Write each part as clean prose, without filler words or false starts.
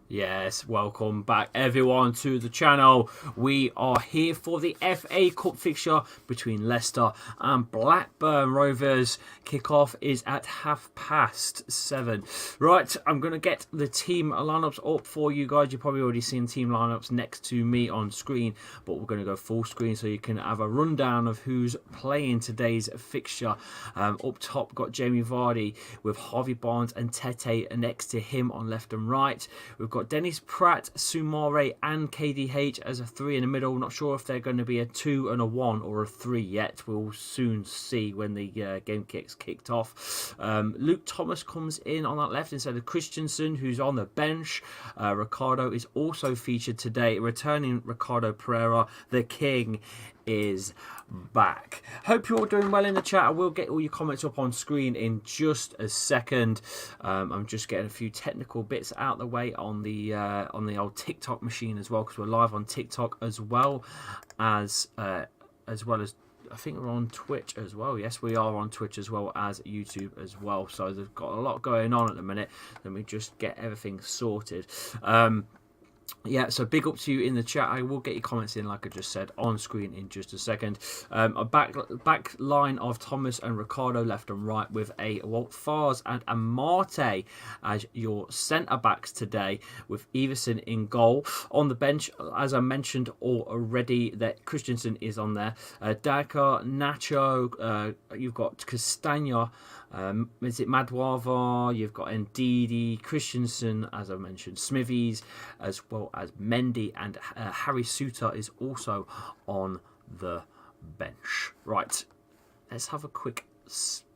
Yes, welcome back everyone to the channel. We are here for the FA Cup fixture between Leicester and Blackburn Rovers. Kickoff is at 7:30. Right, I'm going to get the team lineups up for you guys. You've probably already seen team lineups next to me on screen, but we're going to go full screen so you can have a rundown of who's playing today's fixture. Up top, got Jamie Vardy with Harvey Barnes and Tete next to him on left and right. We've got Dennis Pratt, Soumare and KDH as a 3 in the middle. Not sure if they're going to be a 2 and a 1 or a 3 yet. We'll soon see when the game kicked off. Luke Thomas comes in on that left instead of Christensen, who's on the bench. Ricardo is also featured today. Returning Ricardo Pereira, the king, is back. Hope you're all doing well in the chat. I will get all your comments up on screen in just a second. I'm just getting a few technical bits out the way on the old TikTok machine as well, because we're live on TikTok as well as I think we're on Twitch as well. Yes, we are on Twitch as well as YouTube as well. So they've got a lot going on at the minute. Let me just get everything sorted. Yeah, so big up to you in the chat. I will get your comments in, like I just said, on screen in just a second. A back line of Thomas and Ricardo left and right, with a Wout Faes and a Marte as your centre backs today, with Everson in goal. On the bench, as I mentioned already, that Christensen is on there. Daka, Nacho, you've got Castagna. Is it Madwava? You've got Ndidi, Christensen, as I mentioned, Smithies, as well as Mendy, and Harry Suter is also on the bench. Right, let's have a quick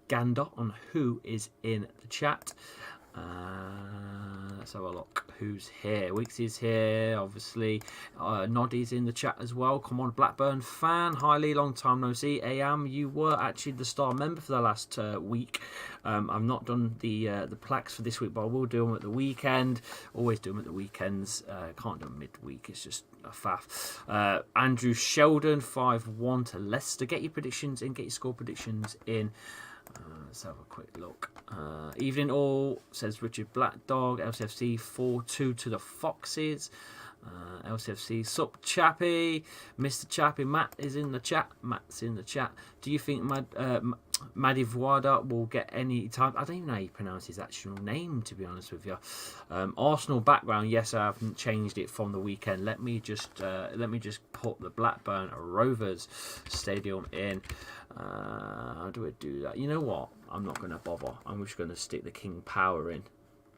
gander on who is in the chat. Let's have a look. Who's here? Weeks is here, obviously. Noddy's in the chat as well. Come on, Blackburn fan. Hi Lee, long time no see. AM, you were actually the star member for the last week. I've not done the plaques for this week, but I will do them at the weekend. Always do them at the weekends. Can't do them midweek. It's just a faff. Andrew Sheldon, 5-1 to Leicester. Get your predictions in. Get your score predictions in. Let's have a quick look. Evening all, says Richard Blackdog. LCFC 4-2 to the Foxes. LCFC, sup Chappy. Mr. Chappy, Matt is in the chat. Matt's in the chat. Do you think Madivwada will get any time? I don't even know how you pronounce his actual name, to be honest with you. Arsenal background, yes, I haven't changed it from the weekend. Let me just put the Blackburn Rovers stadium in. How do I do that? You know what? I'm not going to bother. I'm just going to stick the King Power in.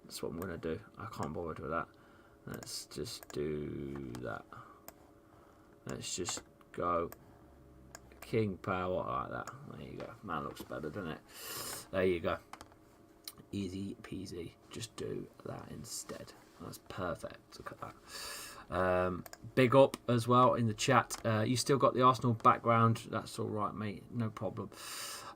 That's what I'm going to do. I can't bother with that. Let's just do that. Let's just go King Power like that. There you go. Man, looks better, doesn't it? There you go. Easy peasy. Just do that instead. That's perfect. Look at that. Big up as well in the chat. You still got the Arsenal background. That's all right, mate. No problem.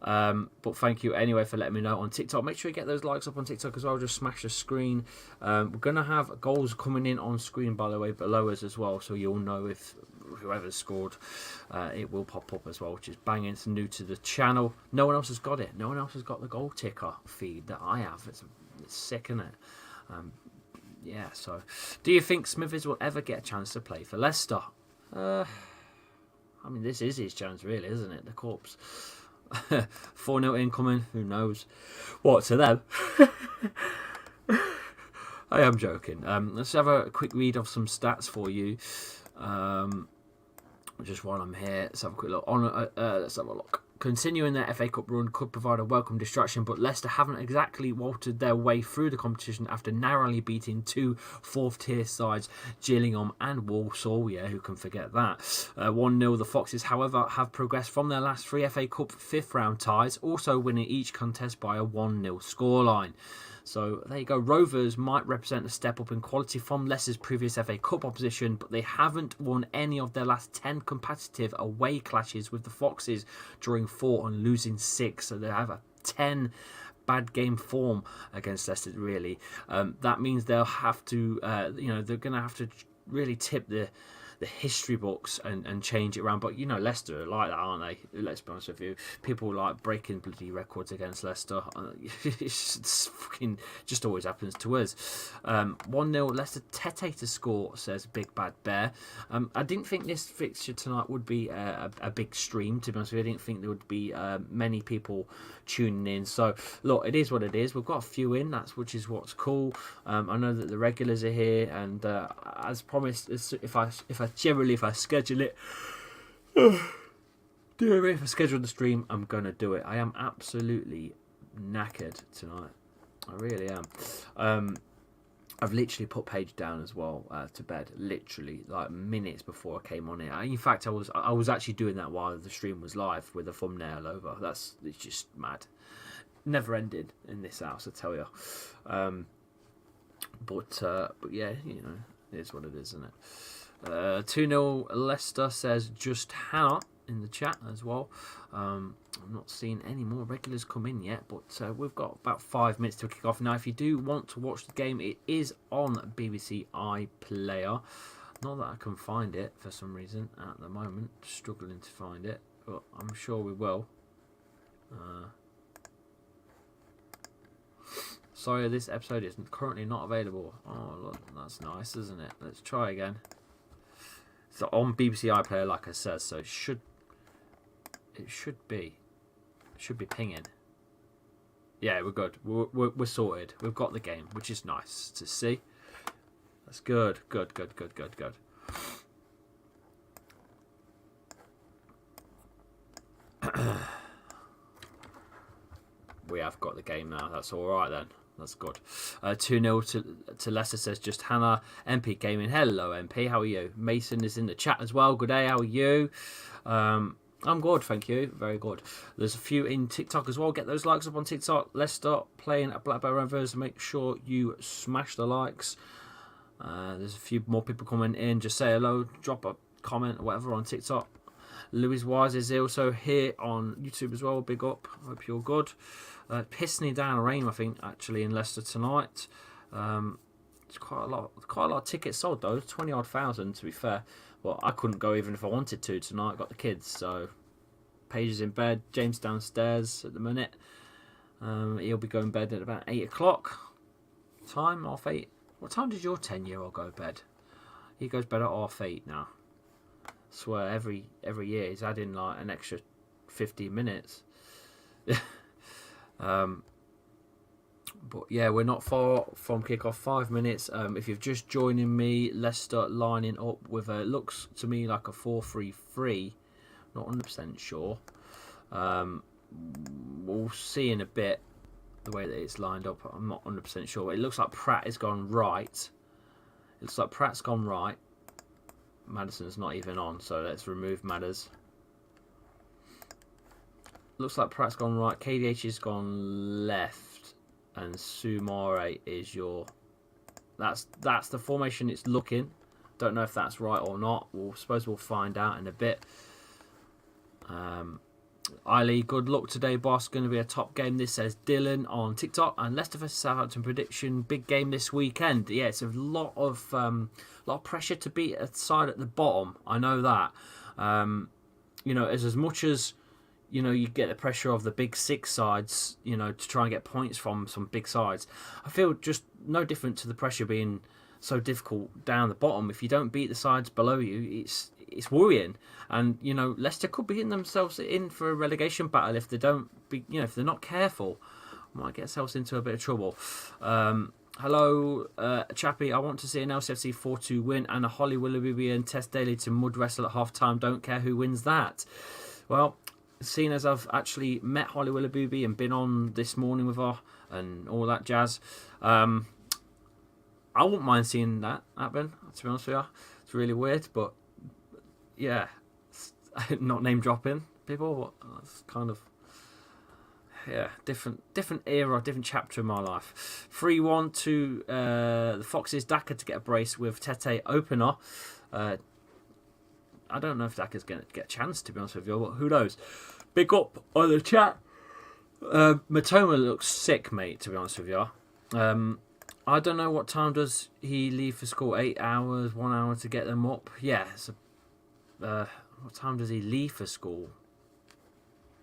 But thank you anyway for letting me know on TikTok. Make sure you get those likes up on TikTok as well. Just smash the screen. We're going to have goals coming in on screen, by the way, below us as well. So you'll know if whoever's scored, it will pop up as well, which is banging. It's new to the channel. No one else has got it. No one else has got the goal ticker feed that I have. It's sick, isn't it? Yeah, so do you think Smithers will ever get a chance to play for Leicester? I mean, this is his chance, really, isn't it? The corpse. 4-0 incoming. Who knows what to them? I am joking. Let's have a quick read of some stats for you. Just while I'm here, let's have a quick look. Let's have a look. Continuing their FA Cup run could provide a welcome distraction, but Leicester haven't exactly waltzed their way through the competition after narrowly beating two fourth-tier sides, Gillingham and Walsall. Yeah, who can forget that? 1-0. The Foxes, however, have progressed from their last 3 FA Cup fifth-round ties, also winning each contest by a 1-0 scoreline. So there you go. Rovers might represent a step up in quality from Leicester's previous FA Cup opposition, but they haven't won any of their last 10 competitive away clashes, with the Foxes drawing 4 and losing 6. So they have a 10 bad game form against Leicester, really. That means they'll have to, they're going to have to really tip the history books and change it around. But Leicester are like that, aren't they? Let's be honest with you. People like breaking bloody records against Leicester. It's fucking just always happens to us. 1-0 Leicester. Tete to score, says Big Bad Bear. I didn't think this fixture tonight would be a big stream, to be honest with you. I didn't think there would be many people tuning in. So look, it is what it is. We've got a few in, which is what's cool. I know that the regulars are here, and as promised, if I schedule it, if I schedule the stream, I'm gonna do it. I am absolutely knackered tonight. I really am. I've literally put Paige down as well to bed, literally like minutes before I came on here. In fact, I was actually doing that while the stream was live with a thumbnail over. It's just mad. Never ended in this house, I tell you. But yeah, it is what it is, isn't it? 2-0 Leicester, says just Hannah in the chat as well. I'm not seeing any more regulars come in yet, but we've got about 5 minutes to kick off. Now, if you do want to watch the game, it is on BBC iPlayer. Not that I can find it for some reason at the moment. Struggling to find it, but I'm sure we will. Sorry, this episode is currently not available. Oh, look, that's nice, isn't it? Let's try again. So on BBC iPlayer, like I said, so it should be pinging. Yeah, we're good. We're sorted. We've got the game, which is nice to see. That's good. Good. We have got the game now. That's all right then. That's good. 2-0 to Leicester, says just Hannah. MP Gaming. Hello, MP. How are you? Mason is in the chat as well. Good day. How are you? I'm good, thank you. Very good. There's a few in TikTok as well. Get those likes up on TikTok. Leicester playing at Blackburn Rovers. Make sure you smash the likes. There's a few more people coming in. Just say hello. Drop a comment or whatever on TikTok. Louis Wise is also here on YouTube as well. Big up. Hope you're good. Pissing down rain, I think, actually, in Leicester tonight. It's quite a lot of tickets sold though. 20-odd thousand, to be fair. Well, I couldn't go even if I wanted to tonight. Got the kids, so Paige is in bed. James downstairs at the minute. He'll be going to bed at about 8 o'clock. Time, 8:30. What time does your 10-year-old go to bed? He goes to bed at 8:30 now. I swear, every year he's adding like an extra 15 minutes. But yeah, we're not far from kickoff. 5 minutes. If you're just joining me, Leicester lining up with a, looks to me like a 4-3-3. Not 100% sure. We'll see in a bit the way that it's lined up. I'm not 100% sure. It looks like Pratt has gone right. It looks like Pratt's gone right. Madison's not even on, so let's remove Madders. Looks like Pratt's gone right. KDH has gone left, and Sumare is your. That's the formation it's looking. Don't know if that's right or not. Suppose we'll find out in a bit. Eiley, good luck today, boss. Going to be a top game. This says Dylan on TikTok. And Leicester vs Southampton prediction. Big game this weekend. Yeah, it's a lot of pressure to beat a side at the bottom. I know that. As much as you get the pressure of the big six sides, to try and get points from some big sides. I feel just no different to the pressure being so difficult down the bottom. If you don't beat the sides below you, it's worrying. And Leicester could be getting themselves in for a relegation battle if they don't be, if they're not careful. Might get themselves into a bit of trouble. Hello, Chappie. I want to see an LCFC 4-2 win and a Holly Willoughby and Tess Daly to mud wrestle at half time. Don't care who wins that. Well, seeing as I've actually met Holly Willoughby and been on this morning with her and all that jazz, I wouldn't mind seeing that happen, to be honest with you. It's really weird, but yeah, not name dropping people. That's kind of yeah, different era, different chapter in my life. 3-1 to the Foxes. Daka to get a brace with Tete opener. I don't know if Daka's going to get a chance, to be honest with you, but who knows. Big up on the chat. Matoma looks sick, mate, to be honest with you. I don't know what time does he leave for school. 8 hours, 1 hour to get them up. Yeah. So, what time does he leave for school?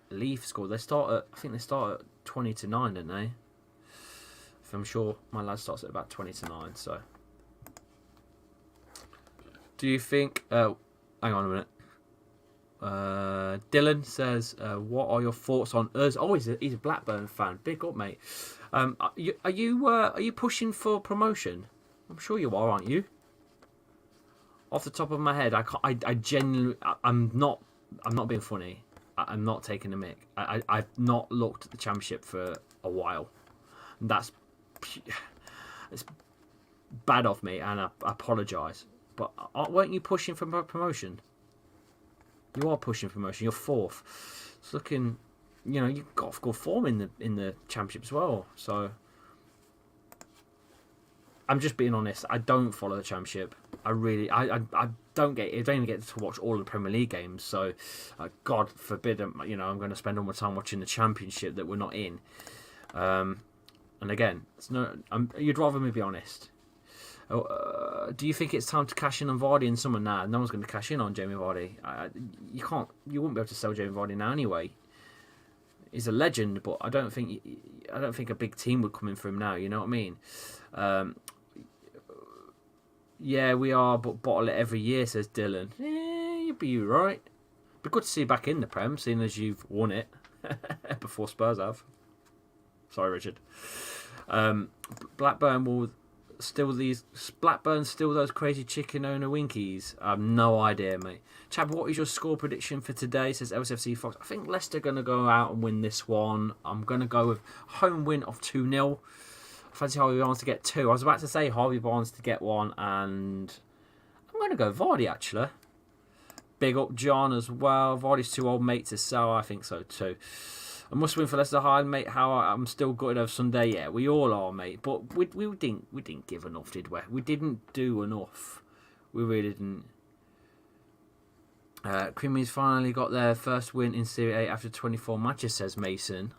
Leave school. They start at, I think they start at 20 to 9, don't they? If I'm sure my lad starts at about 20 to 9. So, do you think? Hang on a minute. Dylan says, "What are your thoughts on us?" Oh, he's a Blackburn fan. Big up, mate. Are you pushing for promotion? I'm sure you are, aren't you? Off the top of my head, I genuinely, I'm not being funny. I'm not taking a mick. I've not looked at the championship for a while. It's bad of me, and I apologise. But weren't you pushing for promotion? You are pushing promotion. You're 4th. It's looking, you've got good form in the championship as well. So I'm just being honest. I don't follow the championship. I don't even get to watch all the Premier League games. So God forbid, I'm going to spend all my time watching the championship that we're not in. And again, you'd rather me be honest. Do you think it's time to cash in on Vardy in summer? Nah, no one's going to cash in on Jamie Vardy. You wouldn't be able to sell Jamie Vardy now anyway. He's a legend, but I don't think a big team would come in for him now. You know what I mean? Yeah, we are, but bottle it every year, says Dylan. You'd be right. Be good to see you back in the Prem, seeing as you've won it before Spurs have. Sorry, Richard. Blackburn still those crazy chicken owner winkies. I have no idea, mate. Chab, what is your score prediction for today? Says LSFC Fox. I think Leicester are going to go out and win this one. I'm going to go with home win of 2-0. I fancy Harvey Barnes to get 2. I was about to say Harvey Barnes to get 1, and I'm going to go Vardy, actually. Big up John as well. Vardy's too old, mate, to sell. I think so too. I must win for Leicester High, mate. How I'm still gutted over Sunday. Yeah, we all are, mate. But we didn't give enough, did we? We didn't do enough. We really didn't. Creamy's finally got their first win in Serie A after 24 matches, says Mason.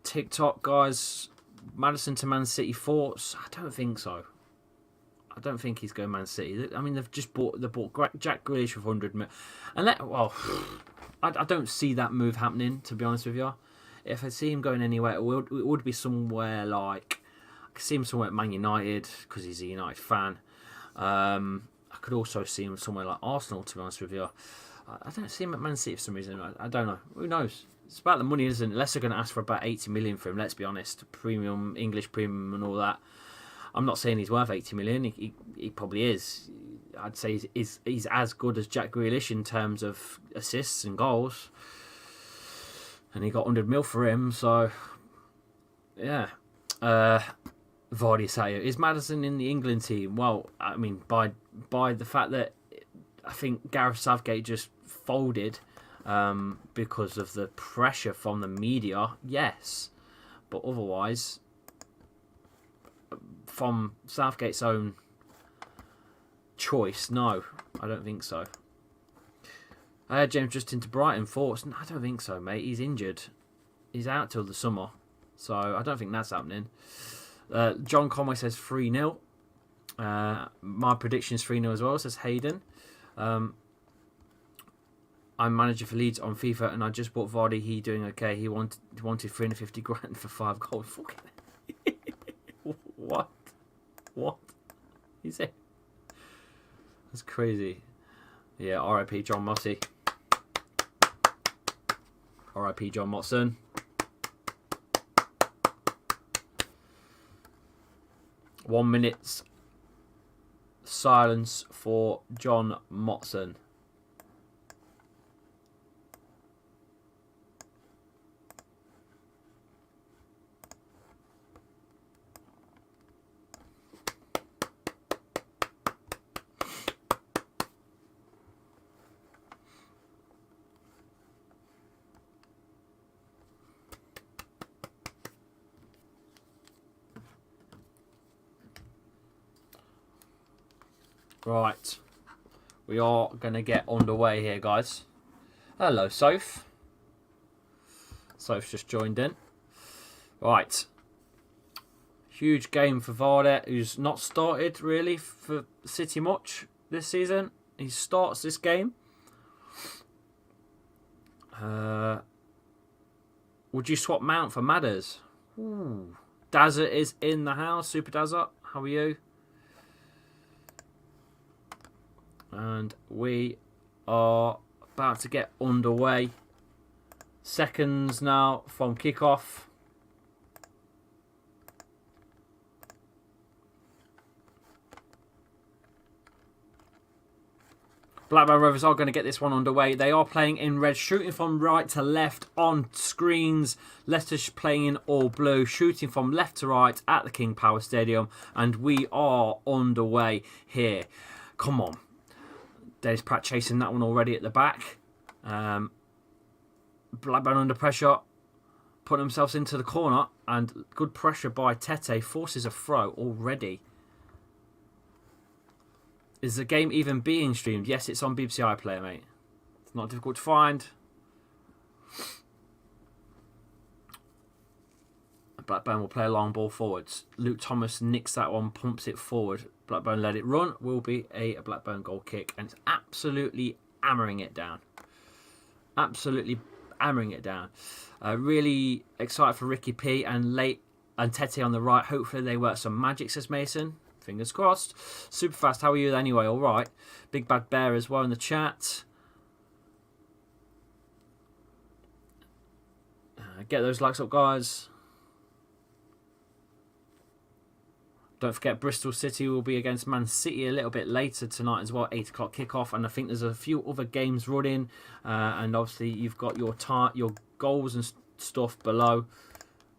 TikTok guys, Maddison to Man City thoughts? I don't think so. I don't think he's going Man City. I mean, they bought Jack Grealish for 100 million, and I don't see that move happening. To be honest with you, if I see him going anywhere, it would be somewhere like I could see him somewhere at Man United because he's a United fan. I could also see him somewhere like Arsenal. To be honest with you, I don't see him at Man City for some reason. I don't know. Who knows? It's about the money, isn't it? Unless they're going to ask for about 80 million for him. Let's be honest, premium English premium and all that. I'm not saying he's worth 80 million. He probably is. I'd say he's as good as Jack Grealish in terms of assists and goals. And he got 100 mil for him. So, yeah. Vardy Sayo. Is Maddison in the England team? Well, I mean, by the fact that I think Gareth Southgate just folded because of the pressure from the media, yes. But otherwise, from Southgate's own choice, no, I don't think so. I had James Justin to Brighton thoughts. I don't think so, mate. He's injured. He's out till the summer, so I don't think that's happening. John Conway says 3-0. My prediction is 3-0 as well, says Hayden. I'm manager for Leeds on FIFA, and I just bought Vardy. He doing okay. He wanted 350 grand for 5 goals. Fucking what? What? Is it? That's crazy. Yeah, R.I.P. John Mossy. R.I.P. John Motson. One minute's silence for John Motson. Right. We are going to get underway here, guys. Hello, Soph. Soph's just joined in. Right. Huge game for Vardy, who's not started, really, for City much this season. He starts this game. Would you swap Mount for Madders? Ooh. Dazza is in the house. Super Dazza, how are you? And we are about to get underway. Seconds now from kickoff. Blackburn Rovers are going to get this one underway. They are playing in red, shooting from right to left on screens. Leicester's playing in all blue, shooting from left to right at the King Power Stadium. And we are underway here. Come on. Dennis Pratt chasing that one already at the back. Blackburn under pressure, putting themselves into the corner. And good pressure by Tete, forces a throw already. Is the game even being streamed? Yes, it's on BBC iPlayer, mate. It's not difficult to find. Blackburn will play a long ball forwards. Luke Thomas nicks that one, pumps it forward. Blackburn let it run. Will be a Blackburn goal kick. And it's absolutely hammering it down. Absolutely hammering it down. Really excited for Ricky P and Tete on the right. Hopefully they work some magic, says Mason. Fingers crossed. Super fast. How are you anyway? All right. Big Bad Bear as well in the chat. Get those likes up, guys. Don't forget, Bristol City will be against Man City a little bit later tonight as well. 8 o'clock kickoff. And I think there's a few other games running. And obviously you've got your goals and stuff below.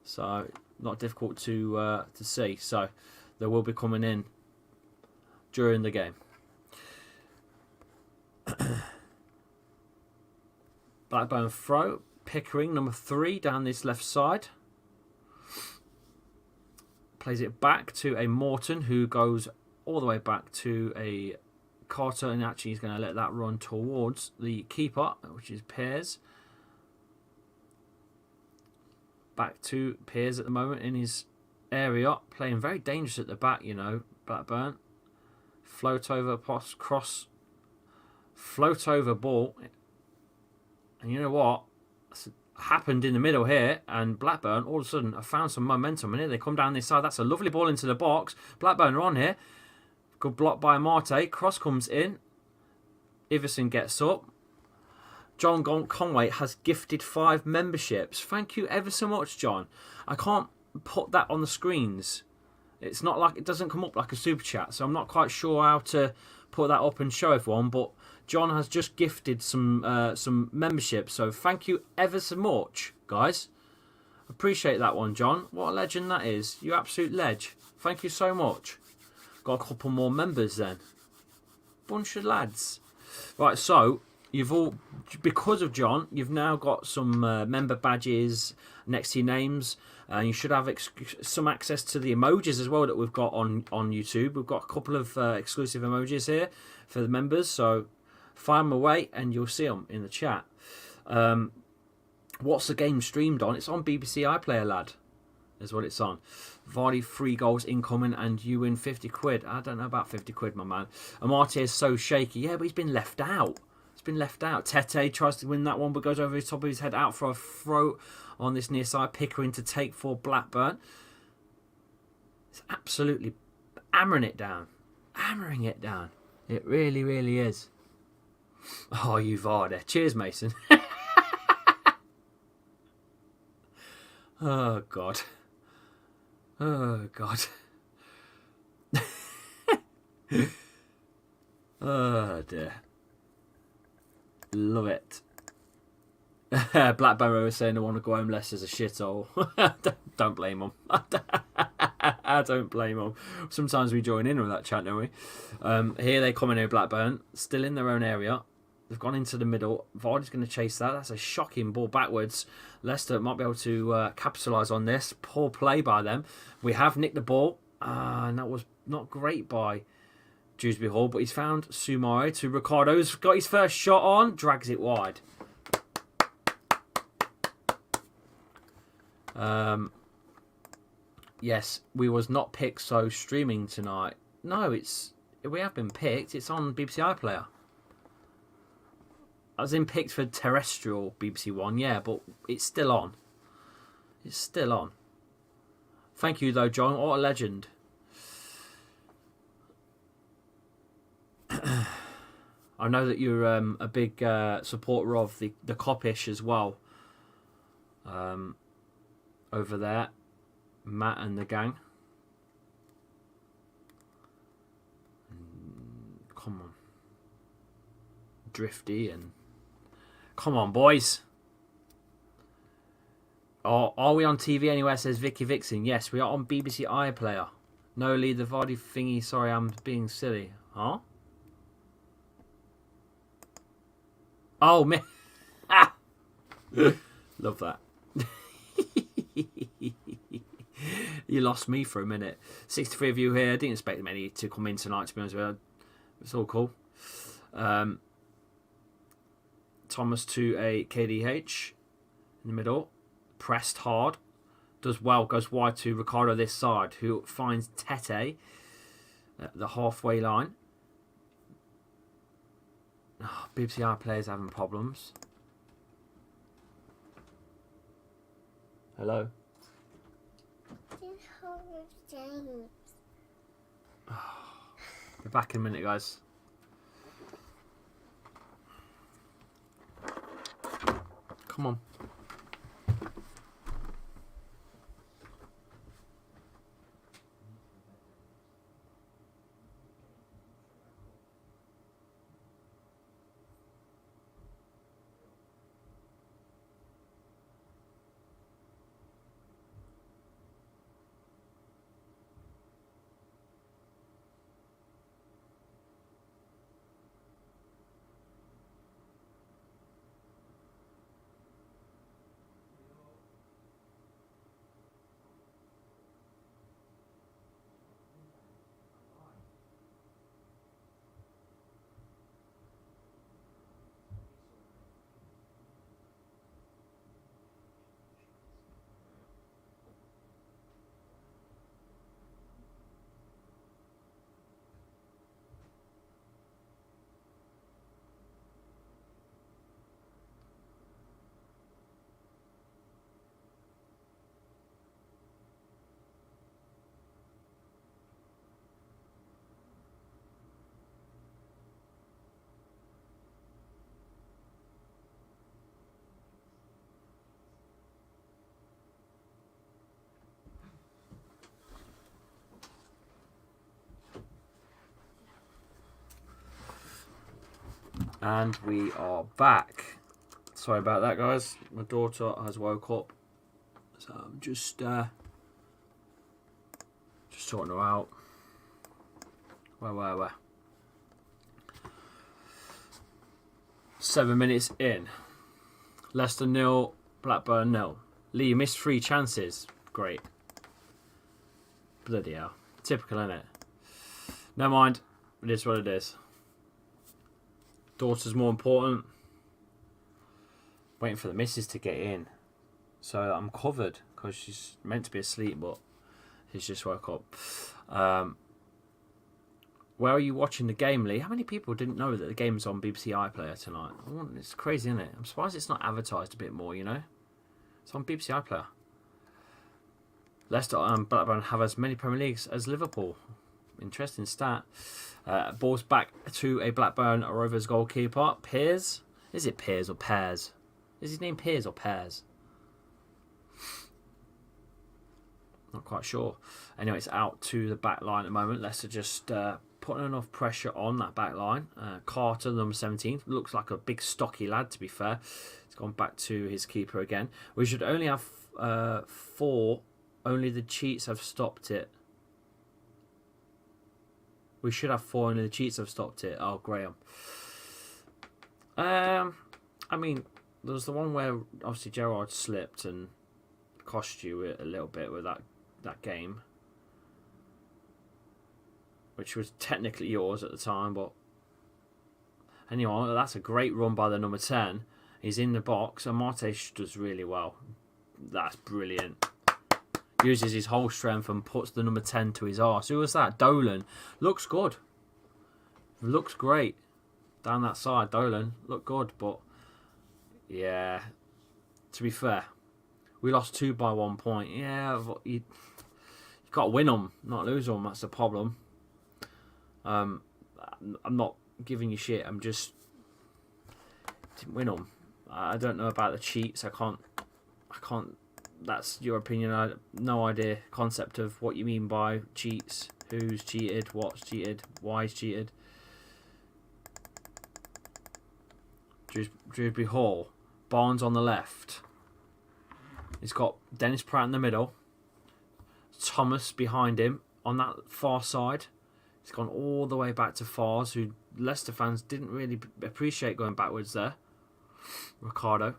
So not difficult to see. So they will be coming in during the game. Blackburn throw. Pickering, number 3, down this left side. Plays it back to a Morton, who goes all the way back to a Carter. And actually he's going to let that run towards the keeper, which is Pears. Back to Pears at the moment in his area, playing very dangerous at the back, you know, Blackburn. Float over, cross, float over ball. And you know what? It's happened in the middle here, and Blackburn all of a sudden have found some momentum. And here they come down this side. That's a lovely ball into the box. Blackburn are on here. Good block by Marte. Cross comes in. Iverson gets up. John Conway has gifted 5 memberships. Thank you ever so much, John. I can't put that on the screens. It's not like, it doesn't come up like a super chat, so I'm not quite sure how to put that up and show everyone. But John has just gifted some memberships, so thank you ever so much, guys. Appreciate that one, John. What a legend that is. You absolute ledge. Thank you so much. Got a couple more members then. Bunch of lads. Right, so you've all, because of John, you've now got some member badges next to your names. And you should have some access to the emojis as well that we've got on YouTube. We've got a couple of exclusive emojis here for the members. So find them away and you'll see them in the chat. What's the game streamed on? It's on BBC iPlayer, lad. Is what it's on. Vardy 3 goals incoming and you win 50 quid. I don't know about 50 quid, my man. Amarte is so shaky. Yeah, but he's been left out. He's been left out. Tete tries to win that one but goes over the top of his head, out for a throw on this near side. Pickering to take for Blackburn. It's absolutely hammering it down. Hammering it down. It really, really is. Oh, you Vardy. Cheers, Mason. Oh, God. Oh, God. Oh, dear. Love it. Blackburn was saying I want to go home less as a shithole. Don't blame them. I don't blame them. Sometimes we join in with that chat, don't we? Here they come in here, Blackburn, still in their own area. They've gone into the middle. Vardy's going to chase that. That's a shocking ball backwards. Leicester might be able to capitalise on this. Poor play by them. We have nicked the ball. And that was not great by Dewsbury Hall, but he's found Sumare to Ricardo's got his first shot on, drags it wide. Yes, we was not picked, so streaming tonight. No, we have been picked. It's on BBC iPlayer. I was in picked for terrestrial BBC One, yeah, but it's still on. It's still on. Thank you though, John. What a legend. I know that you're a big supporter of the Copish as well. Over there, Matt and the gang. Come on, Drifty and come on, boys. Are we on TV anywhere? Says Vicky Vixen. Yes, we are on BBC iPlayer. No, Lee, the Vardy thingy. Sorry, I'm being silly. Huh? Oh, me. Love that. You lost me for a minute. 63 of you here. I didn't expect many to come in tonight, to be honest with you. It's all cool. Thomas to a KDH in the middle. Pressed hard. Does well. Goes wide to Ricardo this side, who finds Tete at the halfway line. Oh, BBC players having problems. Hello. Be back in a minute, guys. Come on. And we are back. Sorry about that, guys. My daughter has woke up, so I'm just sorting her out. Where? 7 minutes in. Leicester 0, Blackburn 0. Lee, you missed 3 chances. Great. Bloody hell. Typical, innit? Never mind. It is what it is. Daughter's more important. Waiting for the missus to get in, so I'm covered because she's meant to be asleep, but she's just woke up. Where are you watching the game, Lee? How many people didn't know that the game's on BBC iPlayer tonight? It's crazy, isn't it? I'm surprised it's not advertised a bit more, you know? It's on BBC iPlayer. Leicester and Blackburn have as many Premier Leagues as Liverpool. Interesting stat. Ball's back to a Blackburn Rovers goalkeeper. Piers? Is it Piers or Pears? Is his name Piers or Pears? Not quite sure. Anyway, it's out to the back line at the moment. Leicester just putting enough pressure on that back line. Carter, number 17, looks like a big stocky lad, to be fair. He's gone back to his keeper again. We should only have 4. Only the cheats have stopped it. We should have 4, and the cheats have stopped it. Oh, Graham. I mean, there was the one where obviously Gerrard slipped and cost you a little bit with that game. which was technically yours at the time, but anyway, that's a great run by the number 10. He's in the box, and Marte does really well. That's brilliant. Uses his whole strength and puts the number 10 to his arse. Who was that? Dolan. Looks good. Looks great. Down that side, Dolan. Looked good, but yeah. To be fair, we lost 2 by 1 point. Yeah, you got to win them, not lose them. That's the problem. I'm not giving you shit. I'm just didn't win them. I don't know about the cheats. I can't. That's your opinion. I have no idea concept of what you mean by cheats. Who's cheated? What's cheated? Why's cheated? Drewsbury Hall. Barnes on the left. He's got Dennis Pratt in the middle. Thomas behind him on that far side. He's gone all the way back to Fars, who Leicester fans didn't really appreciate going backwards there. Ricardo.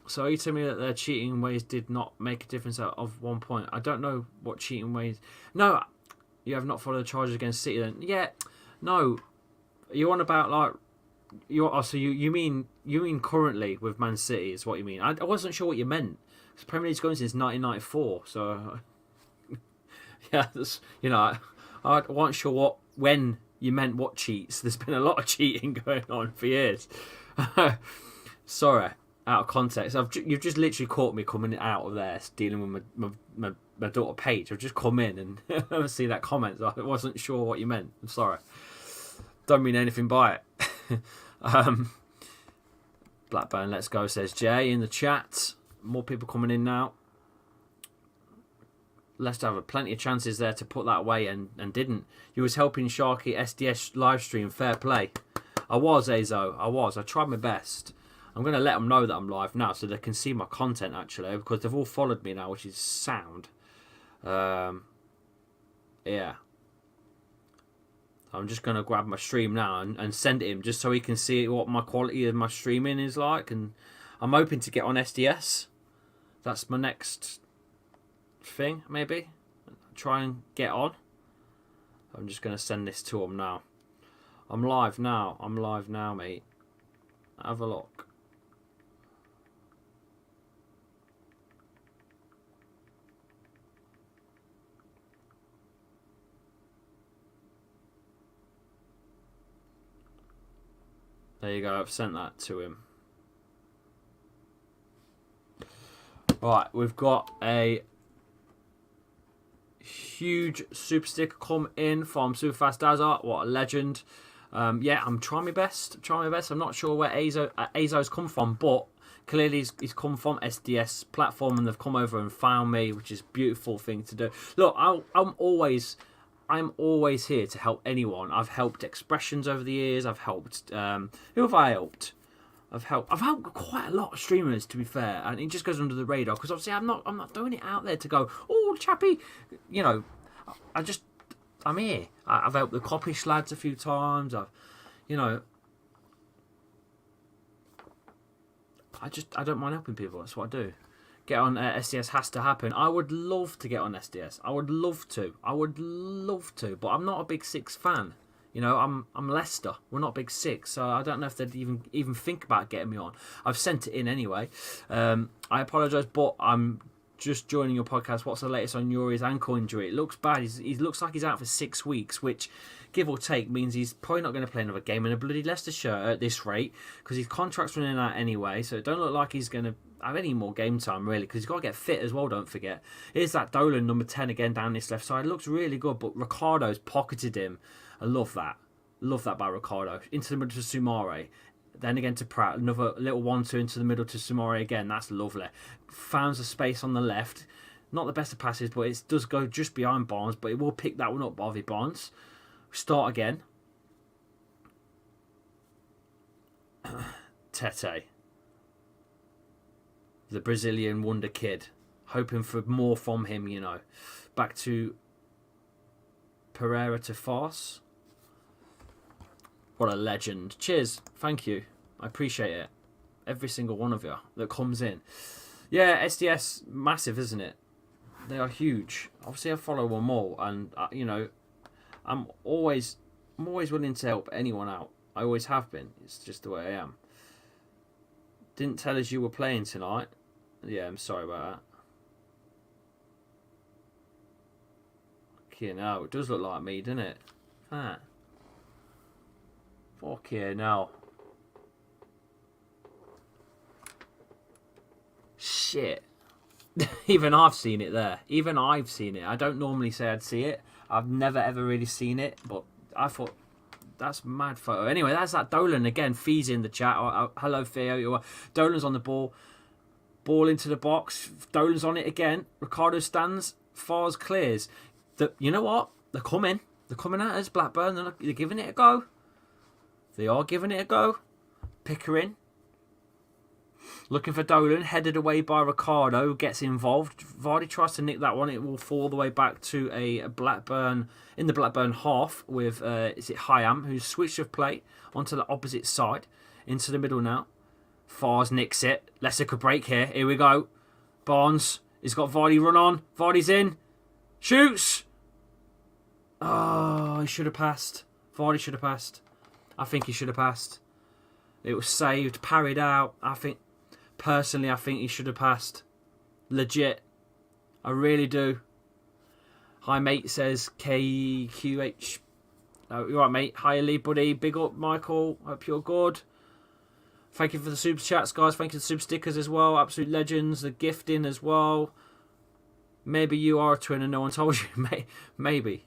So are you telling me that their cheating ways did not make a difference of 1 point? I don't know what cheating ways... No, you have not followed the charges against City then. Yeah, no. You on about like... So you mean currently with Man City is what you mean. I wasn't sure what you meant. Because Premier League's going since 1994, so... yeah, you know, I wasn't sure when you meant what cheats. There's been a lot of cheating going on for years. Sorry, out of context. You've just literally caught me coming out of there dealing with my daughter Paige. I've just come in and see that comment. So I wasn't sure what you meant. I'm sorry. Don't mean anything by it. Blackburn, let's go, says Jay in the chat. More people coming in now. Leicester have plenty of chances there to put that away and didn't. You was helping Sharky SDS live stream. Fair play. I was, Azo. I was. I tried my best. I'm going to let them know that I'm live now so they can see my content, actually, because they've all followed me now, which is sound. Yeah. I'm just going to grab my stream now and send it him just so he can see what my quality of my streaming is like. And I'm hoping to get on SDS. That's my next thing, maybe. Try and get on. I'm just going to send this to him now. I'm live now. I'm live now, mate. Have a look. There you go, I've sent that to him. Right, we've got a huge super sticker come in from Superfast Dazart. What a legend. Yeah, I'm trying my best. I'm not sure where Azo's come from, but clearly he's come from SDS platform and they've come over and found me, which is a beautiful thing to do. Look, I'm always here to help anyone. I've helped Expressions over the years. I've helped... who have I helped? I've helped quite a lot of streamers, to be fair, and it just goes under the radar because obviously I'm not throwing it out there to go, oh, chappy, you know. I'm here. I've helped the Coppish lads a few times. I don't mind helping people. That's what I do. Get on SDS has to happen. I would love to get on SDS. I would love to, but I'm not a big Six fan. You know, I'm Leicester. We're not big Six, so I don't know if they'd even think about getting me on. I've sent it in anyway. I apologise, but I'm just joining your podcast. What's the latest on Yuri's ankle injury? It looks bad. He looks like he's out for 6 weeks, which, give or take, means he's probably not going to play another game in a bloody Leicester shirt at this rate because his contract's running out anyway. So it don't look like he's going to have any more game time, really, because he's got to get fit as well, don't forget. Here's that Dolan, number 10, again down this left side. It looks really good, but Ricardo's pocketed him. I love that. Love that by Ricardo. Into the middle to Sumare. Then again to Pratt. Another little 1-2 into the middle to Sumare again. That's lovely. Found a space on the left. Not the best of passes, but it does go just behind Barnes, but it will pick that one up, Bobby Barnes. Start again. Tete. The Brazilian wonder kid. Hoping for more from him, you know. Back to Pereira to Farce. What a legend. Cheers. Thank you. I appreciate it. Every single one of you that comes in. Yeah, SDS, massive, isn't it? They are huge. Obviously, I follow them all. And, you know, I'm always willing to help anyone out. I always have been. It's just the way I am. Didn't tell us you were playing tonight. Yeah, I'm sorry about that. Okay, no, it does look like me, doesn't it? Ah. Fuck yeah, no. Shit. Even I've seen it there. Even I've seen it. I don't normally say I'd see it. I've never ever really seen it, but I thought that's mad photo. Anyway, that's that Dolan again. Fee's in the chat. Hello, Theo. Dolan's on the ball. Ball into the box. Dolan's on it again. Ricardo stands. Fars clears. You know what? They're coming. They're coming at us, Blackburn. They're giving it a go. They are giving it a go. Pickering. Looking for Dolan, headed away by Ricardo, gets involved. Vardy tries to nick that one. It will fall all the way back to a Blackburn, in the Blackburn half with, is it Hyam, who's switched of play onto the opposite side. Into the middle now. Fars nicks it. Leicester could break here. Here we go. Barnes, he's got Vardy run on. Vardy's in. Shoots! Oh, he should have passed. Vardy should have passed. I think he should have passed. It was saved, parried out. Personally, I think he should have passed. Legit. I really do. Hi, mate, says KQH. Oh, you're right, mate. Hi, Lee, buddy. Big up, Michael. Hope you're good. Thank you for the super chats, guys. Thank you for the super stickers as well. Absolute legends. The gifting as well. Maybe you are a twin and no one told you. Maybe.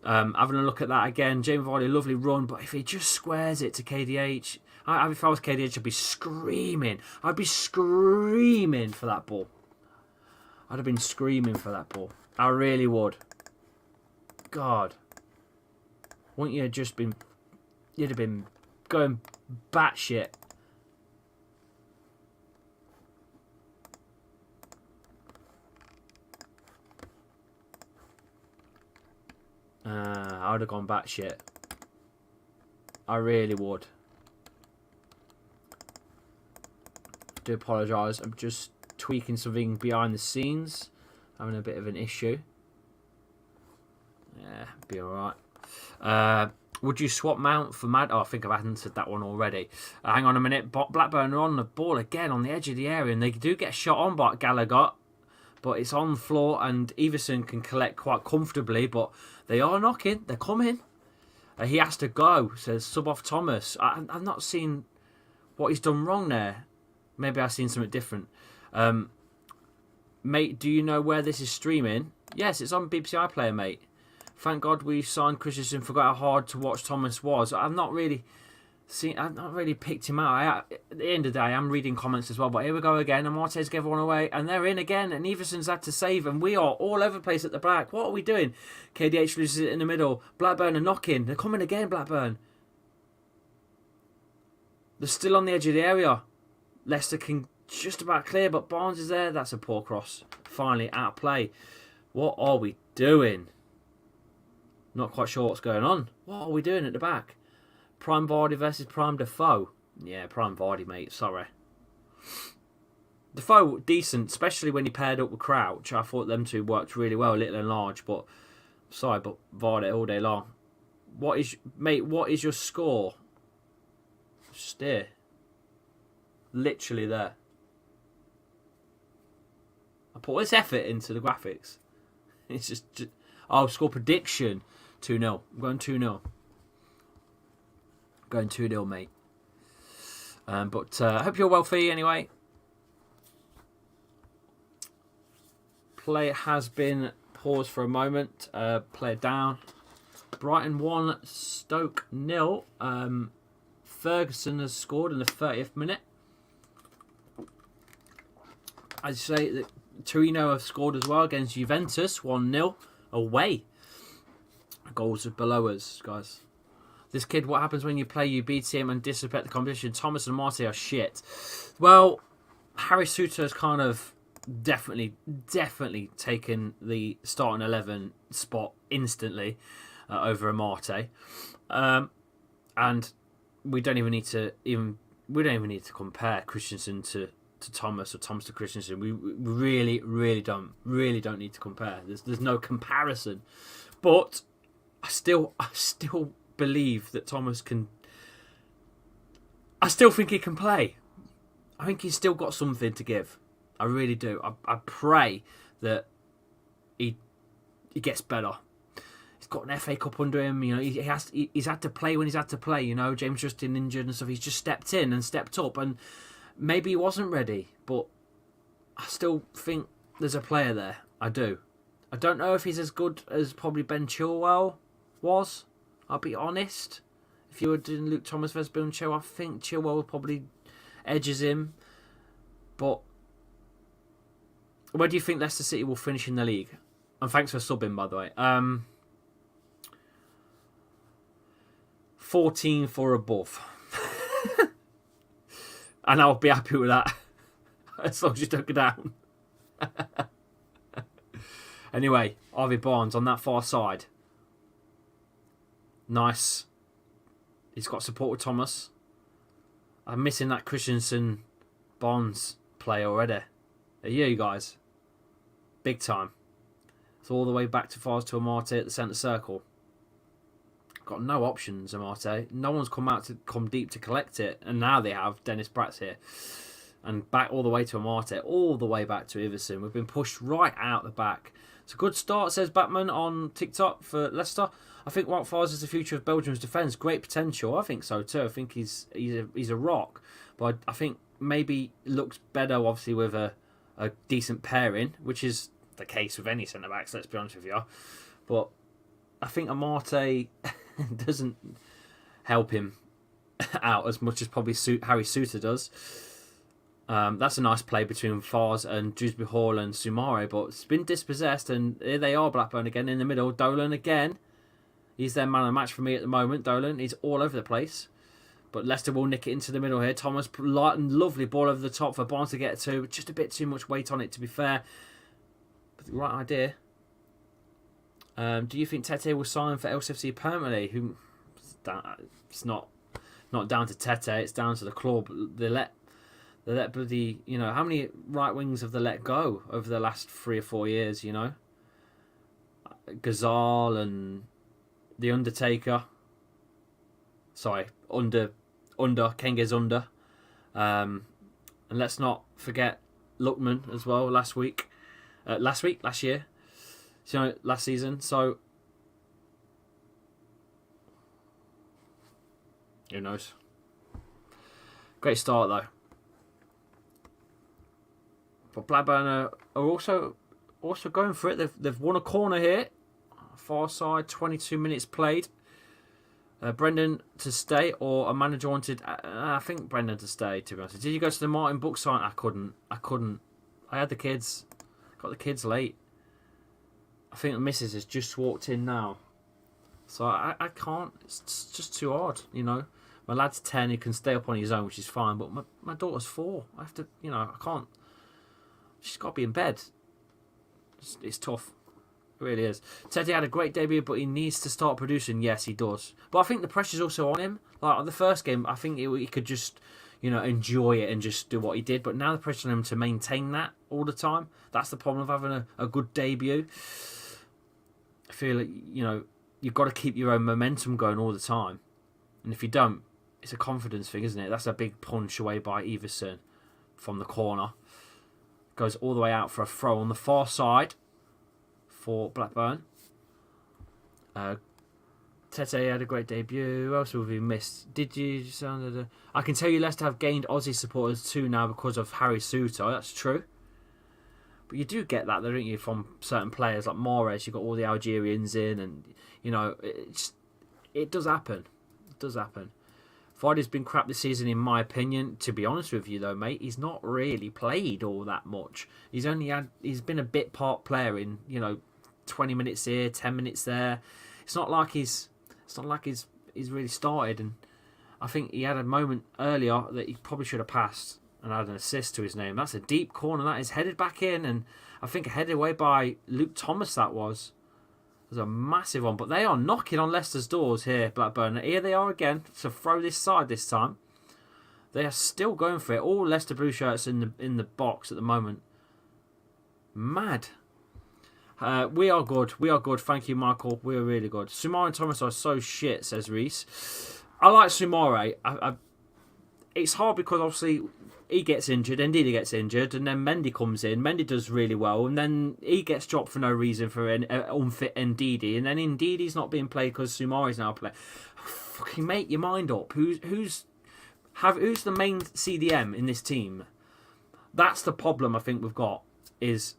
Having a look at that again. Jamie Vardy, lovely run. But if he just squares it to KDH... if I was KDH, I'd be screaming. I'd be screaming for that ball. I'd have been screaming for that ball. I really would. God. Wouldn't you have just been... You'd have been going batshit. I would have gone batshit. I really would. Do apologise. I'm just tweaking something behind the scenes. Having a bit of an issue. Yeah, be alright. Would you swap Mount for Mad? Oh, I think I've answered that one already. Hang on a minute. Blackburn are on the ball again on the edge of the area, and they do get shot on by Gallagher. But it's on the floor, and Everson can collect quite comfortably. But they are knocking. They're coming. He has to go, says sub off Thomas. I've not seen what he's done wrong there. Maybe I've seen something different. Mate, do you know where this is streaming? Yes, it's on BBC iPlayer, mate. Thank God we signed Christensen. Forgot how hard to watch Thomas was. I've not really picked him out. At the end of the day, I'm reading comments as well. But here we go again. And Martes gave one away. And they're in again. And Everson's had to save. And we are all over the place at the back. What are we doing? KDH loses it in the middle. Blackburn are knocking. They're coming again, Blackburn. They're still on the edge of the area. Leicester can just about clear. But Barnes is there. That's a poor cross. Finally out of play. What are we doing? Not quite sure what's going on. What are we doing at the back? Prime Vardy versus Prime Defoe. Yeah, Prime Vardy, mate. Sorry. Defoe, decent, especially when he paired up with Crouch. I thought them two worked really well, little and large. But, sorry, but Vardy all day long. What is your score? Steer. Literally there. I put all this effort into the graphics. It's just oh, score prediction. 2-0. I'm going 2-0. Going 2-0, mate. But I hope you're well, Fee, anyway. Play has been paused for a moment. Play down. Brighton 1, Stoke 0. Ferguson has scored in the 30th minute. I'd say that Torino have scored as well against Juventus. 1-0 away. Goals are below us, guys. This kid, what happens when you play, you beat him and dissipate the competition? Thomas and Marty are shit. Well, Harry Suter has kind of definitely taken the starting 11 spot instantly over Amate. And we don't even need to compare Christensen to Thomas or Thomas to Christensen. We really don't need to compare. There's no comparison. But I still believe that Thomas can. I still think he can play. I think he's still got something to give. I really do. I pray that he gets better. He's got an FA Cup under him. You know, he's had to play when he's had to play. You know, James Justin injured and stuff. He's just stepped in and stepped up, and maybe he wasn't ready, but I still think there's a player there. I do. I don't know if he's as good as probably Ben Chilwell was. I'll be honest. If you were doing Luke Thomas versus Ben Chilwell, I think Chilwell probably edges him. But where do you think Leicester City will finish in the league? And thanks for subbing, by the way. 14 for above. And I'll be happy with that. As long as you don't go down. Anyway, Harvey Barnes on that far side. Nice. He's got support with Thomas. I'm missing that Christensen Barnes play already. You guys. Big time. It's all the way back to Fars to Amate at the centre circle. Got no options, Amate. No one's come out to come deep to collect it. And now they have. Dennis Pratt's here. And back all the way to Amate. All the way back to Iverson. We've been pushed right out the back. It's a good start, says Batman on TikTok for Leicester. I think Wout Faes is the future of Belgium's defence. Great potential. I think so too. I think he's a rock. But I think maybe looks better, obviously, with a decent pairing, which is the case with any centre-backs, let's be honest with you. But I think Amate doesn't help him out as much as probably Harry Souttar does. That's a nice play between Faes and Dewsbury Hall and Soumare, but it's been dispossessed, and here they are, Blackburn again in the middle. Dolan again. He's their man of the match for me at the moment, Dolan. He's all over the place. But Leicester will nick it into the middle here. Thomas, light and lovely ball over the top for Barnes to get to. Just a bit too much weight on it, to be fair. But the right idea. Do you think Tete will sign for LCFC permanently? It's not down to Tete. It's down to the club. They let bloody, you know, how many right wings have they let go over the last 3 or 4 years, you know? Ghazal and The Undertaker. Sorry, Kenge's under. And let's not forget Lookman as well last year. So last season. So who knows? Great start though. But Blackburn are also going for it. They've won a corner here. Far side, 22 minutes played. Brendan to stay, or a manager wanted. I think Brendan to stay. To be honest, did you go to the Martin book sign? I couldn't. I had the kids. Got the kids late. I think the missus has just walked in now, so I can't. It's just too hard, you know. My lad's 10. He can stay up on his own, which is fine. But my daughter's 4. I have to, you know, I can't. She's got to be in bed. It's tough. It really is. Teddy had a great debut, but he needs to start producing. Yes, he does. But I think the pressure's also on him. Like the first game, I think he could just, you know, enjoy it and just do what he did. But now the pressure's on him to maintain that all the time. That's the problem of having a good debut. I feel like, you know, you've got to keep your own momentum going all the time. And if you don't, it's a confidence thing, isn't it? That's a big punch away by Iverson from the corner. Goes all the way out for a throw on the far side for Blackburn. Tete had a great debut. Who else have we missed? I can tell you Leicester have gained Aussie supporters too now because of Harry Souttar. That's true. But you do get that, don't you, from certain players like Mahrez. You've got all the Algerians in, and you know it does happen. It does happen. Vardy's been crap this season, in my opinion. To be honest with you, though, mate, he's not really played all that much. He's been a bit part player in, you know, 20 minutes here, 10 minutes there. It's not like he's really started. And I think he had a moment earlier that he probably should have passed and had an assist to his name. That's a deep corner. That is headed back in, and I think headed away by Luke Thomas. That was. It was a massive one, but they are knocking on Leicester's doors here, Blackburn. Here they are again to throw this side this time. They are still going for it. All Leicester blue shirts in the box at the moment. Mad. We are good. We are good. Thank you, Michael. We are really good. Sumare and Thomas are so shit, says Reese. I like Sumare. It's hard because obviously he gets injured, Ndidi gets injured, and then Mendy comes in. Mendy does really well, and then he gets dropped for no reason for an unfit Ndidi, and then Ndidi's not being played because Sumare's now playing. Fucking make your mind up. Who's the main CDM in this team? That's the problem I think we've got, is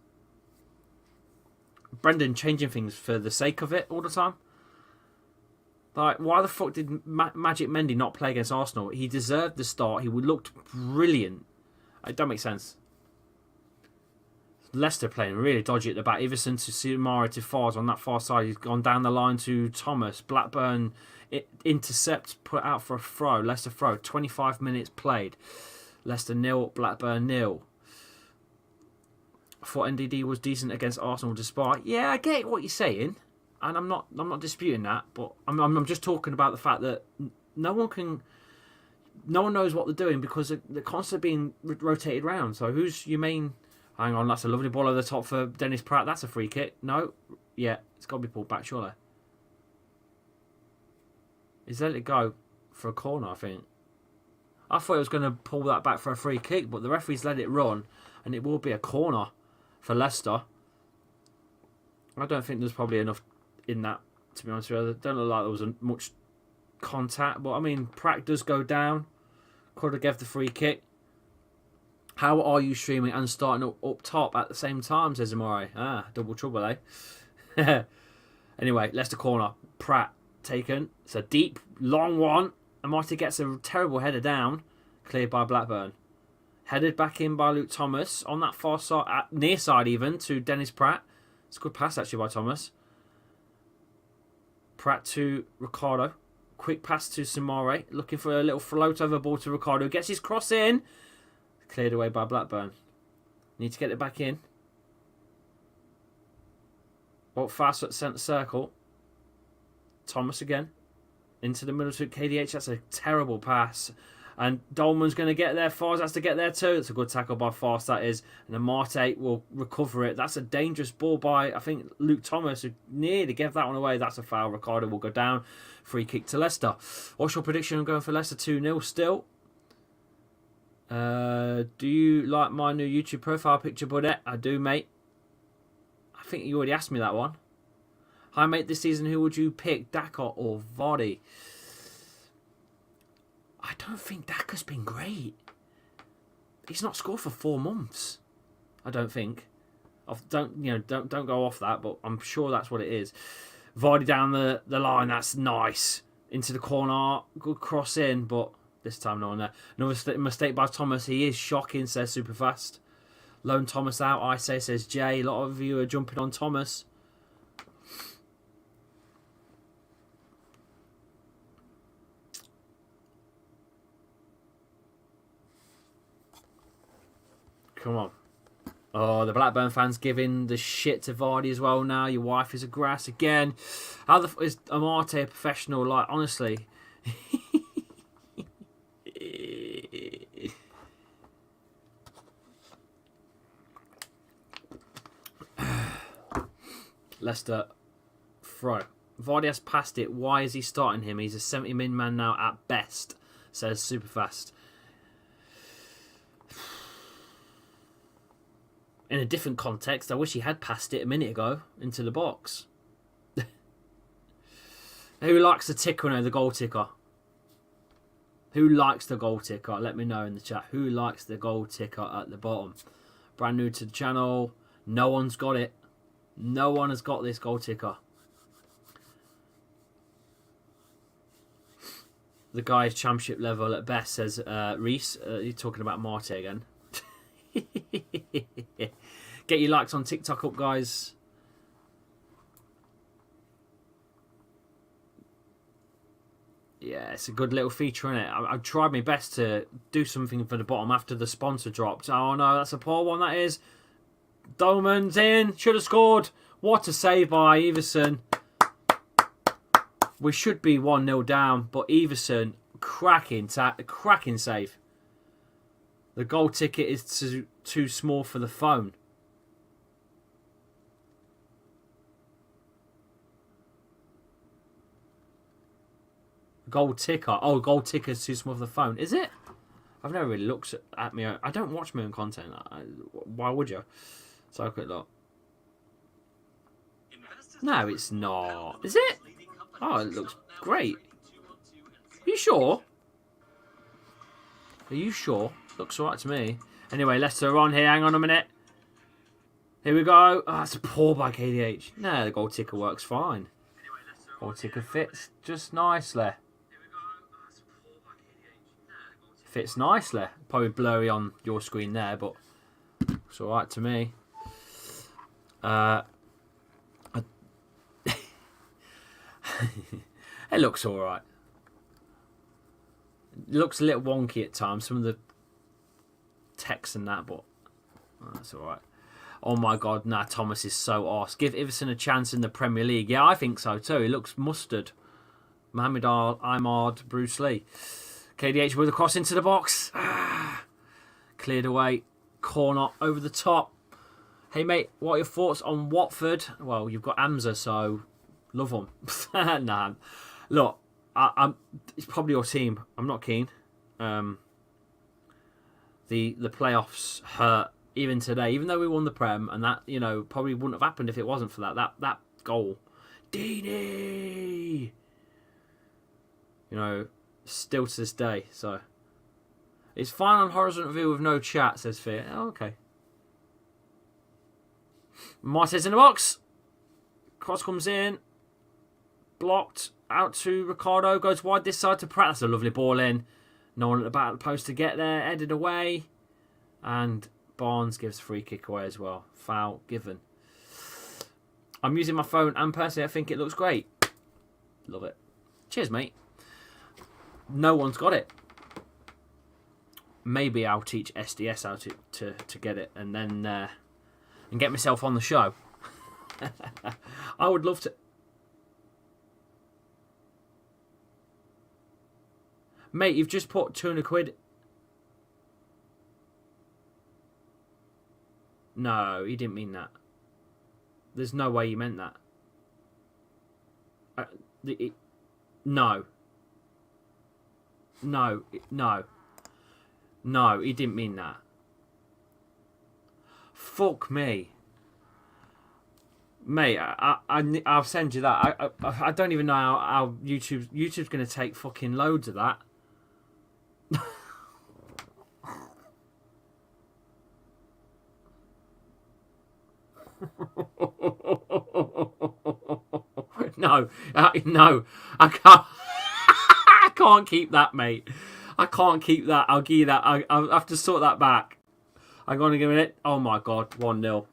Brendan changing things for the sake of it all the time. Like, why the fuck did Magic Mendy not play against Arsenal? He deserved the start. He looked brilliant. It don't make sense. Leicester playing really dodgy at the back. Iverson to Sumare to Fars on that far side. He's gone down the line to Thomas. Blackburn intercept, put out for a throw. Leicester throw. 25 minutes played. Leicester 0, Blackburn 0. I thought NDD was decent against Arsenal despite. Yeah, I get what you're saying. And I'm not disputing that, but I'm just talking about the fact that no one knows what they're doing because they're constantly being rotated around. So who's your main? Hang on, that's a lovely ball over the top for Dennis Pratt. That's a free kick. No, yeah, it's got to be pulled back surely. He's let it go for a corner, I think. I thought he was going to pull that back for a free kick, but the referee's let it run, and it will be a corner for Leicester. I don't think there's probably enough in that, to be honest with you. I don't look like there was much contact, but I mean, Pratt does go down. Could have gave the free kick. How are you streaming and starting up top at the same time, says Amore. Double trouble, eh? Anyway, Leicester corner. Pratt taken. It's a deep, long one. Amate gets a terrible header down. Cleared by Blackburn. Headed back in by Luke Thomas. On that far side, near side even, to Dennis Pratt. It's a good pass actually by Thomas. Pratt to Ricardo. Quick pass to Sumare. Looking for a little float over ball to Ricardo. Gets his cross in. Cleared away by Blackburn. Need to get it back in. Ball fast at centre circle. Thomas again. Into the middle to KDH. That's a terrible pass. And Dolman's going to get there. Fars has to get there too. It's a good tackle by Fars, that is. And then Marte will recover it. That's a dangerous ball by, I think, Luke Thomas, who nearly gave that one away. That's a foul. Ricardo will go down. Free kick to Leicester. What's your prediction? I'm going for Leicester 2-0 still. Do you like my new YouTube profile picture, buddy? I do, mate. I think you already asked me that one. Hi, mate. This season, who would you pick, Daka or Vardy? I don't think Daka's been great. He's not scored for 4 months. I don't think. Don't go off that, but I'm sure that's what it is. Vardy down the line. That's nice. Into the corner. Good cross in, but this time no one there. Another mistake by Thomas. He is shocking, says Superfast. Loan Thomas out, I say, says Jay. A lot of you are jumping on Thomas. Come on. Oh, the Blackburn fans giving the shit to Vardy as well now. Your wife is a grass again. How the is Amate a professional? Like, honestly. Leicester throw. Vardy has passed it. Why is he starting him? He's a 70-min man now at best, says Superfast. In a different context, I wish he had passed it a minute ago into the box. Who likes the ticker now, the goal ticker? Who likes the goal ticker? Let me know in the chat. Who likes the goal ticker at the bottom? Brand new to the channel. No one's got it. No one has got this goal ticker. The guy's championship level at best, says Reese. You're talking about Marte again. Get your likes on TikTok up, guys. Yeah, it's a good little feature, isn't it? I've tried my best to do something for the bottom after the sponsor dropped. Oh no, that's a poor one, that is. Dolman's in. Should have scored. What a save by Everson. We should be 1-0 down, but Everson, cracking save. The goal ticket is too small for the phone. Gold ticker. Oh, gold ticker's too small for the phone. Is it? I've never really looked at me. I don't watch my own content. Why would you? So a quick look. No, it's not. Is it? Oh, it looks great. Are you sure? Are you sure? Looks alright to me. Anyway, Leicester are on here. Hang on a minute. Here we go. Oh, that's a poor by KDH. No, the gold ticker works fine. Gold ticker fits just nicely. Fits nicely. Probably blurry on your screen there, but it's alright to me. It looks alright. It looks a little wonky at times, some of the text and that, but that's alright. Oh my god, nah, Thomas is so arse. Give Iverson a chance in the Premier League. Yeah, I think so too. He looks mustard. Mohamed Imad, Bruce Lee. KDH with a cross into the box. Cleared away. Corner over the top. Hey mate, what are your thoughts on Watford? Well, you've got Amza, so love them. Nah, look, it's probably your team. I'm not keen. The playoffs hurt even today, even though we won the Prem, and that, you know, probably wouldn't have happened if it wasn't for that goal. Dini, you know, still to this day. So it's fine on horizontal view with no chat, says Fear. Oh, okay. Martes in the box. Cross comes in. Blocked. Out to Ricardo. Goes wide this side to Pratt. That's a lovely ball in. No one at the back of the post to get there. Headed away. And Barnes gives free kick away as well. Foul given. I'm using my phone and personally I think it looks great. Love it. Cheers, mate. No one's got it. Maybe I'll teach SDS how to get it and then and get myself on the show. I would love to. Mate, you've just put 200 quid. No, he didn't mean that. There's no way he meant that. No. No, no. No, he didn't mean that. Fuck me. Mate, I'll send you that. I don't even know how YouTube's going to take fucking loads of that. No, no, I can't. I can't keep that, mate. I can't keep that. I'll give you that. I'll have to sort that back. I'm going to give it. Oh my god, 1-0.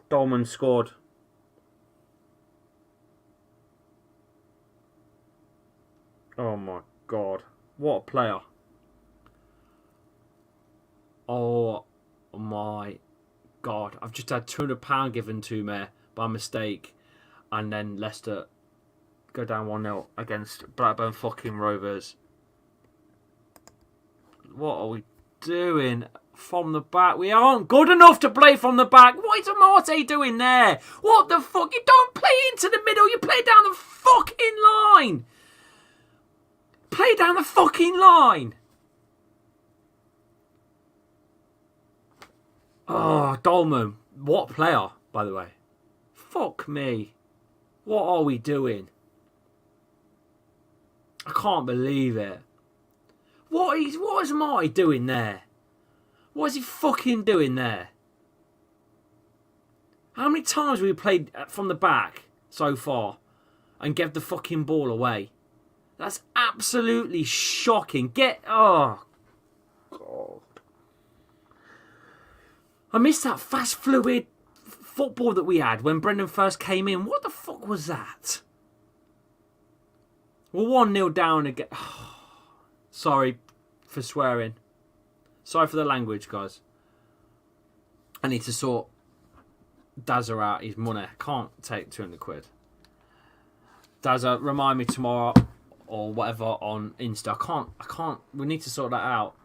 Dolman scored. Oh my god, what a player! Oh my god, I've just had £200 given to me by mistake, and then Leicester go down 1-0 against Blackburn fucking Rovers. What are we doing from the back? We aren't good enough to play from the back. What is Amate doing there? What the fuck? You don't play into the middle. You play down the fucking line. Play down the fucking line. Oh, Dolman. What player, by the way? Fuck me. What are we doing? I can't believe it. What is Marty doing there? What is he fucking doing there? How many times have we played from the back so far and gave the fucking ball away? That's absolutely shocking. Oh, God. I missed that fast, fluid football that we had when Brendan first came in. What the fuck was that? We're 1-0 down again. Sorry for swearing. Sorry for the language, guys. I need to sort Dazza out his money. Can't take 200 quid. Dazza, remind me tomorrow or whatever on Insta. I can't. We need to sort that out.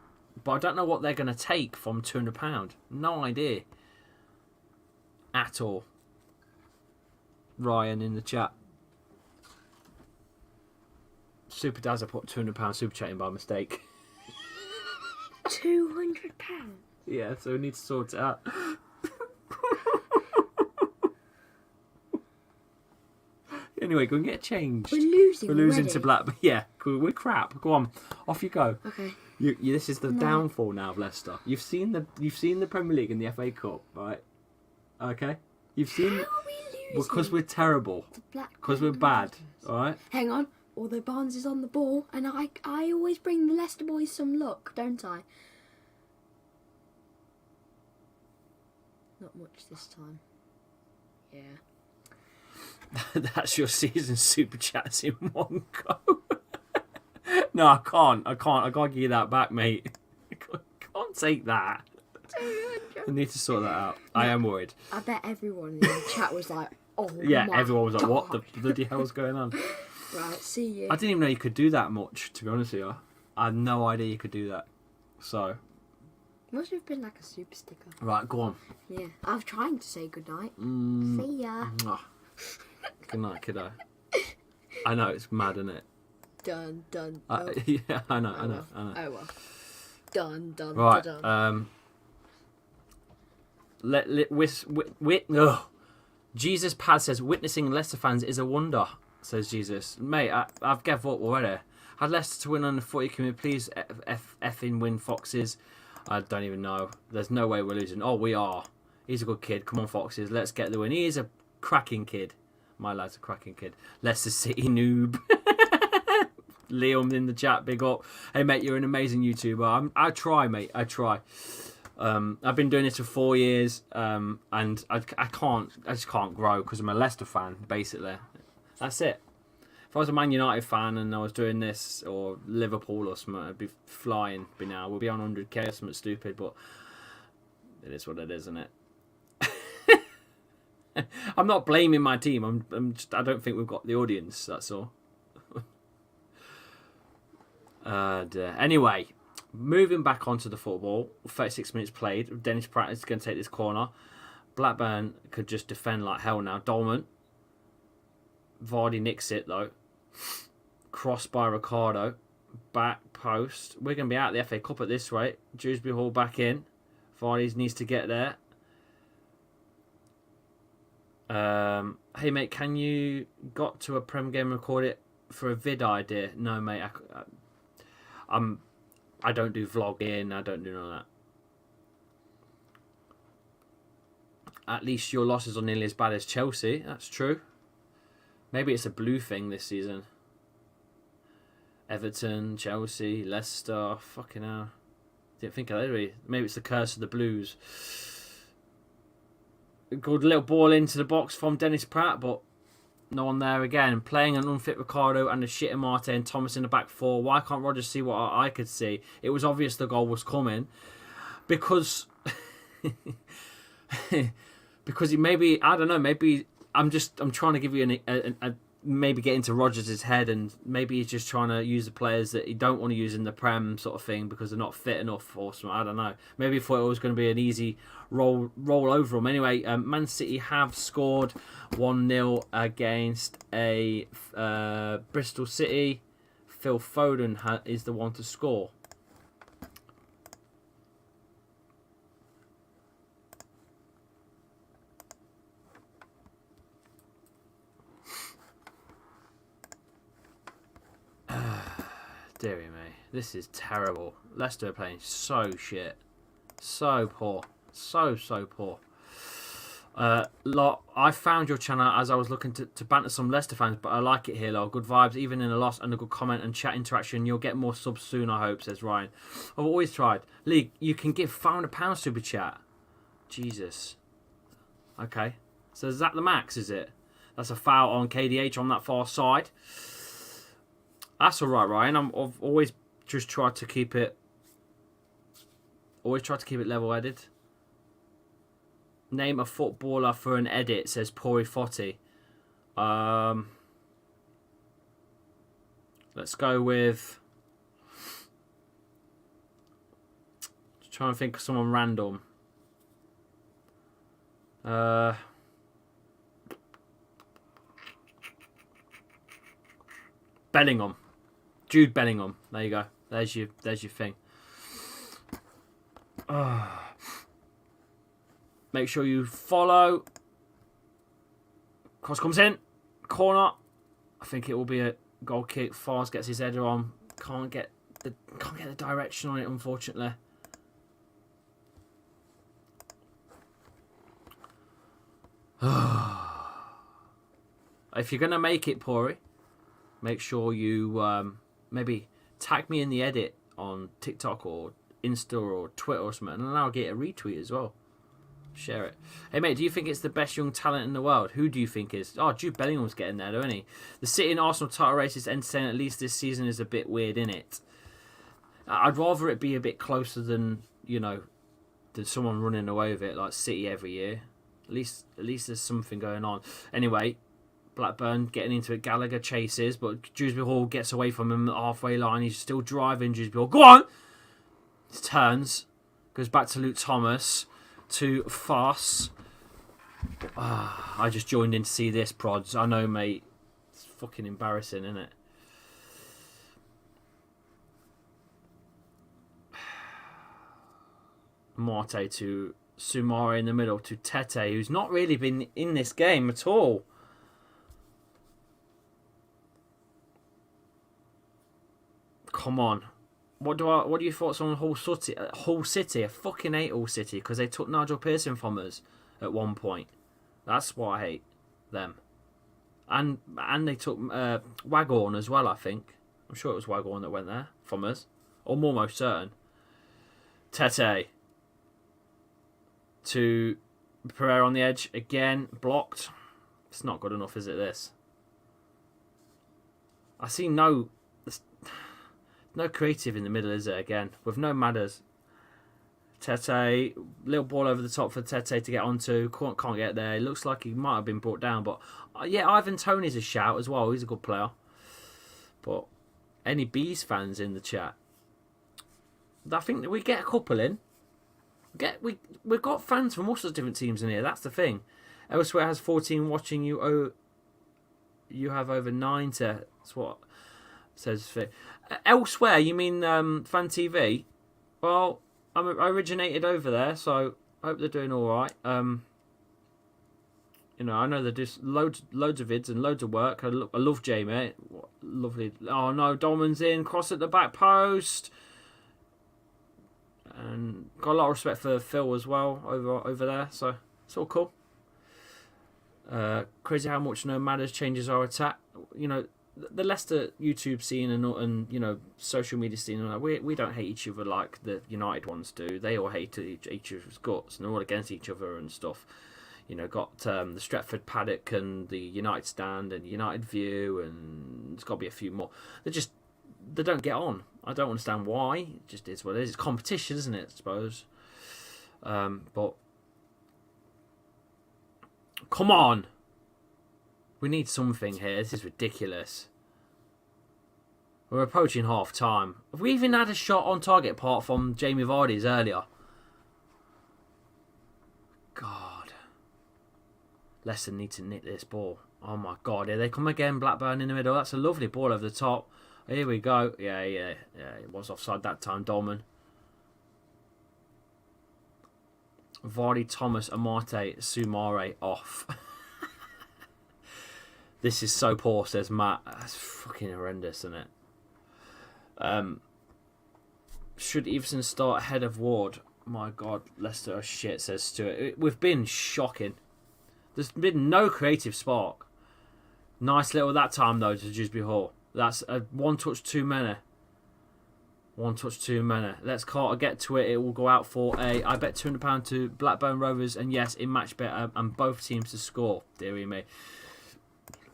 But I don't know what they're going to take from £200. No idea. At all. Ryan in the chat. Super Daz, I put £200 super chat in by mistake. £200. Yeah, so we need to sort it out. Anyway, go and get a change. We're losing. We're losing already. to Black. Yeah, cool. We're crap. Go on, off you go. Okay. This is the downfall now of Leicester. You've seen the Premier League and the FA Cup, right? Okay. You've seen. How are we losing? Because we're terrible. Because we're bad. All right. Hang on. Although Barnes is on the ball, and I always bring the Leicester boys some luck, don't I? Not much this time. Yeah. That's your season super chats in one go. No, I can't. I gotta give you that back, mate. I can't take that. I need to sort that out. No, I am worried. I bet everyone in the chat was like, oh yeah, my everyone was like, God. what the bloody hell's going on? Right, see you. I didn't even know you could do that much, to be honest with you. I had no idea you could do that. So. Must have been like a super sticker. Right, go on. Yeah, I was trying to say goodnight. See ya. Good night, kiddo. I know, it's mad, isn't it? Dun, dun, yeah, I know. Oh well. Dun, dun, right, dun. Jesus Pad says, witnessing Leicester fans is a wonder, says Jesus. Mate, I've gave up already. Had Leicester to win on the footy, can we please effing win Foxes? I don't even know. There's no way we're losing. Oh, we are. He's a good kid. Come on, Foxes. Let's get the win. He is a cracking kid. My lad's a cracking kid. Leicester City noob. Liam in the chat, big up. Hey, mate, you're an amazing YouTuber. I try, mate. I try. I've been doing this for 4 years, and I just can't grow because I'm a Leicester fan, basically. That's it. If I was a Man United fan and I was doing this, or Liverpool or something, I'd be flying by now. We'll be on 100k or something stupid, but it is what it is, isn't it? I'm not blaming my team. I don't think we've got the audience, that's all. Anyway, moving back onto the football, 36 minutes played. Dennis Pratt is going to take this corner. Blackburn could just defend like hell now. Dolman. Vardy nicks it though. Crossed by Ricardo. Back post. We're going to be out of the FA Cup at this rate. Dewsbury Hall back in. Vardy needs to get there. Hey mate, can you got to a Prem game and record it for a vid idea? No mate, I don't do vlogging, I don't do none of that. At least your losses are nearly as bad as Chelsea, that's true. Maybe it's a blue thing this season. Everton, Chelsea, Leicester, fucking hell. Didn't think of that really. Maybe it's the curse of the Blues. Good little ball into the box from Dennis Pratt, but no one there again. Playing an unfit Ricardo and a shit Marte and Thomas in the back four. Why can't Rodgers see what I could see? It was obvious the goal was coming. Because... because he maybe... I don't know, maybe... I'm trying to give you a maybe get into Rodgers' head, and maybe he's just trying to use the players that he don't want to use in the Prem sort of thing because they're not fit enough or something. I don't know. Maybe he thought it was going to be an easy roll over them. Anyway, Man City have scored 1-0 against a Bristol City. Phil Foden is the one to score. Deary me, this is terrible. Leicester are playing so shit, so poor, so poor. I found your channel as I was looking to banter some Leicester fans, but I like it here, lot. Good vibes, even in a loss, and a good comment and chat interaction. You'll get more subs soon, I hope, says Ryan. I've always tried. League, you can give £500 super chat. Jesus. Okay, so is that the max? Is it? That's a foul on KDH on that far side. That's all right, Ryan. I've always just tried to keep it. Always tried to keep it level-headed. Name a footballer for an edit, says Pori Foti. Let's go with. Just trying to think of someone random. Bellingham. Jude Bellingham. There you go. There's your thing. Make sure you follow. Cross comes in. Corner. I think it will be a goal kick. Fars gets his header on. Can't get the direction on it, unfortunately. If you're gonna make it, Pori, make sure you maybe tag me in the edit on TikTok or Insta or Twitter or something, and I'll get a retweet as well. Share it. Hey mate, do you think it's the best young talent in the world? Who do you think is? Oh, Jude Bellingham's getting there, though, isn't he? The City and Arsenal title race is entertaining. At least this season is a bit weird, innit? I'd rather it be a bit closer than, you know, than someone running away with it like City every year. At least there's something going on. Anyway, Blackburn getting into it. Gallagher chases, but Dewsbury Hall gets away from him at the halfway line. He's still driving. Dewsbury Hall, go on! He turns, goes back to Luke Thomas, to Farce. I just joined in to see this, prods. I know, mate. It's fucking embarrassing, isn't it? Marte to Sumare in the middle to Tete, who's not really been in this game at all. Come on. What do you thoughts on Hull City? Hull City, I fucking hate Hull City because they took Nigel Pearson from us at one point. That's why I hate them. And they took Waghorn as well, I think. I'm sure it was Waghorn that went there from us. Or I'm almost certain. Tete to Pereira on the edge. Again, blocked. It's not good enough, is it, this? I see no creative in the middle, is it, again? With no Madders. Tete, little ball over the top for Tete to get onto. Can't get there. It looks like he might have been brought down. But, yeah, Ivan Toney's a shout as well. He's a good player. But any Bees fans in the chat? I think that we get a couple in. We've got fans from all sorts of different teams in here. That's the thing. Elsewhere has 14 watching you. Oh, you have over 90. That's what says. Elsewhere, you mean Fan TV? Well, I originated over there, so I hope they're doing all right. You know, I know they do loads of vids and loads of work. I love Jamie. Lovely. Oh no, Dolman's in. Cross at the back post. And got a lot of respect for Phil as well over there, so it's all cool. Crazy how much no matters changes our attack. You know, the Leicester YouTube scene and you know, social media scene, and we don't hate each other like the United ones do. They all hate each other's guts and they're all against each other and stuff. You know, got the Stretford Paddock and the United Stand and United View, and there's got to be a few more. They don't get on. I don't understand why. It just is what it is. It's competition, isn't it, I suppose? But come on. We need something here. This is ridiculous. We're approaching half time. Have we even had a shot on target apart from Jamie Vardy's earlier? God. Leicester need to nick this ball. Oh my God. Here they come again. Blackburn in the middle. That's a lovely ball over the top. Here we go. Yeah. It was offside that time, Dolman. Vardy, Thomas, Amate, Sumare off. This is so poor, says Matt. That's fucking horrendous, isn't it? Should Everson start ahead of Ward? My God, Leicester are shit, says Stuart. We've been shocking. There's been no creative spark. Nice little that time, though, to Dewsbury Hall. That's a one touch too many. One touch too many. Let's Carter get to it. It will go out for I bet £200 to Blackburn Rovers. And yes, in match bet and both teams to score. Dearie me.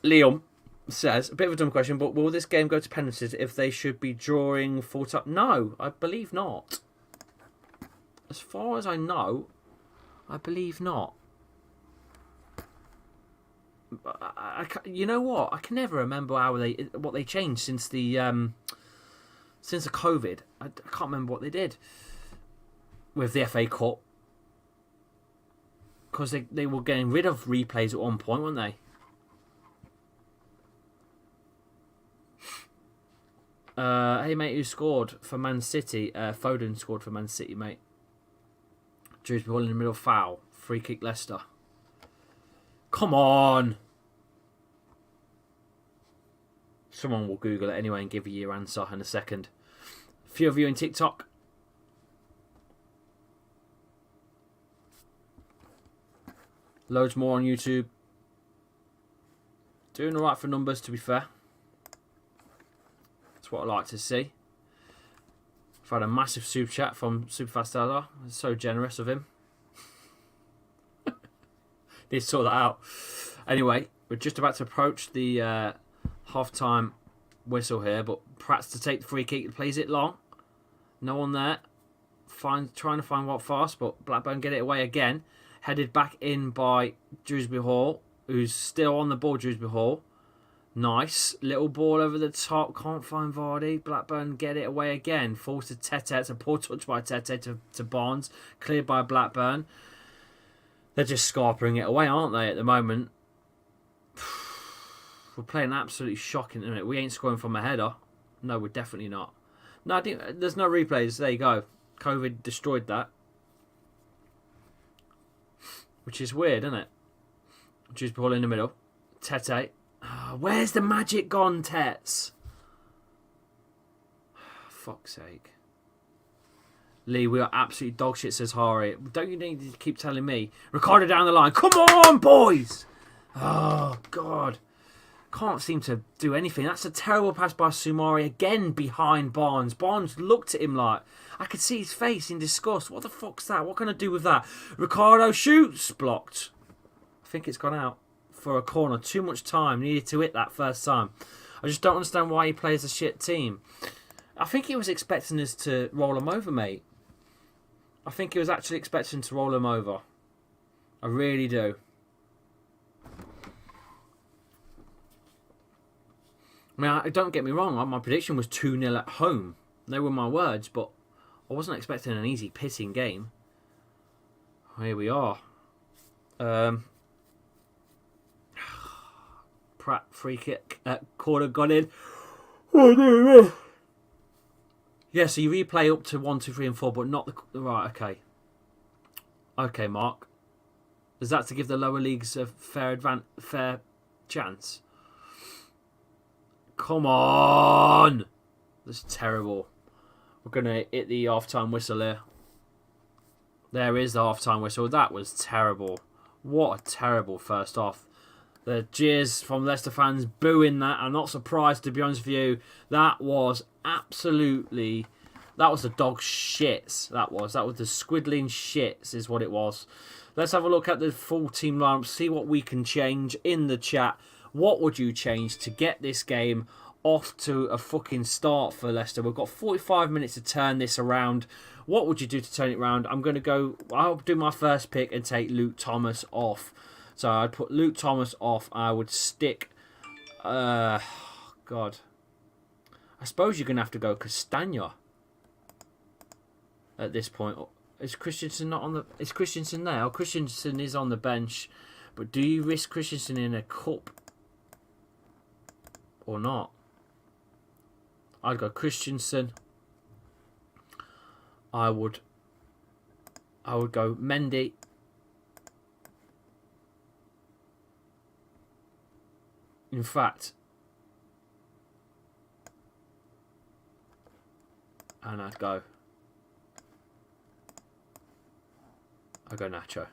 Liam says, a bit of a dumb question, but will this game go to penalties if they should be drawing full time? No, I believe not. As far as I know, I believe not. You know what? I can never remember what they changed since the COVID. I can't remember what they did with the FA Cup, because they were getting rid of replays at one point, weren't they? Hey, mate, who scored for Man City? Foden scored for Man City, mate. Drewsbury ball in the middle, foul. Free kick, Leicester. Come on! Someone will Google it anyway and give you your answer in a second. A few of you in TikTok. Loads more on YouTube. Doing alright for numbers, to be fair. That's what I like to see. I've had a massive super chat from Superfast Ella. So generous of him. Need to sort that out. Anyway, we're just about to approach the half-time whistle here, but Pratt's to take the free kick, plays it long. No one there. Trying to find what fast, but Blackburn get it away again. Headed back in by Drewsbury Hall, who's still on the ball, Drewsbury Hall. Nice. Little ball over the top. Can't find Vardy. Blackburn get it away again. Falls to Tete. It's a poor touch by Tete to Barnes. Cleared by Blackburn. They're just scarpering it away, aren't they, at the moment? We're playing absolutely shocking, isn't it? We ain't scoring from a header. No, we're definitely not. No, I think there's no replays. There you go. COVID destroyed that. Which is weird, isn't it? Just ball in the middle. Tete. Oh, where's the magic gone, Tets? Fuck's sake. Lee, we are absolutely dog shit, says Hari. Don't you need to keep telling me? Ricardo down the line. Come on, boys! Oh, God. Can't seem to do anything. That's a terrible pass by Sumari. Again behind Barnes. Barnes looked at him like... I could see his face in disgust. What the fuck's that? What can I do with that? Ricardo shoots. Blocked. I think it's gone out for a corner. Too much time. Needed to hit that first time. I just don't understand why he plays a shit team. I think he was expecting us to roll him over, mate. I think he was actually expecting to roll him over. I really do. I mean, don't get me wrong. My prediction was 2-0 at home. They were my words, but I wasn't expecting an easy pitting game. Here we are. Pratt free kick corner gone in. Yeah, so you replay up to 1, 2, 3 and 4, but not the... Right, okay. Okay, Mark. Is that to give the lower leagues a fair chance? Come on! That's terrible. We're going to hit the half-time whistle here. There is the half-time whistle. That was terrible. What a terrible first half. The jeers from Leicester fans booing that. I'm not surprised, to be honest with you. That was absolutely... That was the dog shits. That was the squiddling shits is what it was. Let's have a look at the full team lineup. See what we can change in the chat. What would you change to get this game off to a fucking start for Leicester? We've got 45 minutes to turn this around. What would you do to turn it around? I'm going to go... I'll do my first pick and take Luke Thomas off. So I'd put Luke Thomas off. I would stick... God. I suppose you're going to have to go Castagna at this point. Is Christensen not on the... Is Christensen there? Oh, Christensen is on the bench. But do you risk Christensen in a cup? Or not? I'd go Christensen. I would go Mendy. In fact, and I'd go Nacho.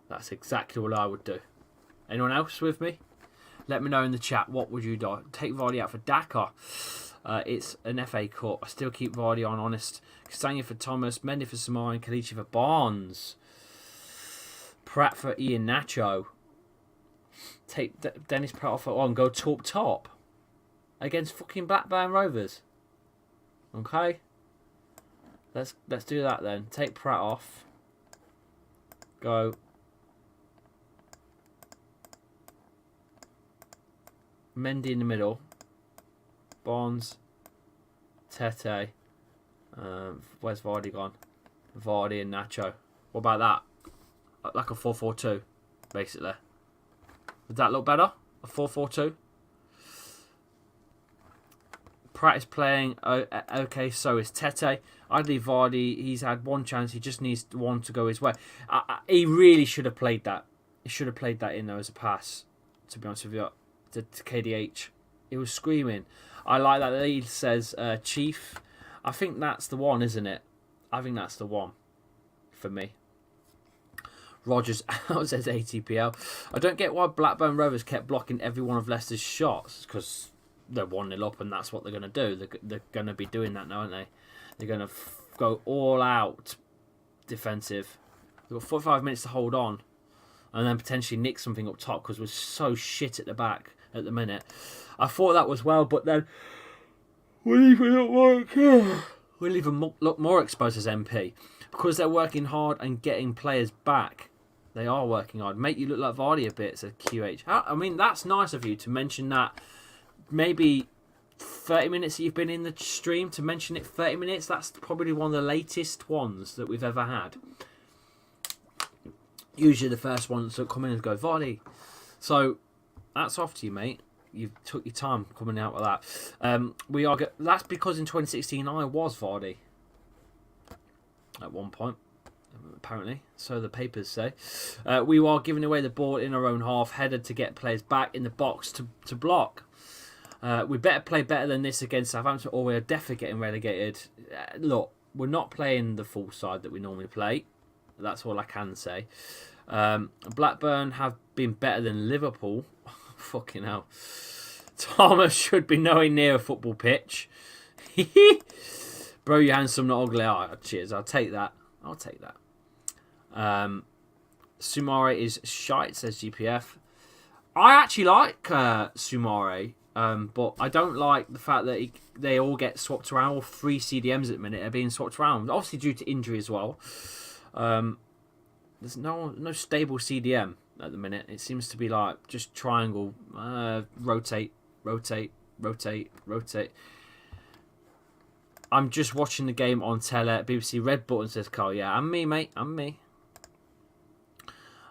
That's exactly what I would do. Anyone else with me? Let me know in the chat. What would you do? Take Vardy out for Daka. It's an FA Cup. I still keep Vardy on, honest. Castagna for Thomas. Mendy for Samari. Kalichi for Barnes. Pratt for Ian Nacho. Take Dennis Pratt off and go top against fucking Blackburn Rovers. Okay. Let's do that then. Take Pratt off. Go. Mendy in the middle. Barnes. Tete. Where's Vardy gone? Vardy and Nacho. What about that? Like a 4-4-2, basically. Would that look better? A 4-4-2? Pratt is playing okay, so is Tete. I'd leave Vardy. He's had one chance. He just needs one to go his way. He really should have played that. He should have played that in there as a pass, to be honest with you, to KDH. He was screaming. I like that he says Chief. I think that's the one, isn't it? I think that's the one for me. Rogers out says ATPL. I don't get why Blackburn Rovers kept blocking every one of Leicester's shots, because they're 1-0 up and that's what they're going to do. They're going to be doing that now, aren't they? They're going to go all out defensive. They've got 45 minutes to hold on and then potentially nick something up top, because we're so shit at the back at the minute. I thought that was well, but then we'll even look more exposed as MP, because they're working hard and getting players back. They are working hard. Make you look like Vardy a bit, said QH. I mean, that's nice of you to mention that. Maybe 30 minutes that you've been in the stream, to mention it 30 minutes. That's probably one of the latest ones that we've ever had. Usually the first ones that come in and go, Vardy. So, that's off to you, mate. You took your time coming out with that. That's because in 2016 I was Vardy. At one point, apparently, so the papers say. We are giving away the ball in our own half, headed to get players back in the box to block. We better play better than this against Southampton, or we're definitely getting relegated. Look, we're not playing the full side that we normally play. That's all I can say. Blackburn have been better than Liverpool. Fucking hell. Thomas should be nowhere near a football pitch. Bro, you're handsome, not ugly. Oh, cheers. I'll take that. Sumare is shite, says GPF. I actually like Sumare, but I don't like the fact that they all get swapped around. All 3 CDMs at the minute are being swapped around, obviously due to injury as well. There's no stable CDM at the minute. It seems to be like just triangle, rotate. I'm just watching the game on tele. BBC Red Button, says Carl. Yeah, I'm me, mate. I'm me.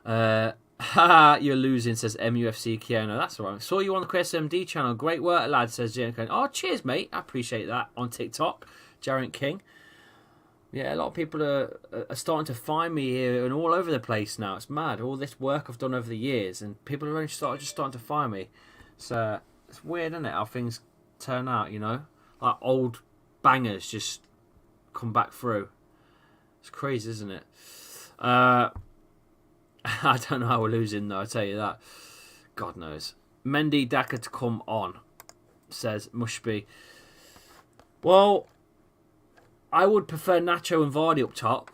You're losing, says MUFC Keanu. That's all right. Saw you on the QSMD channel. Great work, lad, says Jen. Oh, cheers, mate. I appreciate that. On TikTok, Jarrett King. Yeah, a lot of people are starting to find me here and all over the place now. It's mad. All this work I've done over the years, and people are just starting to find me. So it's weird, isn't it, how things turn out, you know? Like old bangers just come back through. It's crazy, isn't it? I don't know how we're losing, though, I tell you that. God knows. Mendy Daka to come on, says Mushby. Well, I would prefer Nacho and Vardy up top.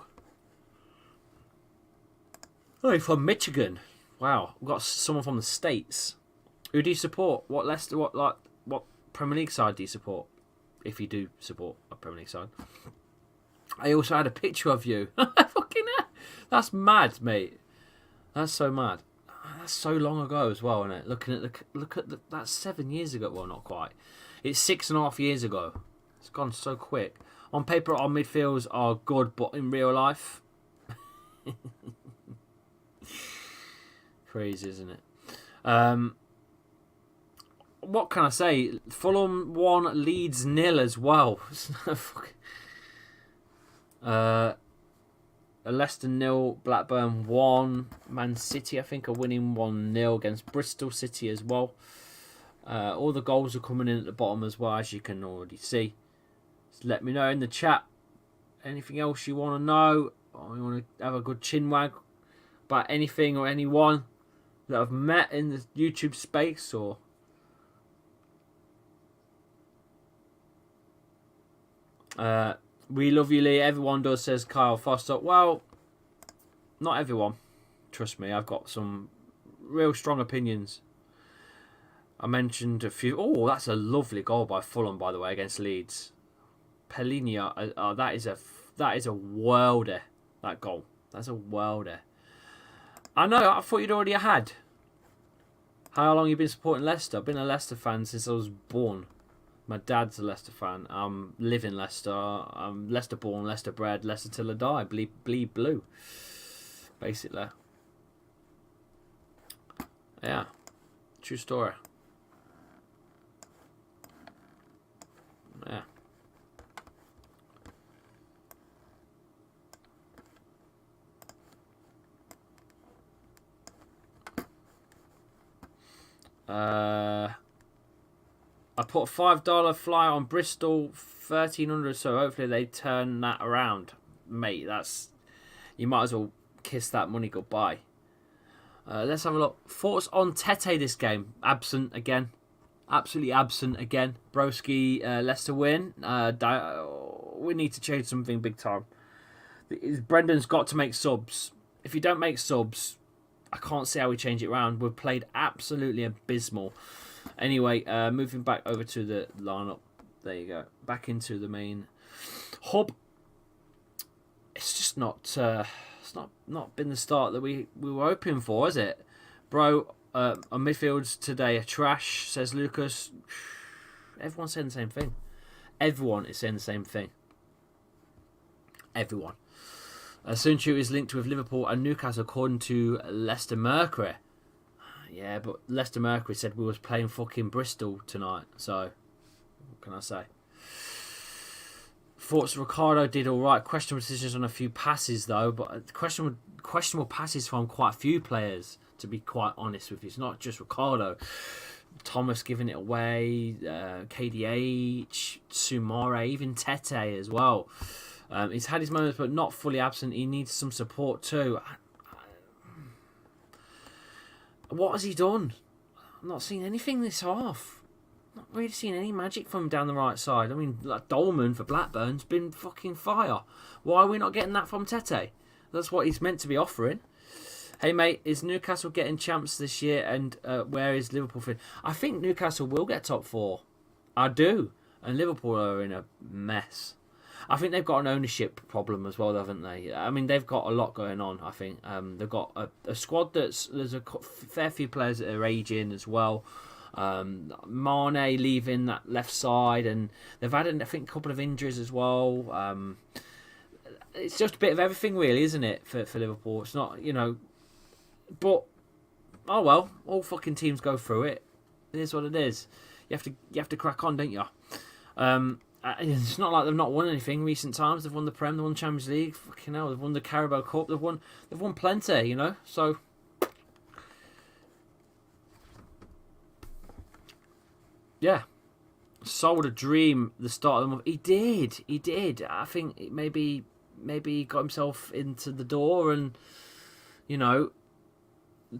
Oh, from Michigan. Wow, we've got someone from the States. Who do you support? What Leicester? What Premier League side do you support? If you do support a Premier League side. I also had a picture of you. Fucking hell. That's mad, mate. That's so mad. That's so long ago as well, isn't it? Look at that's 7 years ago. Well, not quite. It's 6.5 years ago. It's gone so quick. On paper, our midfields are good, but in real life, crazy, isn't it? What can I say? Fulham 1, Leeds 0 as well. Leicester 0, Blackburn 1, Man City I think are winning 1-0 against Bristol City as well. All the goals are coming in at the bottom as well, as you can already see. So let me know in the chat anything else you want to know, or you want to have a good chinwag about anything or anyone that I've met in the YouTube space, or we love you, Lee. Everyone does, says Kyle Foster. Well, not everyone. Trust me, I've got some real strong opinions. I mentioned a few. Oh, that's a lovely goal by Fulham, by the way, against Leeds. Pellinia, that is a worlder. That goal, that's a worlder. I know. I thought you'd already had. How long have you been supporting Leicester? I've been a Leicester fan since I was born. My dad's a Leicester fan. I'm live in Leicester. I'm Leicester born, Leicester bred, Leicester till I die. Bleed blue. Basically. Yeah. True story. I put a $5 fly on Bristol 1300, so hopefully they turn that around, mate. You might as well kiss that money goodbye. Let's have a look. Thoughts on Tete this game? Absent again. Absolutely absent again. Broski, Leicester win. We need to change something big time. Brendan's got to make subs. If you don't make subs, I can't see how we change it around. We've played absolutely abysmal. Anyway, moving back over to the lineup. There you go. Back into the main hub. It's just not. It's not been the start that we were hoping for, is it, bro? Our midfields today are trash, says Lucas. Everyone's saying the same thing. Everyone is saying the same thing. Everyone. Sunchu is linked with Liverpool and Newcastle according to Leicester Mercury. Yeah, but Leicester Mercury said we was playing fucking Bristol tonight. So, what can I say? Thoughts Ricardo did all right. Questionable decisions on a few passes though, but questionable passes from quite a few players. To be quite honest with you, it's not just Ricardo. Thomas giving it away, KDH, Sumare, even Tete as well. He's had his moments, but not fully absent. He needs some support too. What has he done? I'm not seeing anything this half. Not really seen any magic from him down the right side. I mean, like Dolman for Blackburn's been fucking fire. Why are we not getting that from Tete? That's what he's meant to be offering. Hey mate, is Newcastle getting champs this year, and where is Liverpool fit? I think Newcastle will get top 4. I do. And Liverpool are in a mess. I think they've got an ownership problem as well, haven't they? I mean, they've got a lot going on, I think. They've got a squad there's a fair few players that are aging as well. Mane leaving that left side, and they've had, I think, a couple of injuries as well. It's just a bit of everything, really, isn't it, for Liverpool? It's not, but oh well, all fucking teams go through it. It is what it is. You have to crack on, don't you? It's not like they've not won anything recent times. They've won the Prem, they've won the Champions League. Fucking hell, they've won the Carabao Cup. They've won plenty, So yeah, sold a dream at the start of the month. He did. I think maybe he got himself into the door, and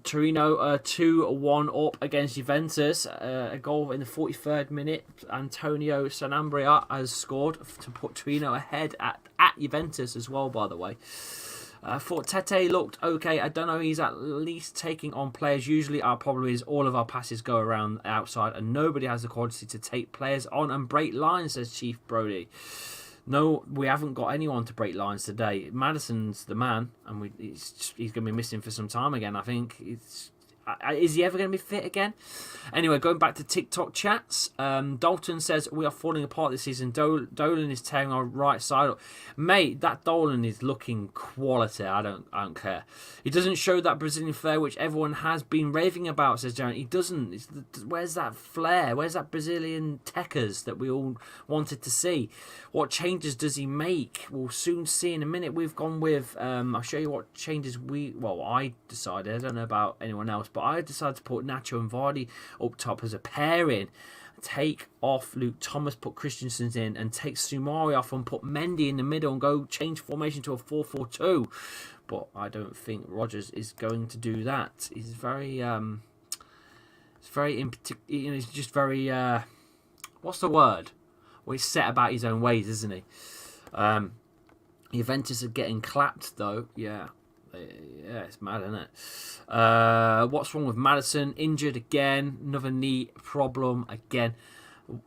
Torino 2-1 up against Juventus. A goal in the 43rd minute. Antonio Sanabria has scored to put Torino ahead at Juventus as well, by the way. I thought Tete looked okay. I don't know, he's at least taking on players. Usually our problem is all of our passes go around the outside and nobody has the quality to take players on and break lines, says Chief Brody. No, we haven't got anyone to break lines today. Madison's the man, and he's going to be missing for some time again, I think. Is he ever going to be fit again? Anyway, going back to TikTok chats, Dalton says, we are falling apart this season. Dolan is tearing our right side up. Mate, that Dolan is looking quality. I don't care. He doesn't show that Brazilian flair which everyone has been raving about, says Jaron. He doesn't. Where's that flair? Where's that Brazilian techers that we all wanted to see? What changes does he make? We'll soon see in a minute. We've gone with, I'll show you what changes I decided. I don't know about anyone else, but I decided to put Nacho and Vardy up top as a pairing. Take off Luke Thomas, put Christensen in, and take Sumari off and put Mendy in the middle and go change formation to a 4-4-2. But I don't think Rodgers is going to do that. He's very, he's just very, what's the word? Well, he's set about his own ways, isn't he? Juventus are getting clapped though, yeah. Yeah, it's mad, isn't it? What's wrong with Madison? Injured again. Another knee problem again.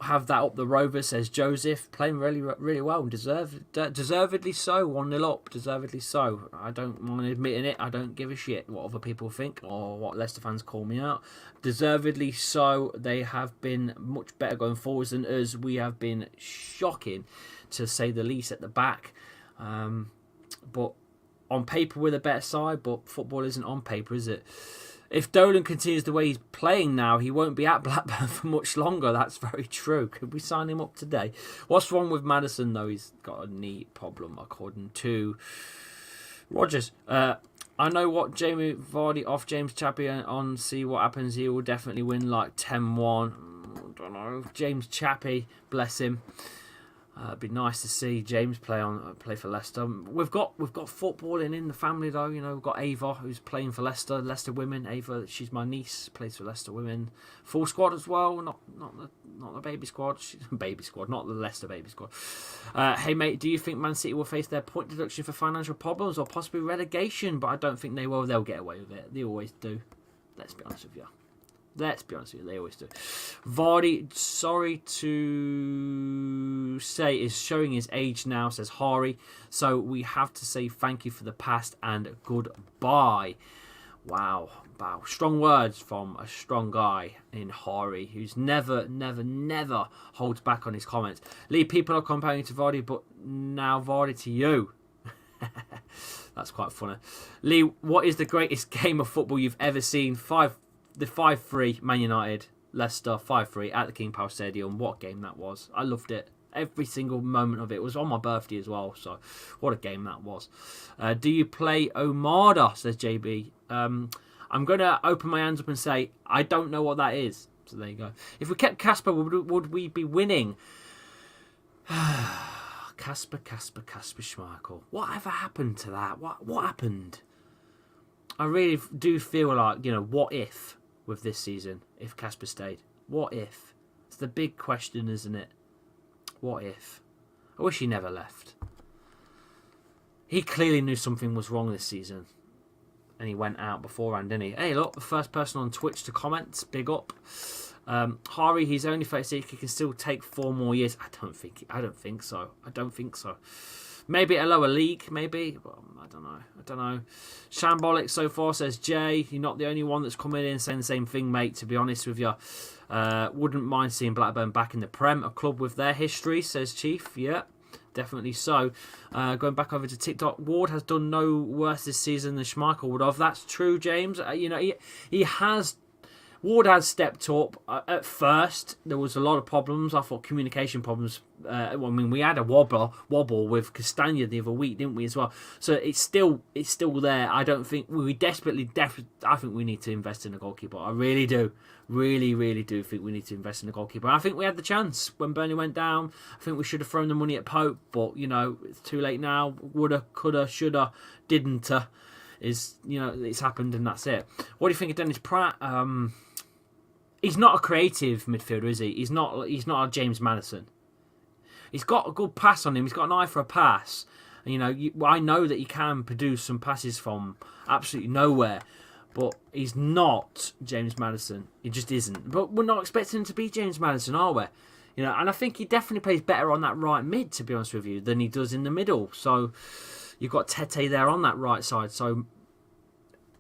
Have that up the Rovers, says Joseph. Playing really, really well. Deservedly so. 1-0 up. Deservedly so. I don't mind admitting it. I don't give a shit what other people think or what Leicester fans call me out. Deservedly so. They have been much better going forwards than us. We have been shocking, to say the least, at the back. But on paper we're the better side, but football isn't on paper, is it? If Dolan continues the way he's playing now, he won't be at Blackburn for much longer. That's very true. Could we sign him up today? What's wrong with Madison, though? He's got a knee problem, according to Rodgers. I know what Jamie Vardy off James Chappie on see what happens. He will definitely win like 10-1. I don't know. James Chappie, bless him. It'd be nice to see James play for Leicester. We've got footballing in the family though. You know, we've got Ava who's playing for Leicester Women. Ava, she's my niece, plays for Leicester Women. Full squad as well. Not the baby squad. Baby squad, not the Leicester baby squad. Hey mate, do you think Man City will face their point deduction for financial problems or possibly relegation? But I don't think they will. They'll get away with it. They always do. Let's be honest with you. Let's be honest with you, they always do. Vardy, sorry to say, is showing his age now, says Hari. So we have to say thank you for the past and goodbye. Wow. Strong words from a strong guy in Hari, who's never holds back on his comments. Lee, people are comparing you to Vardy, but now Vardy to you. That's quite funny. Lee, what is the greatest game of football you've ever seen? The 5-3 Man United, Leicester 5-3 at the King Power Stadium. What game that was. I loved it. Every single moment of it. It was on my birthday as well, so what a game that was. Do you play Omada, says JB. I'm going to open my hands up and say, I don't know what that is. So there you go. If we kept Casper, would we be winning? Casper Schmeichel. Whatever happened to that? What happened? I really do feel like, what if with this season, if Casper stayed? What if? It's the big question, isn't it? What if? I wish he never left. He clearly knew something was wrong this season. And he went out beforehand, didn't he? Hey, look, the first person on Twitch to comment. Big up. Hari, he's only 36. He can still take 4 more years. I don't think so. I don't think so. Maybe a lower league, maybe. But I don't know. Shambolic so far, says Jay. You're not the only one that's coming in saying the same thing, mate, to be honest with you. Wouldn't mind seeing Blackburn back in the Prem. A club with their history, says Chief. Yeah, definitely so. Going back over to TikTok, Ward has done no worse this season than Schmeichel would have. That's true, James. He has... Ward has stepped up. At first, there was a lot of problems. I thought communication problems. We had a wobble with Castagna the other week, didn't we, as well? So it's still there. I don't think I think we need to invest in a goalkeeper. I really do. Really do think we need to invest in a goalkeeper. I think we had the chance when Burnley went down. I think we should have thrown the money at Pope, but it's too late now. Woulda, coulda, shoulda, didn't. It's happened and that's it. What do you think of Dennis Pratt? He's not a creative midfielder, is he? He's not a James Maddison. He's got a good pass on him. He's got an eye for a pass. And, I know that he can produce some passes from absolutely nowhere. But he's not James Maddison. He just isn't. But we're not expecting him to be James Maddison, are we? And I think he definitely plays better on that right mid, to be honest with you, than he does in the middle. So you've got Tete there on that right side. So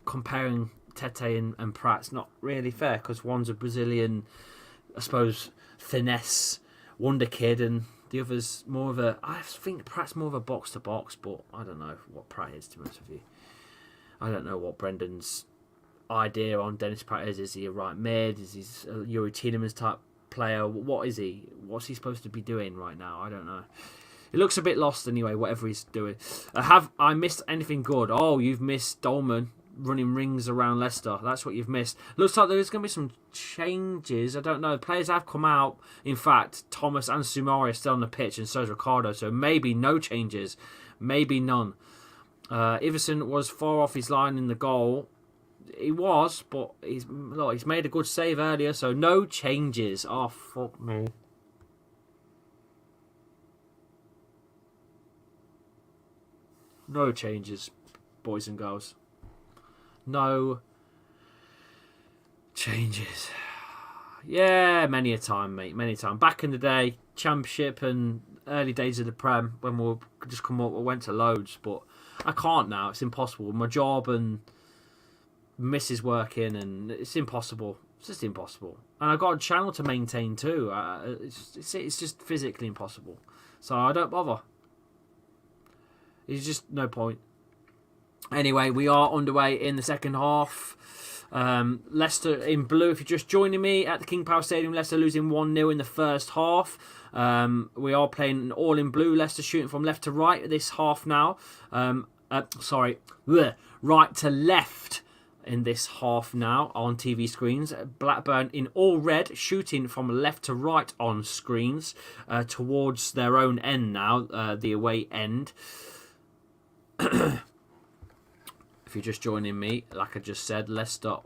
comparing Tete and Pratt's not really fair because one's a Brazilian, I suppose, finesse wonder kid, and the other's more of a... I think Pratt's more of a box-to-box, but I don't know what Pratt is, to be honest with you. I don't know what Brendan's idea on Dennis Pratt is. Is he a right mid? Is he a Yuri Tielemans type player? What is he? What's he supposed to be doing right now? I don't know. He looks a bit lost anyway, whatever he's doing. Have I missed anything good? Oh, you've missed Dolman running rings around Leicester. That's what you've missed. Looks like there's going to be some changes. I don't know. Players have come out. In fact, Thomas and Sumari are still on the pitch, and so is Ricardo. So maybe no changes. Maybe none. Iverson was far off his line in the goal. He was, but he's made a good save earlier, so no changes. Oh, fuck me. No changes, boys and girls. No changes. Yeah, many a time, mate. Many a time. Back in the day, Championship and early days of the Prem, when we just come up, we went to loads, but I can't now. It's impossible. My job and missus working, and it's impossible. It's just impossible. And I've got a channel to maintain too. It's just physically impossible. So I don't bother. There's just no point. Anyway, we are underway in the second half. Leicester in blue, if you're just joining me at the King Power Stadium. Leicester losing 1-0 in the first half. We are playing all in blue. Leicester shooting from left to right this half now. right to left in this half now on TV screens. Blackburn in all red, shooting from left to right on screens towards their own end now, the away end. If you're just joining me, like I just said, Leicester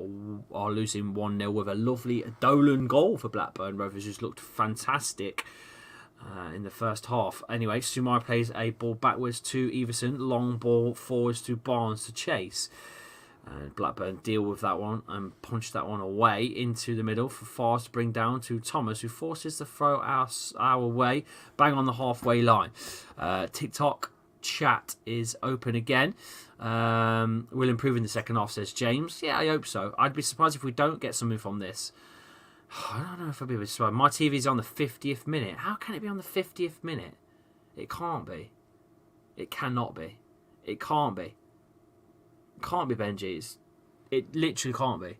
are losing 1-0 with a lovely Dolan goal for Blackburn Rovers, who's looked fantastic in the first half. Anyway, Sumar plays a ball backwards to Everson, long ball forwards to Barnes to chase. And Blackburn deal with that one and punch that one away into the middle for Fars to bring down to Thomas, who forces the throw our way, bang on the halfway line. TikTok chat is open again. We'll improve in the second half, says James. Yeah, I hope so. I'd be surprised if we don't get something from this. I don't know if I'll be able to survive. My TV's on the 50th minute. How can it be on the 50th minute? It can't be. It cannot be. It can't be. It can't be, Benji. It literally can't be.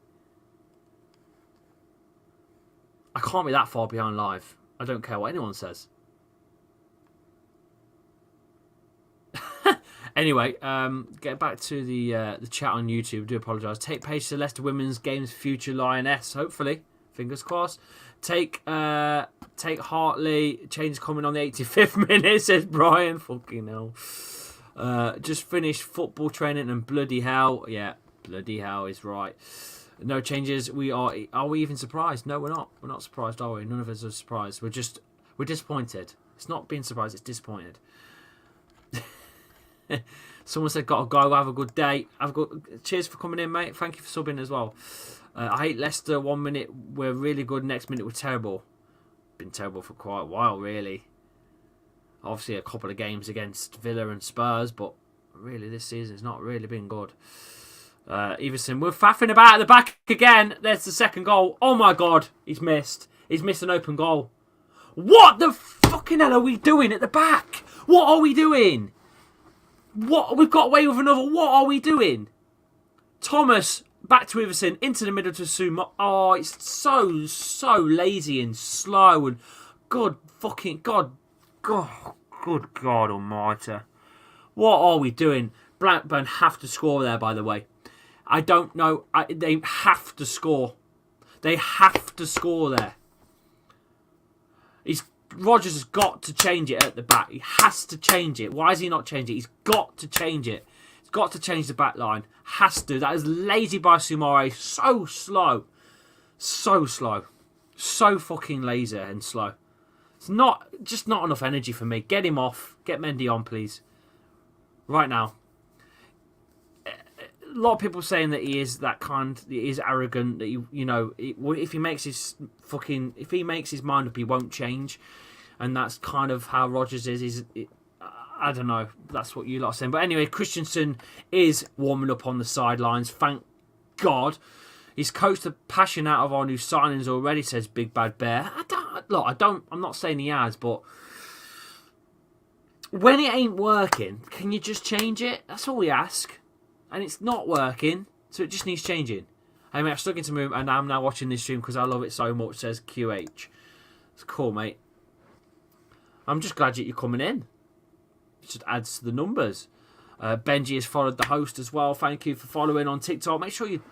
I can't be that far behind live. I don't care what anyone says. Anyway, get back to the chat on YouTube. I do apologise. Take page to Leicester Women's Games future Lioness. Hopefully, fingers crossed. Take Hartley. Change coming on the 85th minute, says Brian. Fucking hell. Just finished football training and bloody hell. Yeah, bloody hell is right. No changes. Are we even surprised? No, we're not. We're not surprised, are we? None of us are surprised. We're disappointed. It's not being surprised. It's disappointed. Someone said, "Got to go. Have a good day. Cheers for coming in, mate. Thank you for subbing as well." I hate Leicester. 1 minute we're really good. Next minute we're terrible. Been terrible for quite a while, really. Obviously, a couple of games against Villa and Spurs, but really this season has not really been good. Everson, we're faffing about at the back again. There's the second goal. Oh my God, he's missed. He's missed an open goal. What the fucking hell are we doing at the back? What are we doing? What? We've got away with another. What are we doing? Thomas back to Everson, into the middle to Suma. Oh, it's so lazy and slow and good God almighty. What are we doing? Blackburn have to score there, by the way. I don't know. They have to score. They have to score there. Rodgers has got to change it at the back. He has to change it. Why is he not changing it? He's got to change it. He's got to change the back line. Has to. That is lazy by Sumare. So slow. So slow. So fucking lazy and slow. It's just not enough energy for me. Get him off. Get Mendy on, please. Right now. A lot of people saying that he is that kind. He is arrogant. That if he makes his mind up, he won't change. And that's kind of how Rodgers is. I don't know. That's what you lot are saying. But anyway, Christensen is warming up on the sidelines. Thank God. He's coached the passion out of our new signings already, says Big Bad Bear. I'm not saying he has, but when it ain't working, can you just change it? That's all we ask. And it's not working, so it just needs changing. Hey, mate, I've stuck into room, and I'm now watching this stream because I love it so much, says QH. It's cool, mate. I'm just glad that you're coming in. It just adds to the numbers. Benji has followed the host as well. Thank you for following on TikTok. Make sure you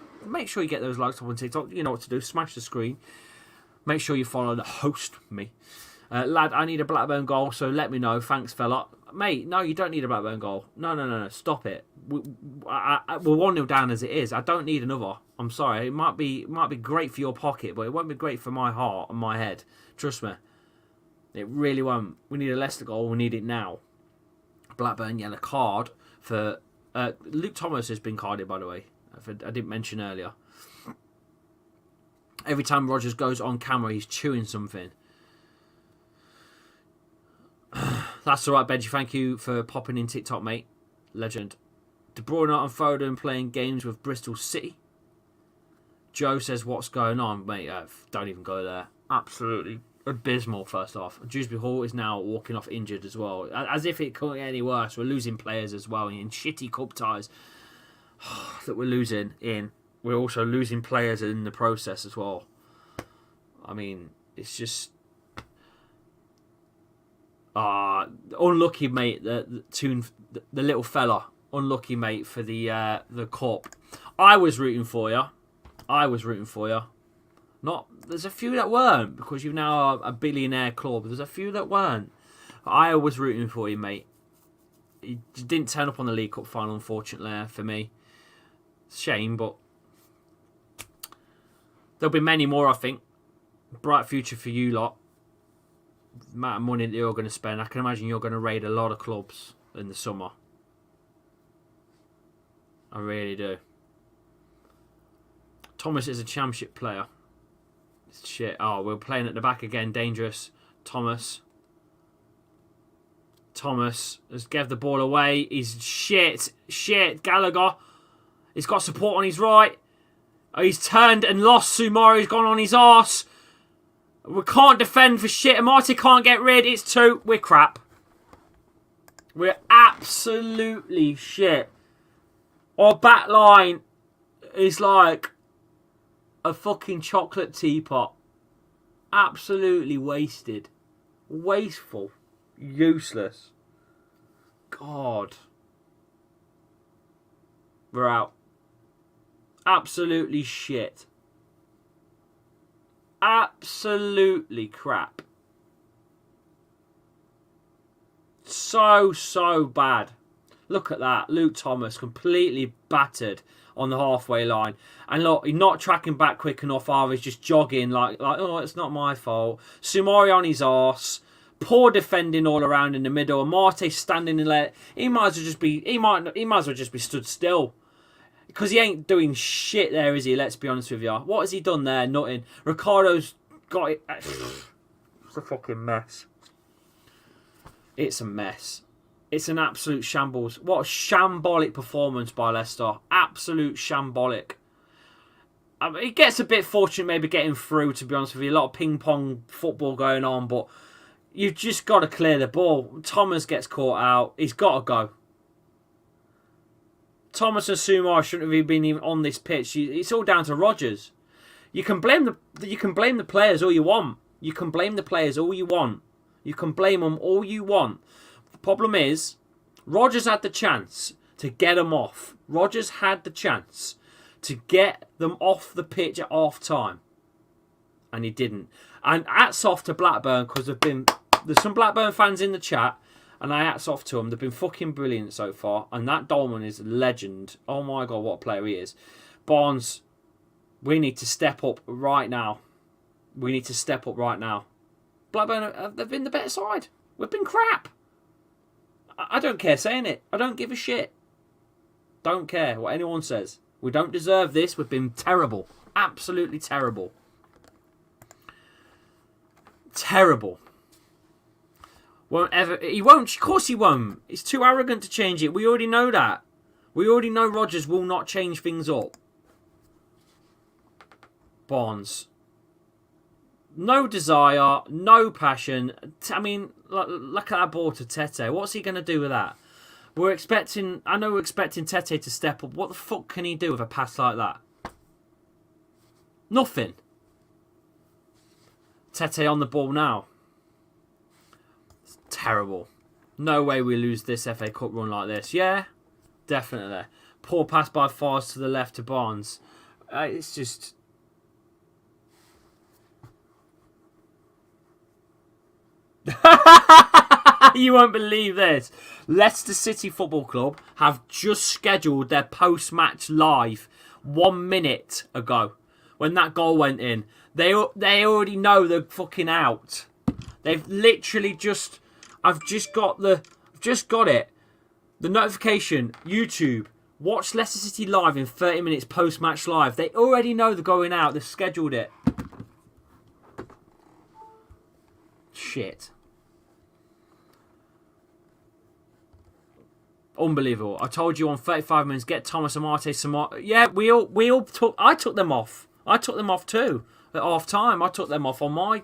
get those likes up on TikTok. You know what to do. Smash the screen. Make sure you follow the host, me. Lad, I need a Blackburn goal, so let me know. Thanks, fella. Mate, no, you don't need a Blackburn goal. No. Stop it. We're 1-0 down as it is. I don't need another. I'm sorry. It might be great for your pocket, but it won't be great for my heart and my head. Trust me. It really won't. We need a Leicester goal. We need it now. Blackburn yellow card for... Luke Thomas has been carded, by the way. I didn't mention earlier. Every time Rodgers goes on camera, he's chewing something. That's all right, Benji. Thank you for popping in TikTok, mate. Legend. De Bruyne and Foden playing games with Bristol City. Joe says, what's going on? Mate, don't even go there. Absolutely abysmal first half. Dewsbury Hall is now walking off injured as well. As if it couldn't get any worse. We're losing players as well in shitty cup ties that we're losing in. We're also losing players in the process as well. I mean, it's just... unlucky, mate. The little fella. unlucky, mate, for the cup. I was rooting for you. There's a few that weren't, because you're now a billionaire club. There's a few that weren't. But I was rooting for you, mate. You didn't turn up on the League Cup final, unfortunately, for me. Shame, but there'll be many more, I think. Bright future for you lot. The amount of money that you're going to spend. I can imagine you're going to raid a lot of clubs in the summer. I really do. Thomas is a championship player. Shit. Oh, we're playing at the back again. Dangerous. Thomas. Has gave the ball away. He's shit. Gallagher. He's got support on his right. He's turned and lost. Sumari's gone on his arse. We can't defend for shit. Amate can't get rid. It's 2. We're crap. We're absolutely shit. Our back line is like a fucking chocolate teapot. Absolutely wasted. Wasteful. Useless. God. We're out. Absolutely shit. Absolutely crap. So bad. Look at that. Luke Thomas completely battered on the halfway line. And look, he's not tracking back quick enough either. He's just jogging like oh, it's not my fault. Sumari on his arse. Poor defending all around in the middle. Amate standing in there. He might as well just be stood still. Because he ain't doing shit there, is he? Let's be honest with you. What has he done there? Nothing. Ricardo's got it. It's a fucking mess. It's a mess. It's an absolute shambles. What a shambolic performance by Leicester. Absolute shambolic. I mean, it gets a bit fortunate maybe getting through, to be honest with you. A lot of ping-pong football going on, but you've just got to clear the ball. Thomas gets caught out. He's got to go. Thomas and Sumar shouldn't have been even on this pitch. It's all down to Rodgers. You can blame the players all you want. You can blame the players all you want. You can blame them all you want. The problem is, Rodgers had the chance to get them off. Rodgers had the chance to get them off the pitch at half time, and he didn't. And hats off to Blackburn, because there's some Blackburn fans in the chat. And I hats off to him. They've been fucking brilliant so far. And that Dolman is a legend. Oh my God, what a player he is. Barnes, we need to step up right now. Blackburn, they've been the better side. We've been crap. I don't care saying it. I don't give a shit. Don't care what anyone says. We don't deserve this. We've been terrible. Absolutely terrible. Terrible. He won't. Of course he won't. He's too arrogant to change it. We already know that. We already know Rodgers will not change things up. Barnes. No desire, no passion. I mean, look at that ball to Tete. What's he going to do with that? I know we're expecting Tete to step up. What the fuck can he do with a pass like that? Nothing. Tete on the ball now. Terrible. No way we lose this FA Cup run like this. Yeah, definitely. Poor pass by Fars to the left to Barnes. It's just... You won't believe this. Leicester City Football Club have just scheduled their post-match live 1 minute ago. When that goal went in. They already know they're fucking out. They've literally just... I've just got it. The notification, YouTube, watch Leicester City live in 30 minutes post-match live. They already know they're going out. They've scheduled it. Shit. Unbelievable. I told you on 35 minutes, get Thomas Amate some more. Yeah, I took them off. I took them off too. At half time, I took them off on my...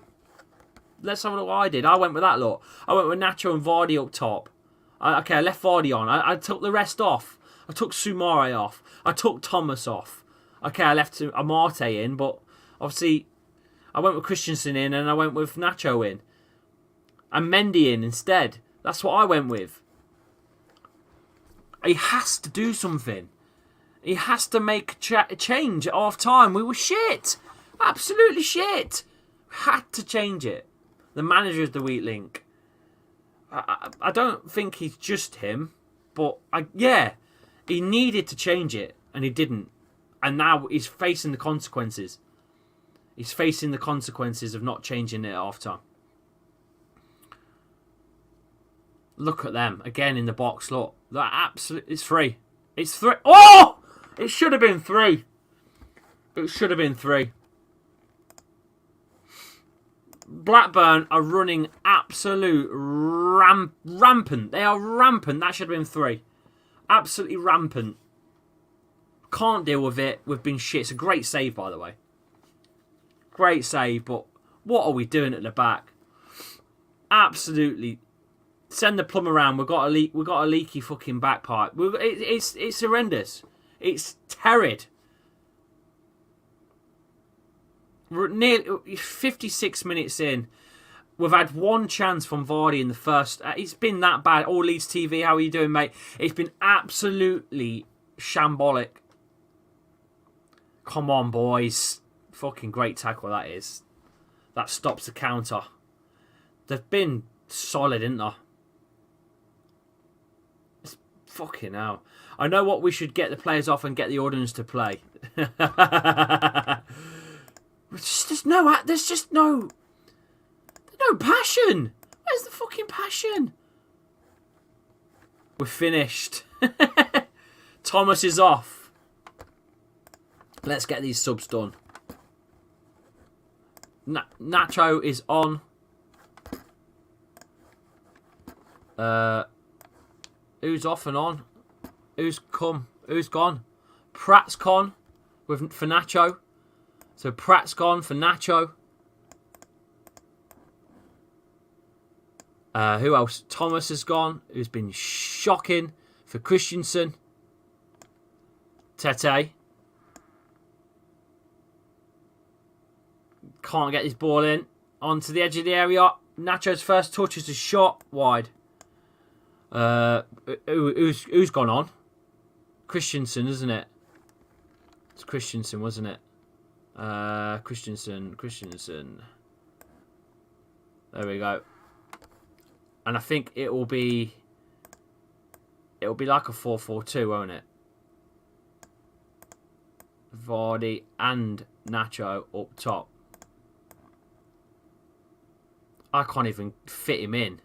Let's have a look what I did. I went with that lot. I went with Nacho and Vardy up top. I left Vardy on. I took the rest off. I took Sumare off. I took Thomas off. Okay, I left Amate in, but obviously I went with Christensen in and I went with Nacho in. And Mendy in instead. That's what I went with. He has to do something. He has to make a change at half time. We were shit. Absolutely shit. Had to change it. The manager is the weak link. I don't think he's just him. But, yeah, he needed to change it. And he didn't. And now he's facing the consequences. He's facing the consequences of not changing it at half time. Look at them. Again in the box. Look. That absolutely... It's 3. It's 3. Oh! It should have been 3. It should have been 3. Blackburn are running absolute rampant. They are rampant. That should have been 3. Absolutely rampant. Can't deal with it. We've been shit. It's a great save, by the way. Great save, but what are we doing at the back? Absolutely. Send the plumber around. We've got a leaky fucking back pipe. It's horrendous. It's terrible. We're nearly 56 minutes in. We've had one chance from Vardy in the first. It's been that bad. All Leeds TV, how are you doing, mate? It's been absolutely shambolic. Come on, boys. Fucking great tackle that is. That stops the counter. They've been solid, isn't they? It's fucking hell. I know what we should get the players off and get the audience to play. There's no passion. Where's the fucking passion? We're finished. Thomas is off. Let's get these subs done. Nacho is on. Who's off and on? Who's come? Who's gone? Pratt's gone for Nacho. So Pratt's gone for Nacho. Who else? Thomas has gone, who's been shocking for Christensen. Tete. Can't get his ball in. Onto the edge of the area. Nacho's first touch is a shot wide. Who's gone on? Christensen, isn't it? It's Christensen, wasn't it? Christensen. There we go. And I think it'll be like a 4-4-2, won't it? Vardy and Nacho up top. I can't even fit him in.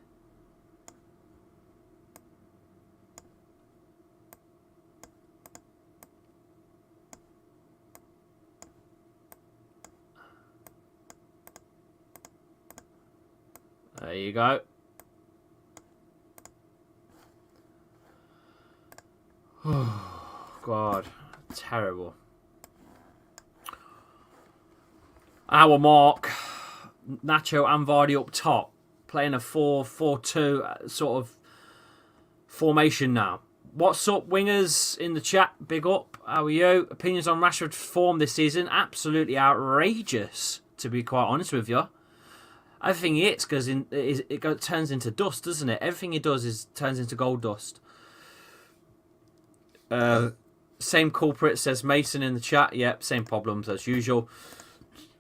There you go. Oh, God. Terrible. Our mark. Nacho and Vardy up top. Playing a 4-4-2 sort of formation now. What's up, wingers in the chat? Big up. How are you? Opinions on Rashford's form this season? Absolutely outrageous, to be quite honest with you. Everything he hits turns into dust, doesn't it? Everything he does turns into gold dust. Same culprit, says Mason in the chat. Yep, same problems as usual.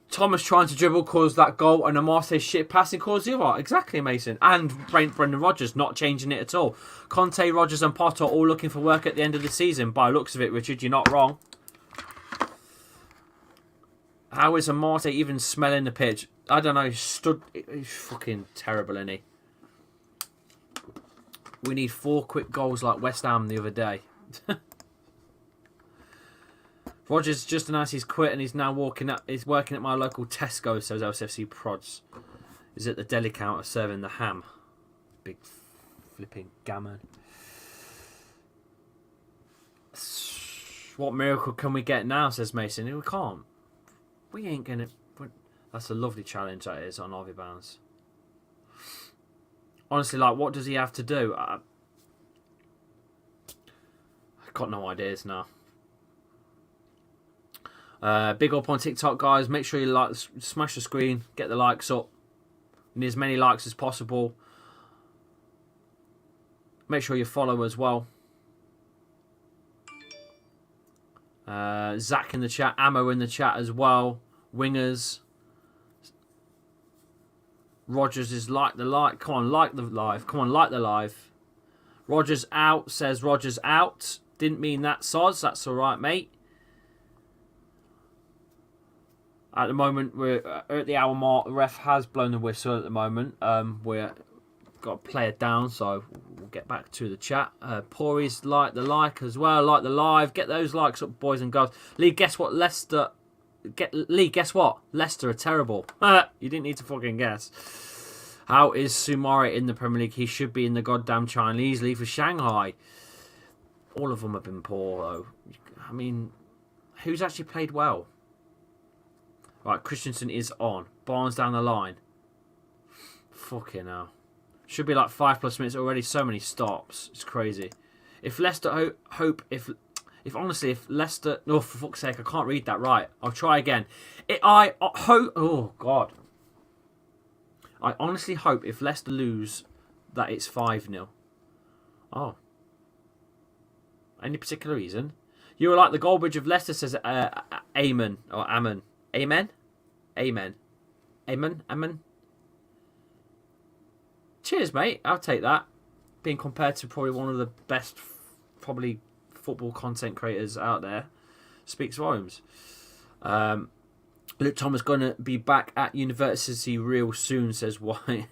Thomas trying to dribble caused that goal, and Amarte's shit passing caused the other. Exactly, Mason. And Brendan Rodgers not changing it at all. Conte, Rodgers and Potter all looking for work at the end of the season. By looks of it, Richard, you're not wrong. How is Amarte even smelling the pitch? I don't know. He's fucking terrible, isn't he? We need 4 quick goals like West Ham the other day. Rogers just announced he's quit and he's now working at my local Tesco, says LCFC Prods. He's at the deli counter serving the ham. Big flipping gammon. What miracle can we get now, says Mason. We can't. We ain't going to... That's a lovely challenge, that is, on Harvey Barnes. Honestly, like, what does he have to do? I've got no ideas now. Big up on TikTok, guys. Make sure you smash the screen, get the likes up. We need as many likes as possible. Make sure you follow as well. Zach in the chat, Ammo in the chat as well. Wingers. Rogers is like the live. Come on, like the live. Come on, like the live. Rogers out, says Rogers out. Didn't mean that, Soz. That's all right, mate. At the moment, we're at the hour mark. The ref has blown the whistle at the moment. We're got a player down, so we'll get back to the chat. Pori's like the like as well. Like the live. Get those likes up, boys and girls. Lee, guess what? Lee, guess what? Leicester are terrible. You didn't need to fucking guess. How is Sumare in the Premier League? He should be in the goddamn Chinese League for Shanghai. All of them have been poor, though. I mean, who's actually played well? Right, Christensen is on. Barnes down the line. Fucking hell. Should be like 5+ minutes already. So many stops. It's crazy. If Leicester if honestly, if Leicester... Oh, for fuck's sake, I can't read that right. I'll try again. Oh, God. I honestly hope if Leicester lose that it's 5-0. Oh. Any particular reason? You were like the Goldbridge of Leicester, says Amen. Or Ammon. Amen? Amen. Amen? Amen? Cheers, mate. I'll take that. Being compared to probably one of the best, probably, football content creators out there. Speaks volumes. Luke Thomas going to be back at university real soon, says why.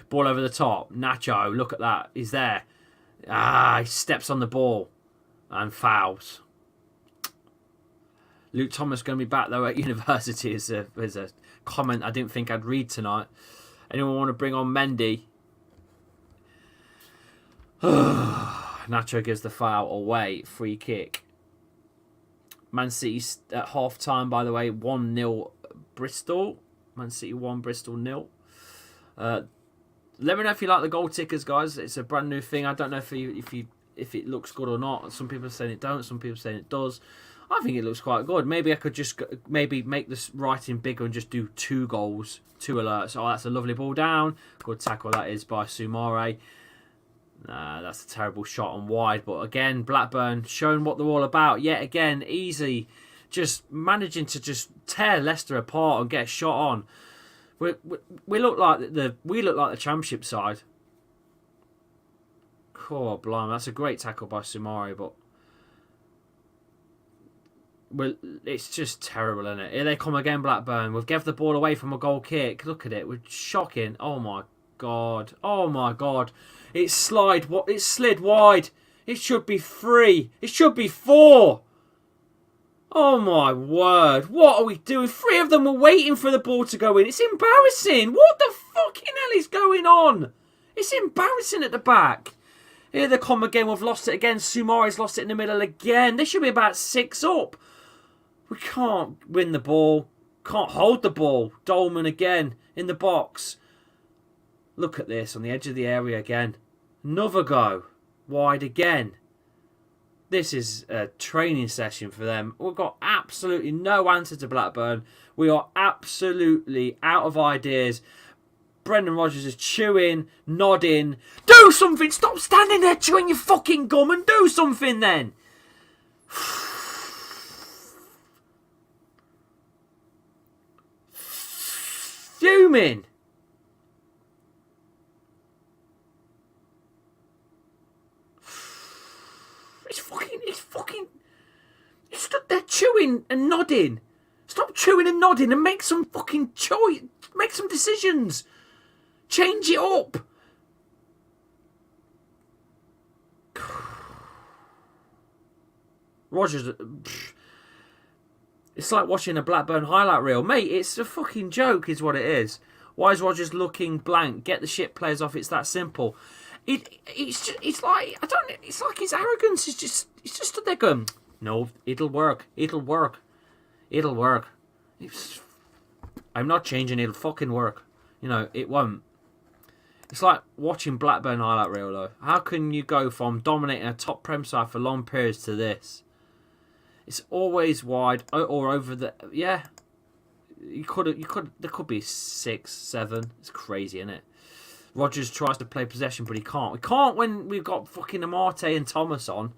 Ball over the top. Nacho, look at that. He's there. He steps on the ball and fouls. Luke Thomas going to be back, though, at university is a comment I didn't think I'd read tonight. Anyone want to bring on Mendy? Nacho gives the foul away. Free kick. Man City at half-time, by the way, 1-0 Bristol. Man City 1, Bristol 0. Let me know if you like the goal tickers, guys. It's a brand new thing. I don't know if it looks good or not. Some people are saying it don't. Some people are saying it does. I think it looks quite good. Maybe I could just make this writing bigger and just do 2 goals, 2 alerts. Oh, that's a lovely ball down. Good tackle that is by Sumare. That's a terrible shot on wide. But again, Blackburn showing what they're all about. Yet again, easy. Just managing to just tear Leicester apart and get a shot on. We look like the Championship side. Oh, blimey. That's a great tackle by Sumare, but it's just terrible, isn't it? Here they come again, Blackburn. We've given the ball away from a goal kick. Look at it. We're shocking. Oh, my God. Oh, my God. It slid wide. It should be 3. It should be 4. Oh, my word. What are we doing? 3 of them were waiting for the ball to go in. It's embarrassing. What the fucking hell is going on? It's embarrassing at the back. Here they come again. We've lost it again. Sumare's lost it in the middle again. They should be about 6 up. We can't win the ball. Can't hold the ball. Dolman again in the box. Look at this on the edge of the area again. Another go. Wide again. This is a training session for them. We've got absolutely no answer to Blackburn. We are absolutely out of ideas. Brendan Rodgers is chewing, nodding. Do something! Stop standing there chewing your fucking gum and do something then! Fuming! He's stood there chewing and nodding. Stop chewing and nodding and make some fucking choice. Make some decisions. Change it up. Rodgers. It's like watching a Blackburn highlight reel. Mate, it's a fucking joke is what it is. Why is Rodgers looking blank? Get the shit players off. It's that simple. It's like his arrogance is just. He's just stood there going, no, it'll work. It'll work. It'll work. I'm not changing. It'll fucking work. You know, it won't. It's like watching Blackburn highlight reel though. How can you go from dominating a top Prem side for long periods to this? It's always wide or over the. Yeah. You could. There could be 6, 7. It's crazy, isn't it? Rodgers tries to play possession, but he can't. We can't when we've got fucking Amarte and Thomas on.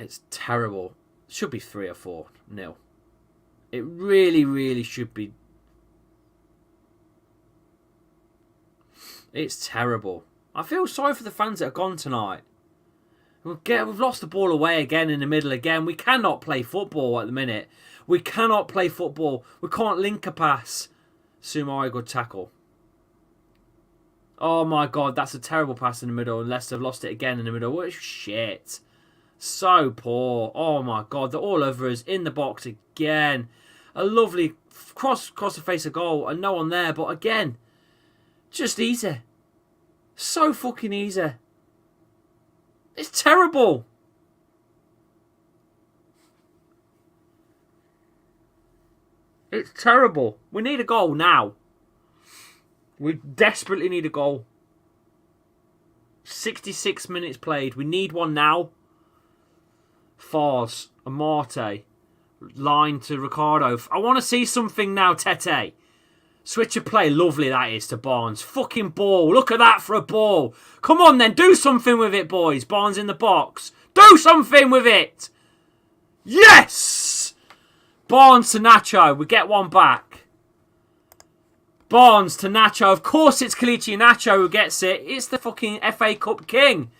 It's terrible. It should be 3 or 4-0. It really, really should be. It's terrible. I feel sorry for the fans that are gone tonight. We've lost the ball away again in the middle again. We cannot play football at the minute. We cannot play football. We can't link a pass. Sumari, good tackle. Oh my God, that's a terrible pass in the middle. And Leicester have lost it again in the middle. What shit. So poor. Oh my God, they're all over us. In the box again. A lovely cross the face of goal. And no one there, but again, just easy. So fucking easy. It's terrible. It's terrible. We need a goal now. We desperately need a goal. 66 minutes played. We need one now. Fars, Amarte, line to Ricardo. I want to see something now, Tete. Switch of play. Lovely that is to Barnes. Fucking ball. Look at that for a ball. Come on then. Do something with it, boys. Barnes in the box. Do something with it. Yes! Barnes to Nacho. We get one back. Barnes to Nacho. Of course it's Kelechi Nacho who gets it. It's the fucking FA Cup king.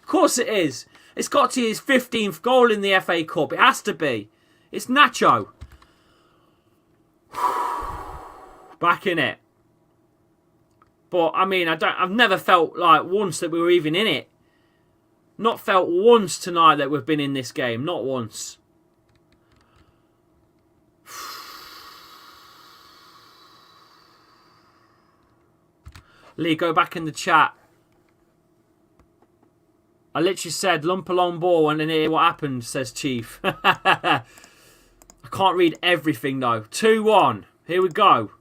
Of course it is. It's got to his 15th goal in the FA Cup. It has to be. It's Nacho. Back in it. But, I mean, I've never felt like once that we were even in it. Not felt once tonight that we've been in this game. Not once. Lee, go back in the chat. I literally said lump a long ball and then hear what happened, says Chief. I can't read everything though. 2-1. Here we go.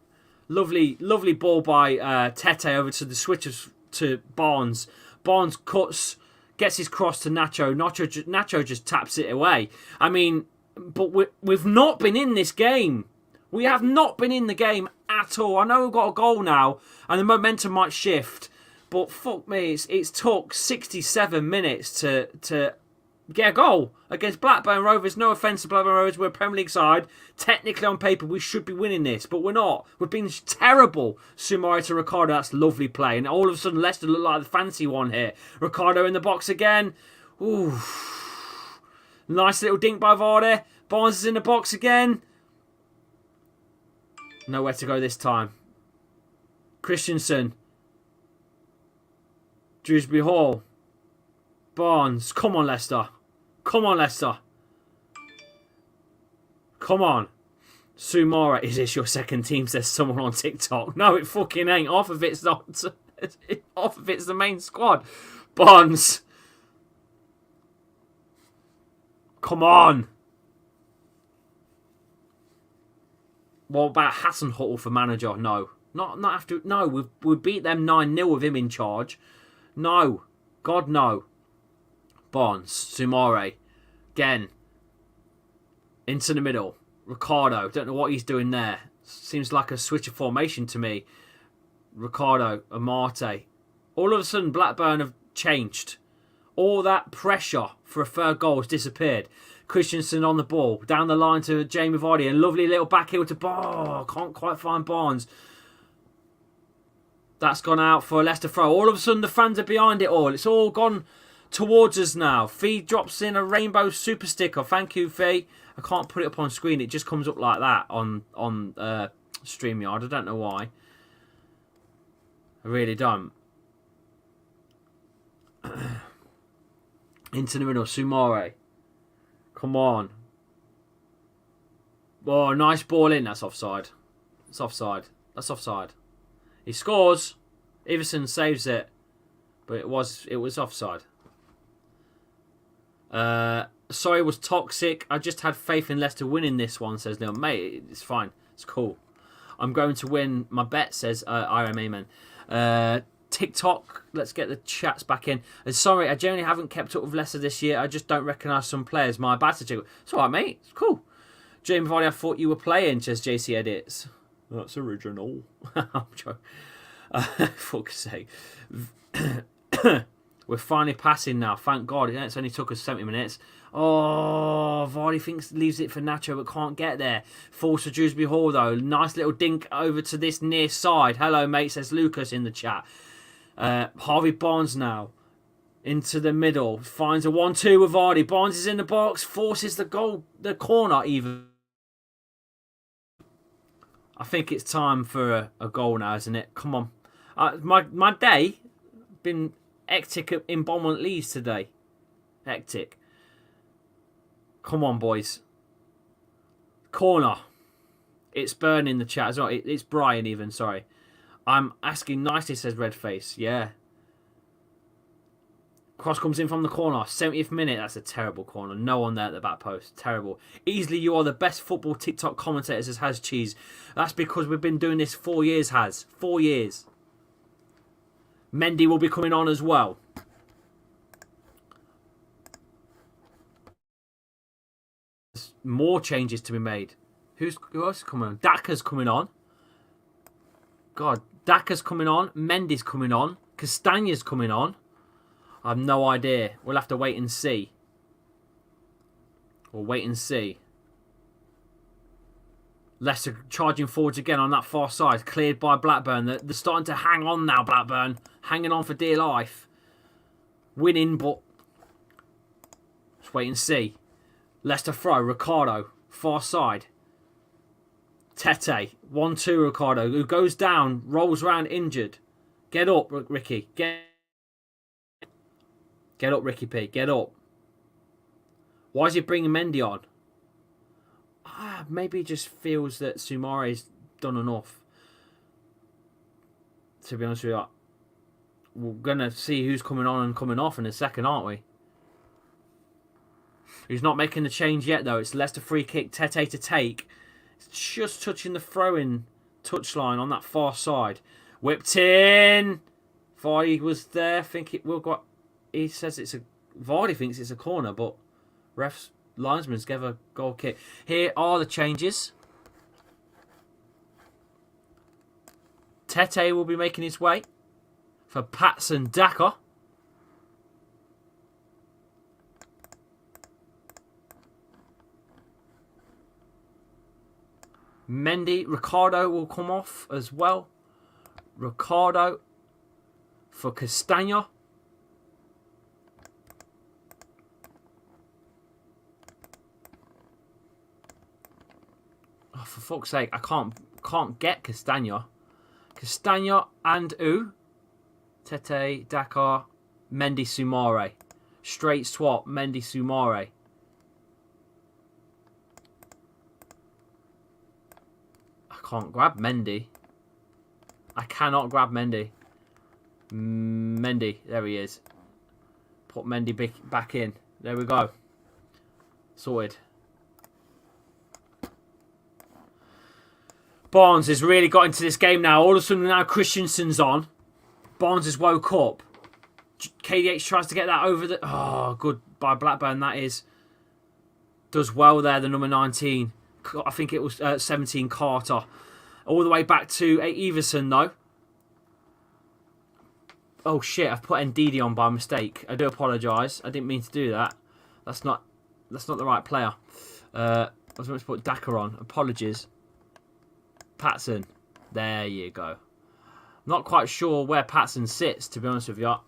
Lovely, lovely ball by Tete over to the switch to Barnes. Barnes cuts, gets his cross to Nacho. Nacho just taps it away. I mean, but we've not been in this game. We have not been in the game at all. I know we've got a goal now and the momentum might shift. But fuck me, it's took 67 minutes to get a goal against Blackburn Rovers. No offence to Blackburn Rovers, we're a Premier League side. Technically on paper we should be winning this, but we're not. We've been terrible. Sumari to Ricardo, that's lovely play. And all of a sudden Leicester look like the fancy one here. Ricardo in the box again. Ooh. Nice little dink by Vardy. Barnes is in the box again. Nowhere to go this time. Christensen. Dewsbury Hall. Barnes. Come on, Leicester. Come on, Leicester. Come on. Sumara. Is this your second team? Says someone on TikTok. No, it fucking ain't. Half of it's not. Half of it's the main squad. Barnes. Come on. What about Hasenhüttl for manager? No. Not after. No, we beat them 9-0 with him in charge. No. God, no. Barnes. Sumare. Again. Into the middle. Ricardo. Don't know what he's doing there. Seems like a switch of formation to me. Ricardo. Amarte. All of a sudden, Blackburn have changed. All that pressure for a third goal has disappeared. Christensen on the ball. Down the line to Jamie Vardy. A lovely little back heel to Barnes. Can't quite find Barnes. That's gone out for a Leicester throw. All of a sudden, the fans are behind it all. It's all gone towards us now. Fee drops in a rainbow super sticker. Thank you, Fee. I can't put it up on screen. It just comes up like that on StreamYard. I don't know why. I really don't. Into the middle. Sumare. Come on. Oh, nice ball in. That's offside. It's offside. That's offside. He scores. Iverson saves it. But it was offside. Sorry, it was toxic. I just had faith in Leicester winning this one, says Leon. Mate, it's fine. It's cool. I'm going to win my bet, says IRM Amen. TikTok, let's get the chats back in. Sorry, I generally haven't kept up with Leicester this year. I just don't recognise some players. My bad to jiggle. It's alright, mate. It's cool. Jamie Vardy, I thought you were playing, says JC Edits. That's original. I'm joking. Fuck's sake. We're finally passing now. Thank God. It's only took us 70 minutes. Oh, Vardy leaves it for Nacho but can't get there. Falls to Dewsbury Hall though. Nice little dink over to this near side. Hello, mate, says Lucas in the chat. Harvey Barnes now. Into the middle. Finds a 1-2 with Vardy. Barnes is in the box. Forces the goal, the corner even. I think it's time for a goal now, isn't it? Come on. My day been hectic in Beaumont Leeds today. Hectic. Come on, boys. Corner. It's Burn in the chat as well. It's Brian even, sorry. I'm asking nicely, says Redface. Yeah. Cross comes in from the corner. 70th minute. That's a terrible corner. No one there at the back post. Terrible. Easily you are the best football TikTok commentators, as Has Cheese. That's because we've been doing this 4 years, Has. 4 years. Mendy will be coming on as well. There's more changes to be made. Who else is coming on? Daka's coming on. God, Daka's coming on. Mendy's coming on. Castagna's coming on. I have no idea. We'll have to wait and see. We'll wait and see. Leicester charging forwards again on that far side. Cleared by Blackburn. They're starting to hang on now, Blackburn. Hanging on for dear life. Winning, but... Let's wait and see. Leicester throw. Ricardo. Far side. Tete. 1-2 Ricardo. Who goes down. Rolls around injured. Get up, Ricky. Get up, Ricky P. Get up. Why is he bringing Mendy on? Maybe he just feels that Soumare's done enough. To be honest with you, we're going to see who's coming on and coming off in a second, aren't we? He's not making the change yet, though. It's Leicester free kick, Tete to take. It's just touching the throw-in touchline on that far side. Whipped in. Vardy was there. I think it will go... He says it's a... Vardy thinks it's a corner, but refs, linesman's gave a goal kick. Here are the changes. Tete will be making his way for Patson Daka. Mendy, Ricardo will come off as well. Ricardo for Castagna. Oh, for fuck's sake, I can't get Castagna. Castagna and who? Tete, Dakar, Mendy, Soumare. Straight swap, Mendy, Soumare. I can't grab Mendy. I cannot grab Mendy. Mendy, there he is. Put Mendy back in. There we go. Sorted. Barnes has really got into this game now. All of a sudden now Christensen's on. Barnes has woke up. KDH tries to get that over the... Oh, good by Blackburn, that is. Does well there, the number 19. I think it was 17, Carter. All the way back to Everson, though. Oh, shit, I've put Ndidi on by mistake. I do apologise. I didn't mean to do that. That's not the right player. I was meant to put Daka on. Apologies. Patson. There you go. Not quite sure where Patson sits, to be honest with you. I'm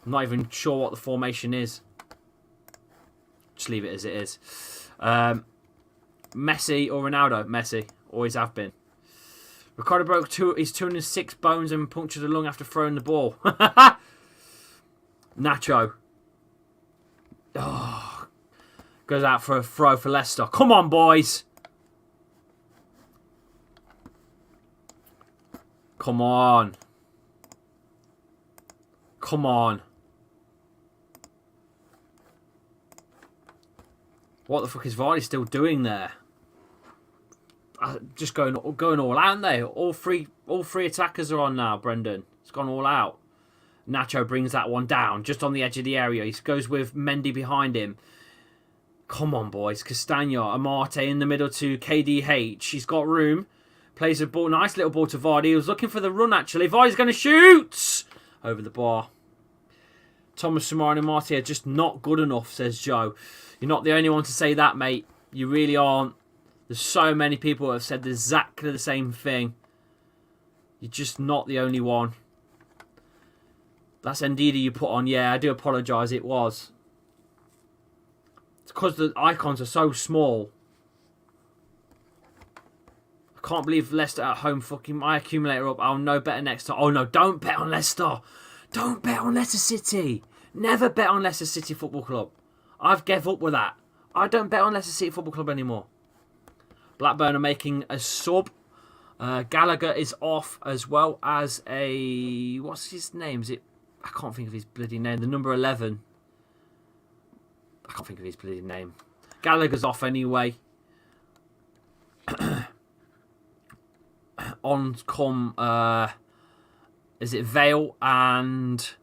not even sure what the formation is. Just leave it as it is. Messi or Ronaldo? Messi. Always have been. Ricardo broke his 206 bones and punctured a lung after throwing the ball. Nacho. Oh, goes out for a throw for Leicester. Come on, boys. Come on. Come on. What the fuck is Vardy still doing there? Just going all out, aren't they? All three attackers are on now, Brendan. It's gone all out. Nacho brings that one down, just on the edge of the area. He goes with Mendy behind him. Come on, boys. Castagna, Amate in the middle to KDH. He's got room. Plays a ball, nice little ball to Vardy. He was looking for the run, actually. Vardy's going to shoot! Over the bar. Thomas, Samar and Marty are just not good enough, says Joe. You're not the only one to say that, mate. You really aren't. There's so many people who have said exactly the same thing. You're just not the only one. That's Ndidi you put on. Yeah, I do apologise. It was. It's because the icons are so small. I can't believe Leicester at home fucking my accumulator up. I'll know better next time. Oh no, don't bet on Leicester. Don't bet on Leicester City. Never bet on Leicester City Football Club. I've gave up with that. I don't bet on Leicester City Football Club anymore. Blackburn are making a sub. Gallagher is off as well as a... What's his name? Is it... I can't think of his bloody name. The number 11. I can't think of his bloody name. Gallagher's off anyway. On come... is it Vale and...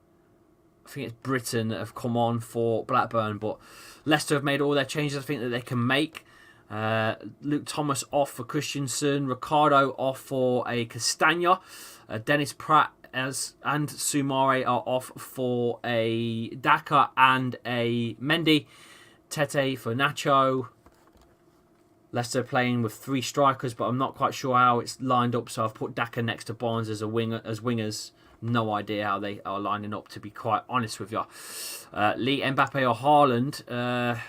I think it's Britain that have come on for Blackburn. But Leicester have made all their changes I think that they can make. Luke Thomas off for Christensen. Ricardo off for a Castagna. Dennis Pratt and Sumare are off for a Daka and a Mendy. Tete for Nacho. Leicester playing with 3 strikers, but I'm not quite sure how it's lined up. So I've put Daka next to Barnes as a winger, as wingers. No idea how they are lining up, to be quite honest with you. Lee, Mbappe or Haaland.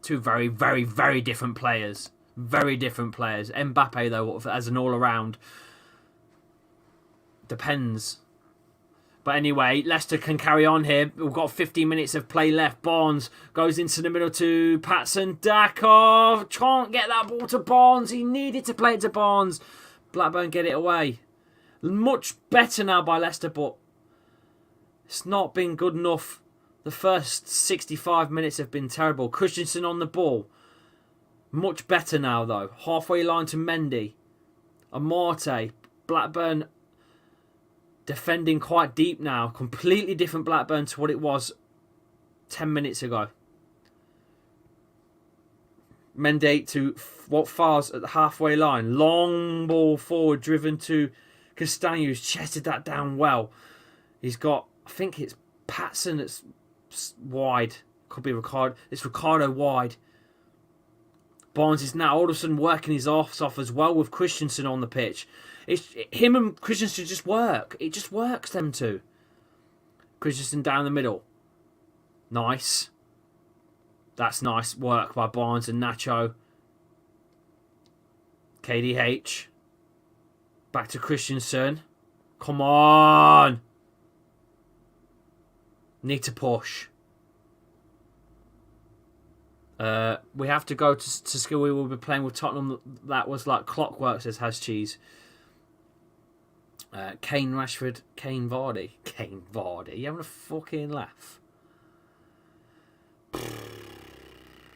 2 very, very, very different players. Very different players. Mbappe, though, as an all-around, depends. But anyway, Leicester can carry on here. We've got 15 minutes of play left. Barnes goes into the middle to Patson. Dakov can't get that ball to Barnes. He needed to play it to Barnes. Blackburn get it away. Much better now by Leicester, but it's not been good enough. The first 65 minutes have been terrible. Christensen on the ball. Much better now, though. Halfway line to Mendy. Amarte. Blackburn defending quite deep now. Completely different Blackburn to what it was 10 minutes ago. Mendy to what Fars at the halfway line. Long ball forward driven to Castagna, who's chested that down well. He's got, I think it's Patson that's wide. Could be Ricardo. It's Ricardo wide. Barnes is now all of a sudden working his arse off as well with Christensen on the pitch. Him and Christensen just work. It just works, them two. Christensen down the middle. Nice. That's nice work by Barnes and Nacho. KDH. Back to Christensen. Come on. Need to push. We have to go to skill. We will be playing with Tottenham. That was like clockwork, says Has Cheese. Kane, Rashford, Kane, Vardy. Kane, Vardy. You having a fucking laugh?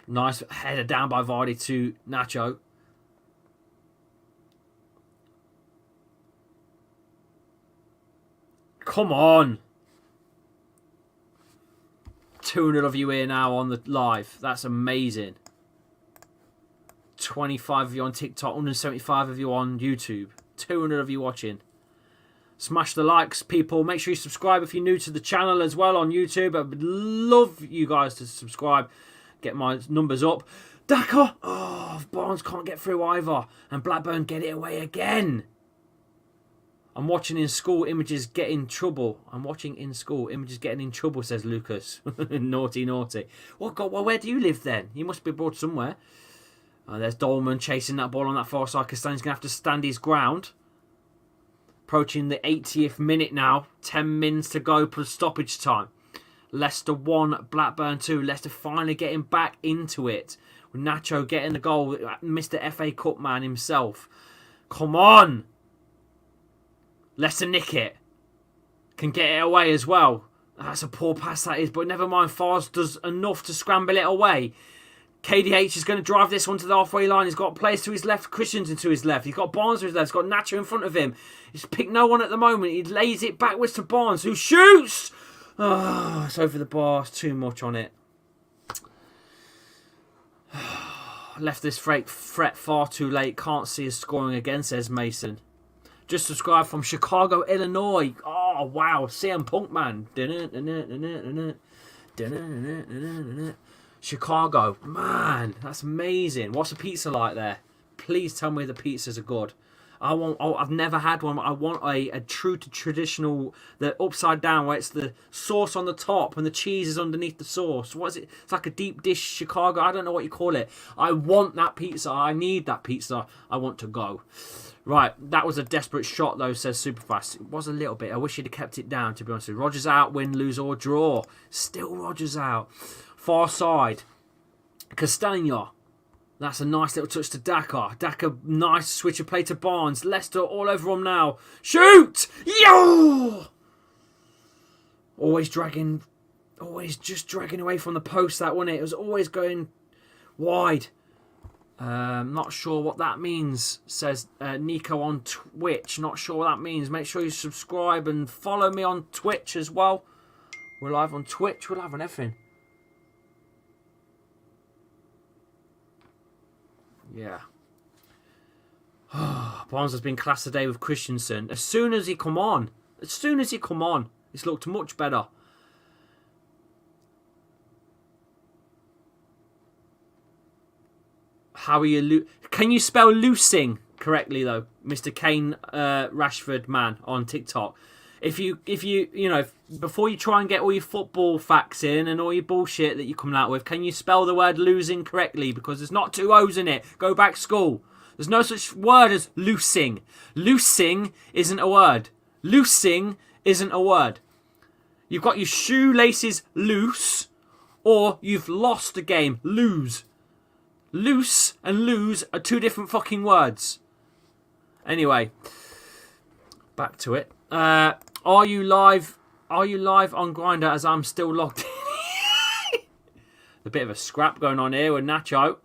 Nice header down by Vardy to Nacho. Come on. 200 of you here now on the live. That's amazing. 25 of you on TikTok. 175 of you on YouTube. 200 of you watching. Smash the likes, people. Make sure you subscribe if you're new to the channel as well on YouTube. I would love you guys to subscribe. Get my numbers up. Daka. Oh, Barnes can't get through either. And Blackburn get it away again. I'm watching in school, Images get in trouble. I'm watching in school, Images getting in trouble, says Lucas. Naughty, naughty. Well, God, well, where do you live then? You must be abroad somewhere. There's Dolman chasing that ball on that far side. Castagne's going to have to stand his ground. Approaching the 80th minute now. 10 mins to go plus stoppage time. Leicester 1, Blackburn 2. Leicester finally getting back into it. With Nacho getting the goal. Mr. FA Cup man himself. Come on! Leicester nick it. Can get it away as well. That's a poor pass that is, but never mind. Fars does enough to scramble it away. KDH is going to drive this one to the halfway line. He's got players to his left, Christensen to his left. He's got Barnes to his left. He's got Nacho in front of him. He's picked no one at the moment. He lays it backwards to Barnes, who shoots! Oh, it's over the bar. It's too much on it. Left this fret far too late. Can't see us scoring again, says Mason. Just subscribed from Chicago, Illinois. Oh, Oh, wow. CM Punk, man. Chicago. Man, that's amazing. What's the pizza like there? Please tell me the pizzas are good. I've never had one. I want a true to traditional, the upside down, where it's the sauce on the top and the cheese is underneath the sauce. What is it? It's like a deep dish Chicago. I don't know what you call it. I want that pizza. I need that pizza. I want to go. Right, that was a desperate shot though, says Superfast. It was a little bit. I wish he'd have kept it down, to be honest with you. Rogers out, win, lose or draw. Still Rogers out. Far side. Castagna. That's a nice little touch to Daka. Daka, nice switch of play to Barnes. Leicester all over him now. Shoot! Yo! Always just dragging away from the post, that, wasn't it? It was always going wide. Not sure what that means, says Nico on Twitch. Not sure what that means. Make sure you subscribe and follow me on Twitch as well. We're live on Twitch. We're live on everything. Yeah. Barnes has been classed today with Christensen. As soon as he come on, it's looked much better. How are you? Can you spell loosing correctly though, Mr. Kane Rashford man on TikTok? If you before you try and get all your football facts in and all your bullshit that you're coming out with, can you spell the word losing correctly? Because there's not two O's in it. Go back to school. There's no such word as loosing. Loosing isn't a word. Loosing isn't a word. You've got your shoelaces loose, or you've lost a game. Lose. Loose and lose are two different fucking words. Anyway, back to it. Are you live? Are you live on Grindr? As I'm still logged in. A bit of a scrap going on here with Nacho.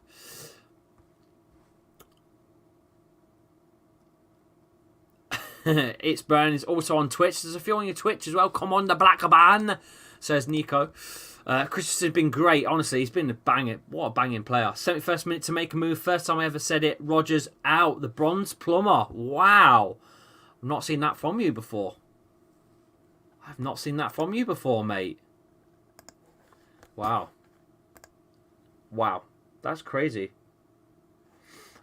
It's Burn is also on Twitch. There's a few on your Twitch as well. Come on, the BLACKBURN, says Nico. Christensen's been great, honestly. He's been a banging, what a banging player. 71st minute to make a move. First time I ever said it. Rogers out. The bronze plumber. Wow. I've not seen that from you before. I've not seen that from you before, mate. Wow. Wow. That's crazy.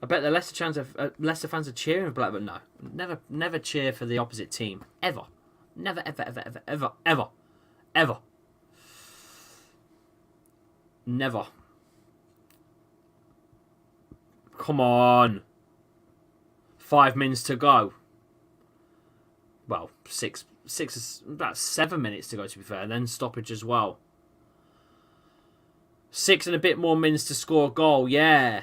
I bet the Leicester fans are cheering for Blackburn. No. Never cheer for the opposite team. Ever. Never, ever, ever, ever, ever, ever. Ever. Never. Come on. 5 minutes to go. Well, about 7 minutes to go, to be fair. And then stoppage as well. 6 and a bit more minutes to score a goal. Yeah.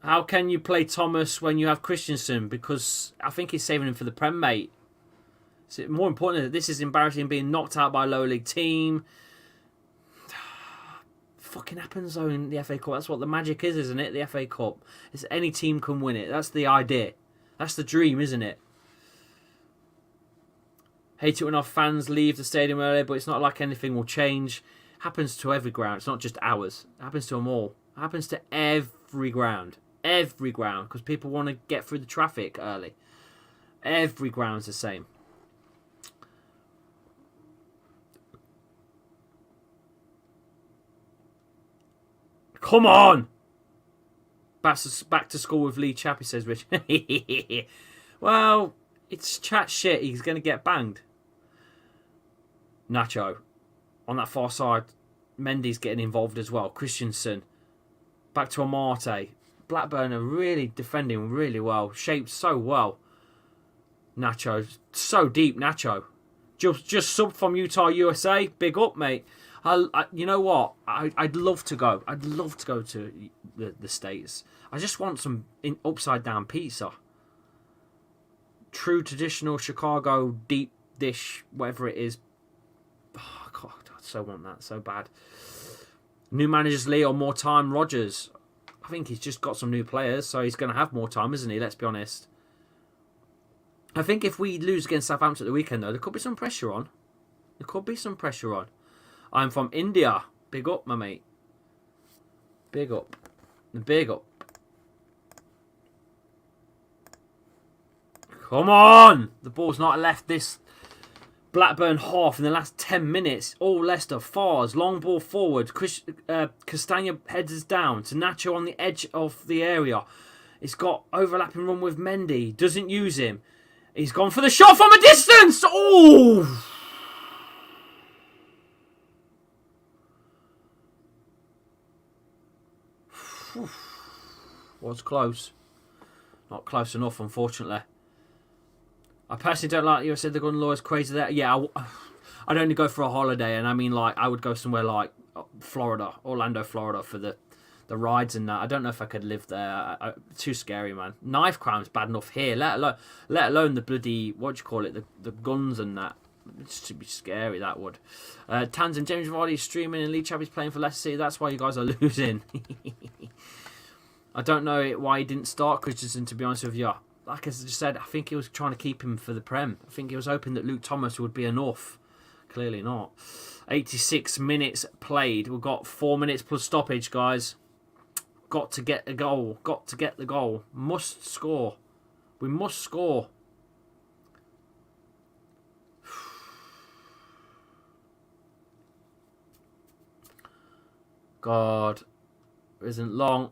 How can you play Thomas when you have Christensen? Because I think he's saving him for the Prem, mate. It's more important that this is embarrassing, being knocked out by a lower league team. Fucking happens though in the FA Cup. That's what the magic is, isn't it? The FA Cup. It's any team can win it. That's the idea. That's the dream, isn't it? Hate it when our fans leave the stadium early, but it's not like anything will change. Happens to every ground. It's not just ours. It happens to them all. It happens to every ground. Every ground. Because people want to get through the traffic early. Every ground's the same. Come on! Back to school with Lee Chappie, says Rich. Well, it's chat shit. He's going to get banged. Nacho. On that far side, Mendy's getting involved as well. Christensen. Back to Amate. Blackburn are really defending really well. Shaped so well. Nacho. So deep, Nacho. Just sub from Utah, USA. Big up, mate. You know what? I'd love to go. I'd love to go to the States. I just want some upside down pizza. True traditional Chicago deep dish, whatever it is. Oh, God, I so want that so bad. New managers, Lee, or more time, Rogers. I think he's just got some new players, so he's going to have more time, isn't he? Let's be honest. I think if we lose against Southampton at the weekend, though, there could be some pressure on. There could be some pressure on. I'm from India. Big up, my mate. Big up. Big up. Come on! The ball's not left this Blackburn half in the last 10 minutes. All Leicester. Fars, long ball forward. Castagna heads down to Nacho on the edge of the area. It's got overlapping run with Mendy. Doesn't use him. He's gone for the shot from a distance. Oh! Was close. Not close enough, unfortunately. I personally don't like you said the gun law is crazy there. Yeah, I'd only go for a holiday, and I mean, like, I would go somewhere like Florida, Orlando, Florida, for the rides and that. I don't know if I could live there. Too scary, man. Knife crime's bad enough here, let alone the bloody, what do you call it, the guns and that. It should be scary, that would. Tans and James Vardy streaming, and Lee Chappie's playing for Leicester City. That's why you guys are losing. I don't know why he didn't start Christensen, to be honest with you. Like I just said, I think he was trying to keep him for the Prem. I think he was hoping that Luke Thomas would be enough. Clearly not. 86 minutes played. We've got 4 minutes plus stoppage, guys. Got to get a goal. Got to get the goal. Must score. We must score. God. It isn't long.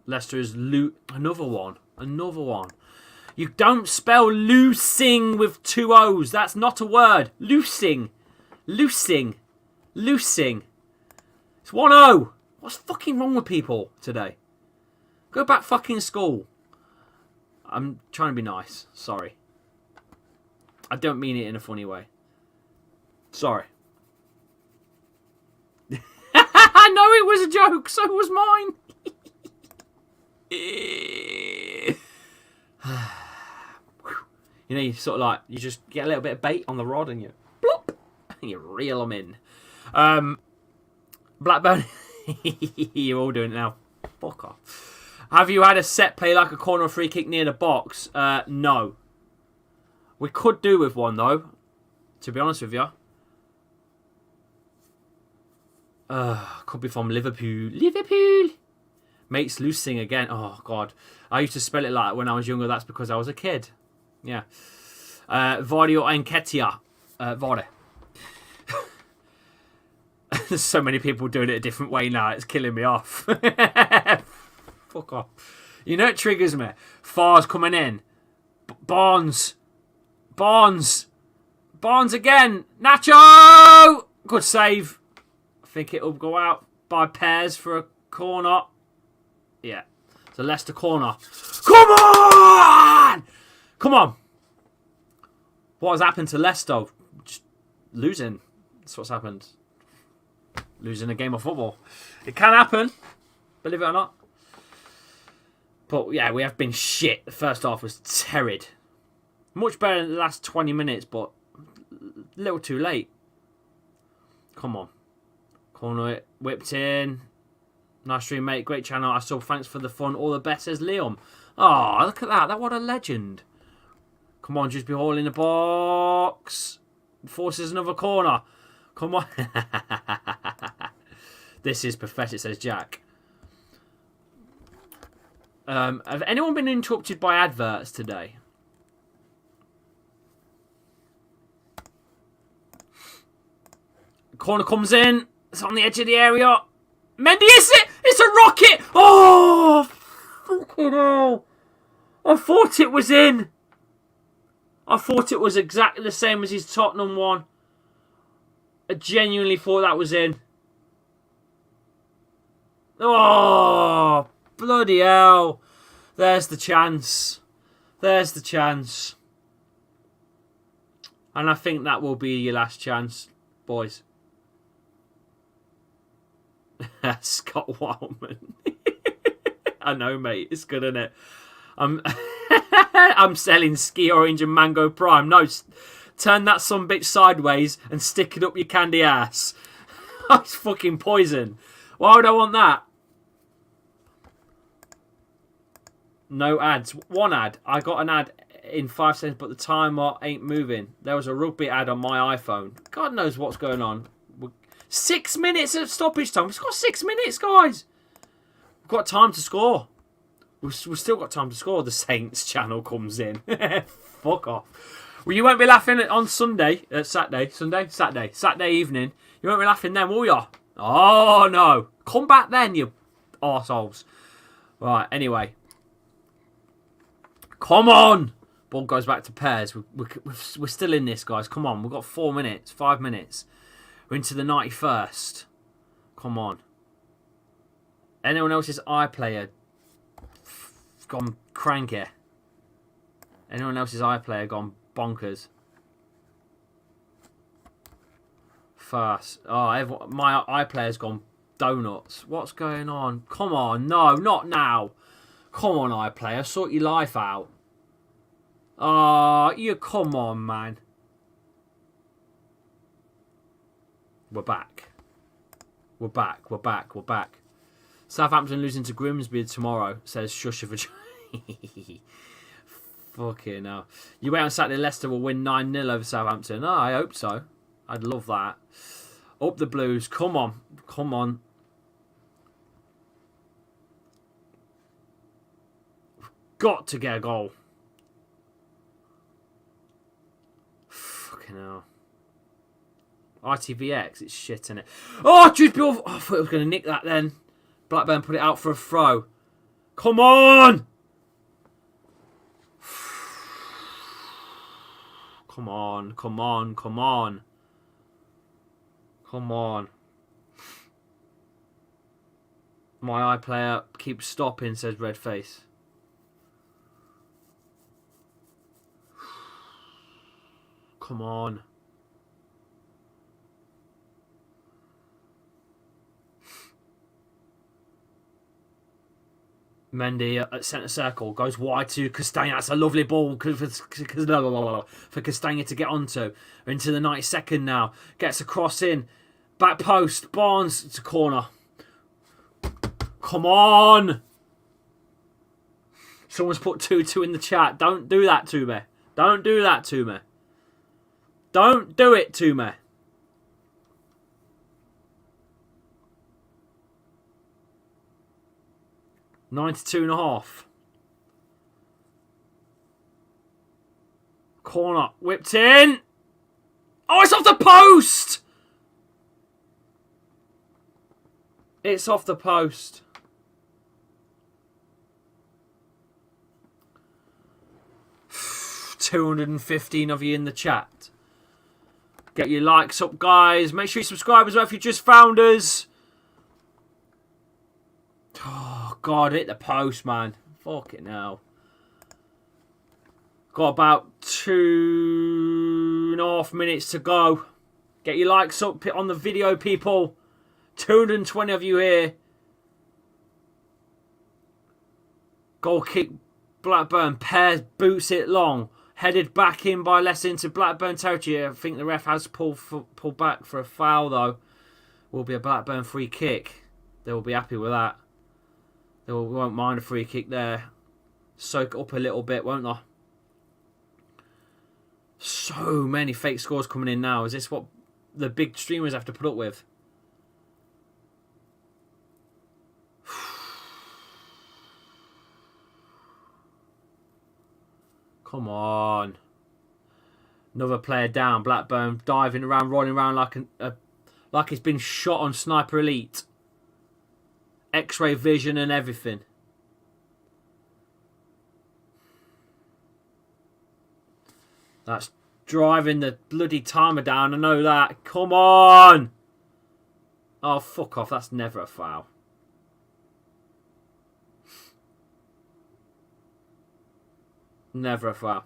Leicester is another one. Another one. You don't spell loosing with 2 O's. That's not a word. Loosing. Loosing. Loosing. It's 1 O. What's fucking wrong with people today? Go back fucking school. I'm trying to be nice. Sorry. I don't mean it in a funny way. Sorry. I know it was a joke. So was mine. You know, you sort of like, you just get a little bit of bait on the rod and you plop, and you reel them in. Blackburn, you're all doing it now. Fuck off. Have you had a set play like a corner or free kick near the box? No. We could do with one though, to be honest with you. Could be from Liverpool. Liverpool! Mates losing again. Oh, God. I used to spell it like that when I was younger. That's because I was a kid. Yeah. Vardy or Enketia. Vardy. There's so many people doing it a different way now. It's killing me off. Fuck off. You know it triggers me. Fars coming in. Barnes. Barnes. Barnes again. Nacho! Good save. I think it'll go out by pairs for a corner. Yeah. It's a Leicester corner. Come on! Come on. What has happened to Leicester? Just losing. That's what's happened. Losing a game of football. It can happen. Believe it or not. But yeah, we have been shit. The first half was terrible. Much better in the last 20 minutes, but a little too late. Come on. Corner whipped in. Nice stream, mate. Great channel. I saw. Thanks for the fun. All the best, says Liam. Oh, look at that. That what a legend. Come on, just be all in the box. Forces another corner. Come on. This is pathetic, says Jack. Have anyone been interrupted by adverts today? Corner comes in. It's on the edge of the area. Mendy, is it? It's a rocket! Oh, fucking hell. I thought it was in. I thought it was exactly the same as his Tottenham one. I genuinely thought that was in. Oh, bloody hell. There's the chance. There's the chance. And I think that will be your last chance, boys. Scott Wildman. I know, mate. It's good, isn't it? I'm selling Ski Orange and Mango Prime. No, turn that sumbitch sideways and stick it up your candy ass. That's fucking poison. Why would I want that? No ads. One ad. I got an ad in 5 seconds, but the timer ain't moving. There was a rugby ad on my iPhone. God knows what's going on. 6 minutes of stoppage time. It's got 6 minutes, guys. We've got time to score. We've still got time to score. The Saints channel comes in. Fuck off. Well, you won't be laughing on Saturday evening. You won't be laughing then, will you? Oh, no. Come back then, you arseholes. Right, anyway. Come on. Ball goes back to pairs. We're still in this, guys. Come on. We've got 4 minutes, 5 minutes. We're into the 91st. Come on. Anyone else's iPlayer gone cranky? Anyone else's iPlayer gone bonkers? First. Oh, my iPlayer's gone donuts. What's going on? Come on. No, not now. Come on, iPlayer. Sort your life out. Oh, you come on, man. We're back. We're back. We're back. We're back. Southampton losing to Grimsby tomorrow, says Shusha. Fucking hell. You wait on Saturday, Leicester will win 9-0 over Southampton. Oh, I hope so. I'd love that. Up the Blues. Come on. Come on. Got to get a goal. Fucking hell. ITVX, it's shit, innit? Oh, Jude oh, I thought it was going to nick that then. Blackburn put it out for a throw. Come on! Come on, come on, come on. Come on. My iPlayer keeps stopping, says Redface. Come on. Mendy at centre circle goes wide to Castagna. That's a lovely ball for Castagna to get onto. Into the 92nd now. Gets a cross in. Back post. Barnes. It's a corner. Come on. Someone's put 2-2 in the chat. Don't do that to me. Don't do that to me. Don't do it to me. $92.5. Corner. Whipped in. Oh, it's off the post. It's off the post. $215 of you in the chat. Get your likes up, guys. Make sure you subscribe as well if you just found us. Oh, God, hit the post, man. Fucking hell. Got about 2.5 minutes to go. Get your likes up on the video, people. 220 of you here. Goal kick, Blackburn. Pears boots it long. Headed back in by Leicester into Blackburn territory. I think the ref has pulled back for a foul, though. Will be a Blackburn free kick. They will be happy with that. They won't mind a free kick there. Soak up a little bit, won't they? So many fake scores coming in now. Is this what the big streamers have to put up with? Come on. Another player down. Blackburn diving around, rolling around like it's been shot on Sniper Elite. X-ray vision and everything. That's driving the bloody timer down. I know that. Come on. Oh, fuck off. That's never a foul. Never a foul.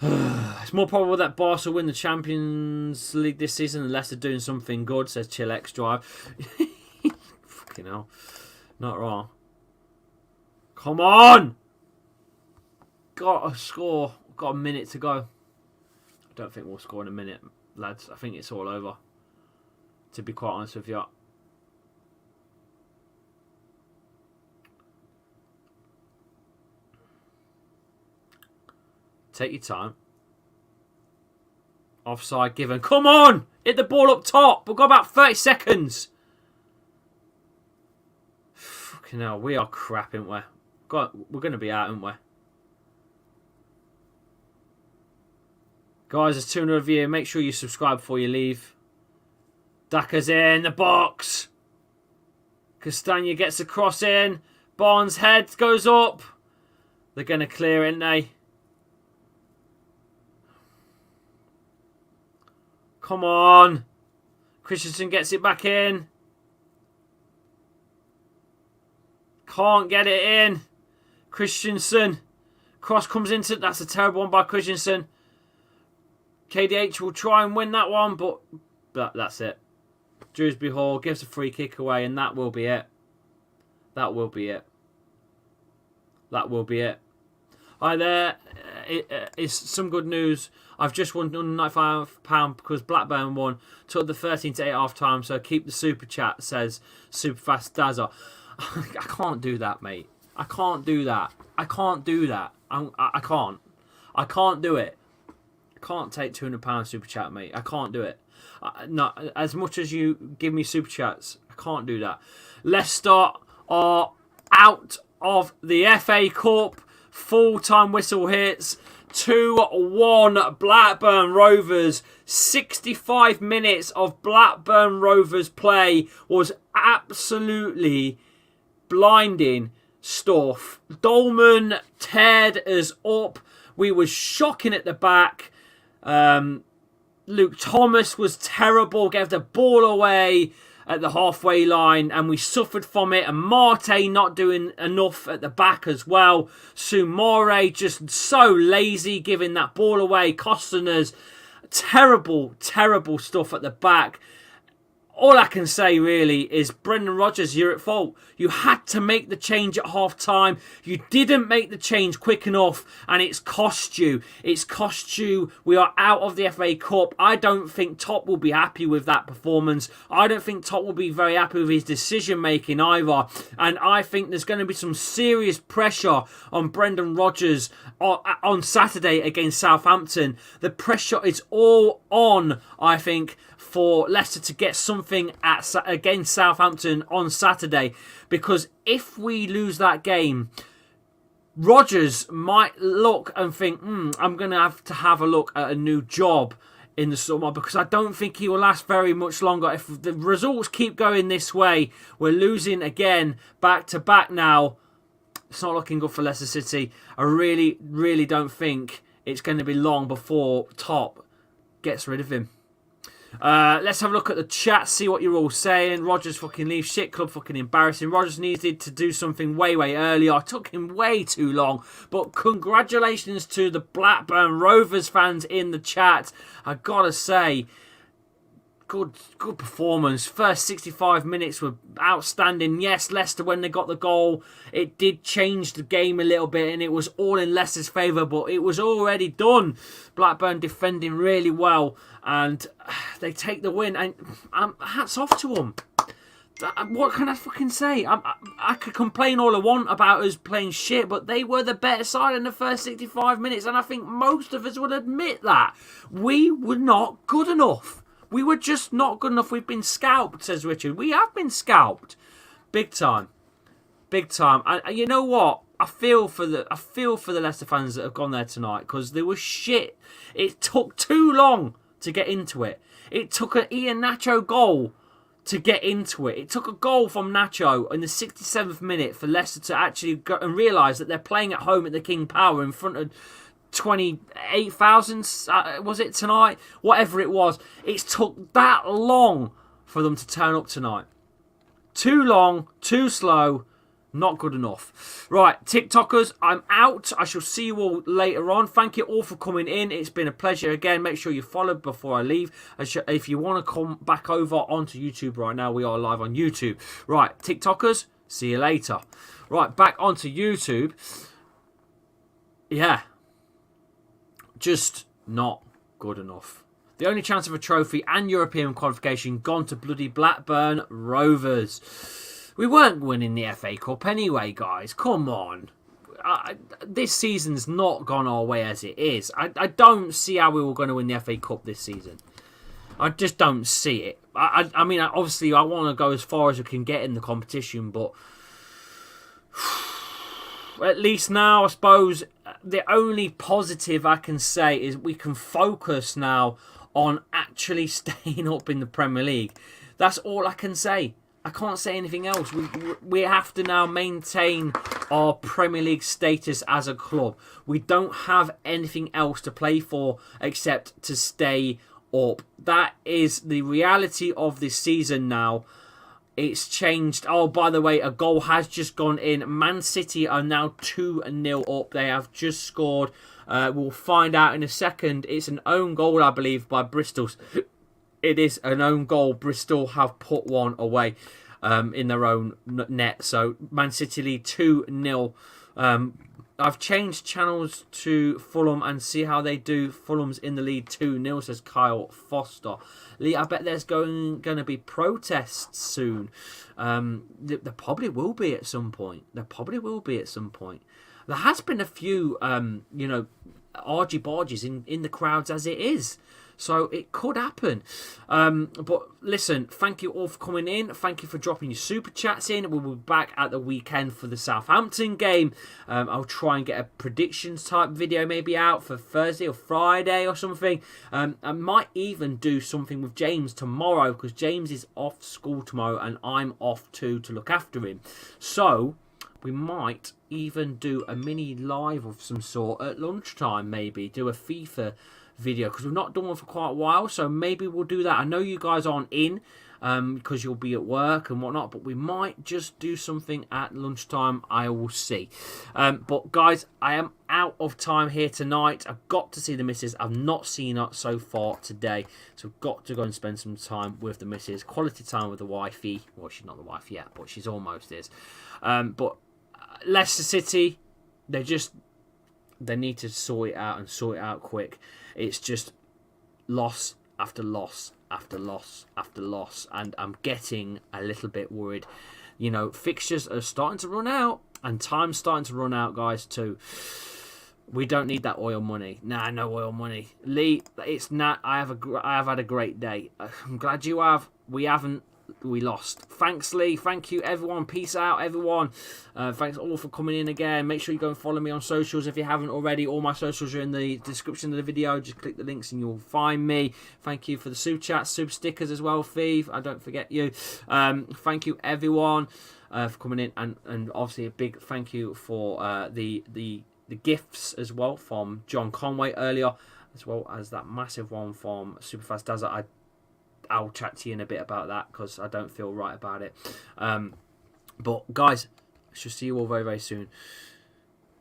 It's more probable that Barca will win the Champions League this season than Leicester doing something good, says Chill X Drive. Fucking hell. Not wrong. Come on! Got a score. Got a minute to go. I don't think we'll score in a minute, lads. I think it's all over. To be quite honest with you. Take your time. Offside given. Come on! Hit the ball up top. We've got about 30 seconds. Fucking hell, we are crap, aren't we? God, we're going to be out, aren't we? Guys, there's 200 of you. Make sure you subscribe before you leave. Daka's in the box. Castagna gets a cross in. Barnes' head goes up. They're going to clear, aren't they? Come on. Christensen gets it back in. Can't get it in. Christensen. Cross comes into... That's a terrible one by Christensen. KDH will try and win that one, but that's it. Dewsbury Hall gives a free kick away, and that will be it. That will be it. That will be it. Hi there. It's some good news. I've just won £95 because Blackburn won. Took the 13 to 8 half time, so keep the super chat, says Superfast Dazza. I can't do that, mate. I can't do that. I can't do that. I can't. I can't do it. I can't take £200 super chat, mate. I can't do it. Not as much as you give me super chats. I can't do that. Leicester are out of the FA Cup. Full-time whistle hits. 2-1 Blackburn Rovers. 65 minutes of Blackburn Rovers play was absolutely blinding stuff. Dolman teared us up. We were shocking at the back. Luke Thomas was terrible. Gave the ball away at the halfway line, and we suffered from it. And Marte not doing enough at the back as well. Sumare just so lazy, giving that ball away, costing us. Terrible, terrible stuff at the back. All I can say really is, Brendan Rodgers, you're at fault. You had to make the change at half time. You didn't make the change quick enough, and it's cost you. It's cost you. We are out of the FA Cup. I don't think Top will be happy with that performance. I don't think Top will be very happy with his decision making either. And I think there's going to be some serious pressure on Brendan Rodgers on Saturday against Southampton. The pressure is all on, I think, for Leicester to get something against Southampton on Saturday, because if we lose that game, Rodgers might look and think, I'm going to have a look at a new job in the summer, because I don't think he will last very much longer. If the results keep going this way, we're losing again back to back now. It's not looking good for Leicester City. I really, really don't think it's going to be long before Top gets rid of him. Let's have a look at the chat, see what you're all saying. Rodgers fucking leaves. Shit club, fucking embarrassing. Rodgers needed to do something way earlier. It took him way too long. But congratulations to the Blackburn Rovers fans in the chat. I gotta say, good performance. First 65 minutes were outstanding. Yes, Leicester, when they got the goal, it did change the game a little bit, and it was all in Leicester's favour, but it was already done. Blackburn defending really well, and they take the win, and hats off to them. What can I fucking say? I could complain all I want about us playing shit, but they were the better side in the first 65 minutes, and I think most of us would admit that. We were not good enough. We were just not good enough. We've been scalped, says Richard. We have been scalped. Big time. Big time. And you know what? I feel for the Leicester fans that have gone there tonight, because they were shit. It took too long to get into it. It took an Ian Nacho goal to get into it. It took a goal from Nacho in the 67th minute for Leicester to actually go and realise that they're playing at home at the King Power in front of 28,000, was it tonight? Whatever it was. It took that long for them to turn up tonight. Too long, too slow, not good enough. Right, TikTokers, I'm out. I shall see you all later on. Thank you all for coming in. It's been a pleasure again. Make sure you follow before I leave. If you want to come back over onto YouTube right now, we are live on YouTube. Right, TikTokers, see you later. Right, back onto YouTube. Yeah. Just not good enough. The only chance of a trophy and European qualification gone to bloody Blackburn Rovers. We weren't winning the FA Cup anyway, guys. Come on. This season's not gone our way as it is. I don't see how we were going to win the FA Cup this season. I just don't see it. I mean, obviously, I want to go as far as we can get in the competition, but at least now, I suppose, the only positive I can say is we can focus now on actually staying up in the Premier League. That's all I can say. I can't say anything else. We have to now maintain our Premier League status as a club. We don't have anything else to play for except to stay up. That is the reality of this season now. It's changed. Oh, by the way, a goal has just gone in. Man City are now 2-0 up. They have just scored. We'll find out in a second. It's an own goal, I believe, by Bristol. It is an own goal. Bristol have put one away in their own net. So Man City lead 2-0. I've changed channels to Fulham and see how they do. Fulham's in the lead 2-0, says Kyle Foster. Lee, I bet there's going to be protests soon. There probably will be at some point. There has been a few, argy-barges in the crowds as it is. So it could happen. But listen, thank you all for coming in. Thank you for dropping your super chats in. We'll be back at the weekend for the Southampton game. I'll try and get a predictions type video maybe out for Thursday or Friday or something. I might even do something with James tomorrow because James is off school tomorrow and I'm off too to look after him. So we might even do a mini live of some sort at lunchtime, maybe. Do a FIFA video because we've not done one for quite a while, so maybe we'll do that. I know you guys aren't in because you'll be at work and whatnot, but we might just do something at lunchtime. I will see. But guys, I am out of time here tonight. I've got to see the missus. I've not seen her so far today, so I've got to go and spend some time with the missus. Quality time with the wifey. Well, she's not the wife yet, but she's almost is. But Leicester City, they need to sort it out and sort it out quick. It's just loss after loss after loss after loss, and I'm getting a little bit worried. You know, fixtures are starting to run out, and time's starting to run out, guys, too. We don't need that oil money. Nah, no oil money. Lee, it's not. I have had a great day. I'm glad you have. We haven't. We lost. Thanks, Lee. Thank you, everyone. Peace out, everyone. Thanks all for coming in again. Make sure you go and follow me on socials if you haven't already. All my socials are in the description of the video. Just click the links and you'll find me. Thank you for the super chats, super stickers as well, Thief. I don't forget you. Thank you, everyone, for coming in, and obviously a big thank you for the gifts as well from John Conway earlier, as well as that massive one from Superfast Dazzle. I'll chat to you in a bit about that because I don't feel right about it. But guys, I shall see you all very, very soon.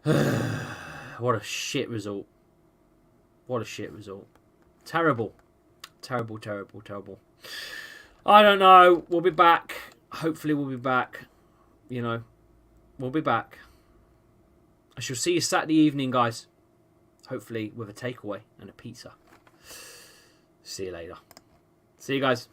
What a shit result. What a shit result. Terrible. Terrible, terrible, terrible. I don't know. We'll be back. Hopefully we'll be back. You know, we'll be back. I shall see you Saturday evening, guys. Hopefully with a takeaway and a pizza. See you later. See you guys.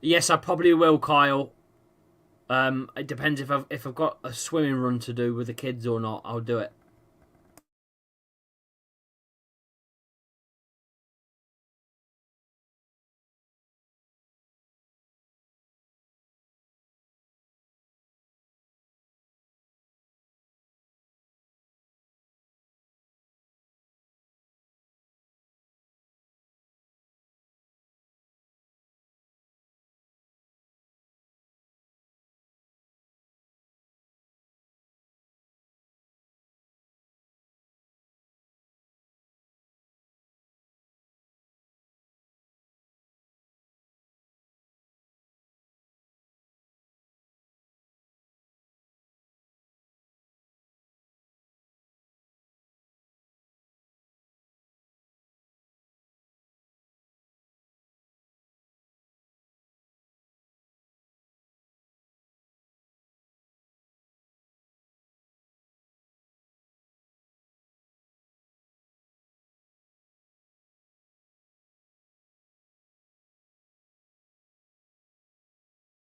Yes, I probably will, Kyle. It depends if I've got a swimming run to do with the kids or not. I'll do it.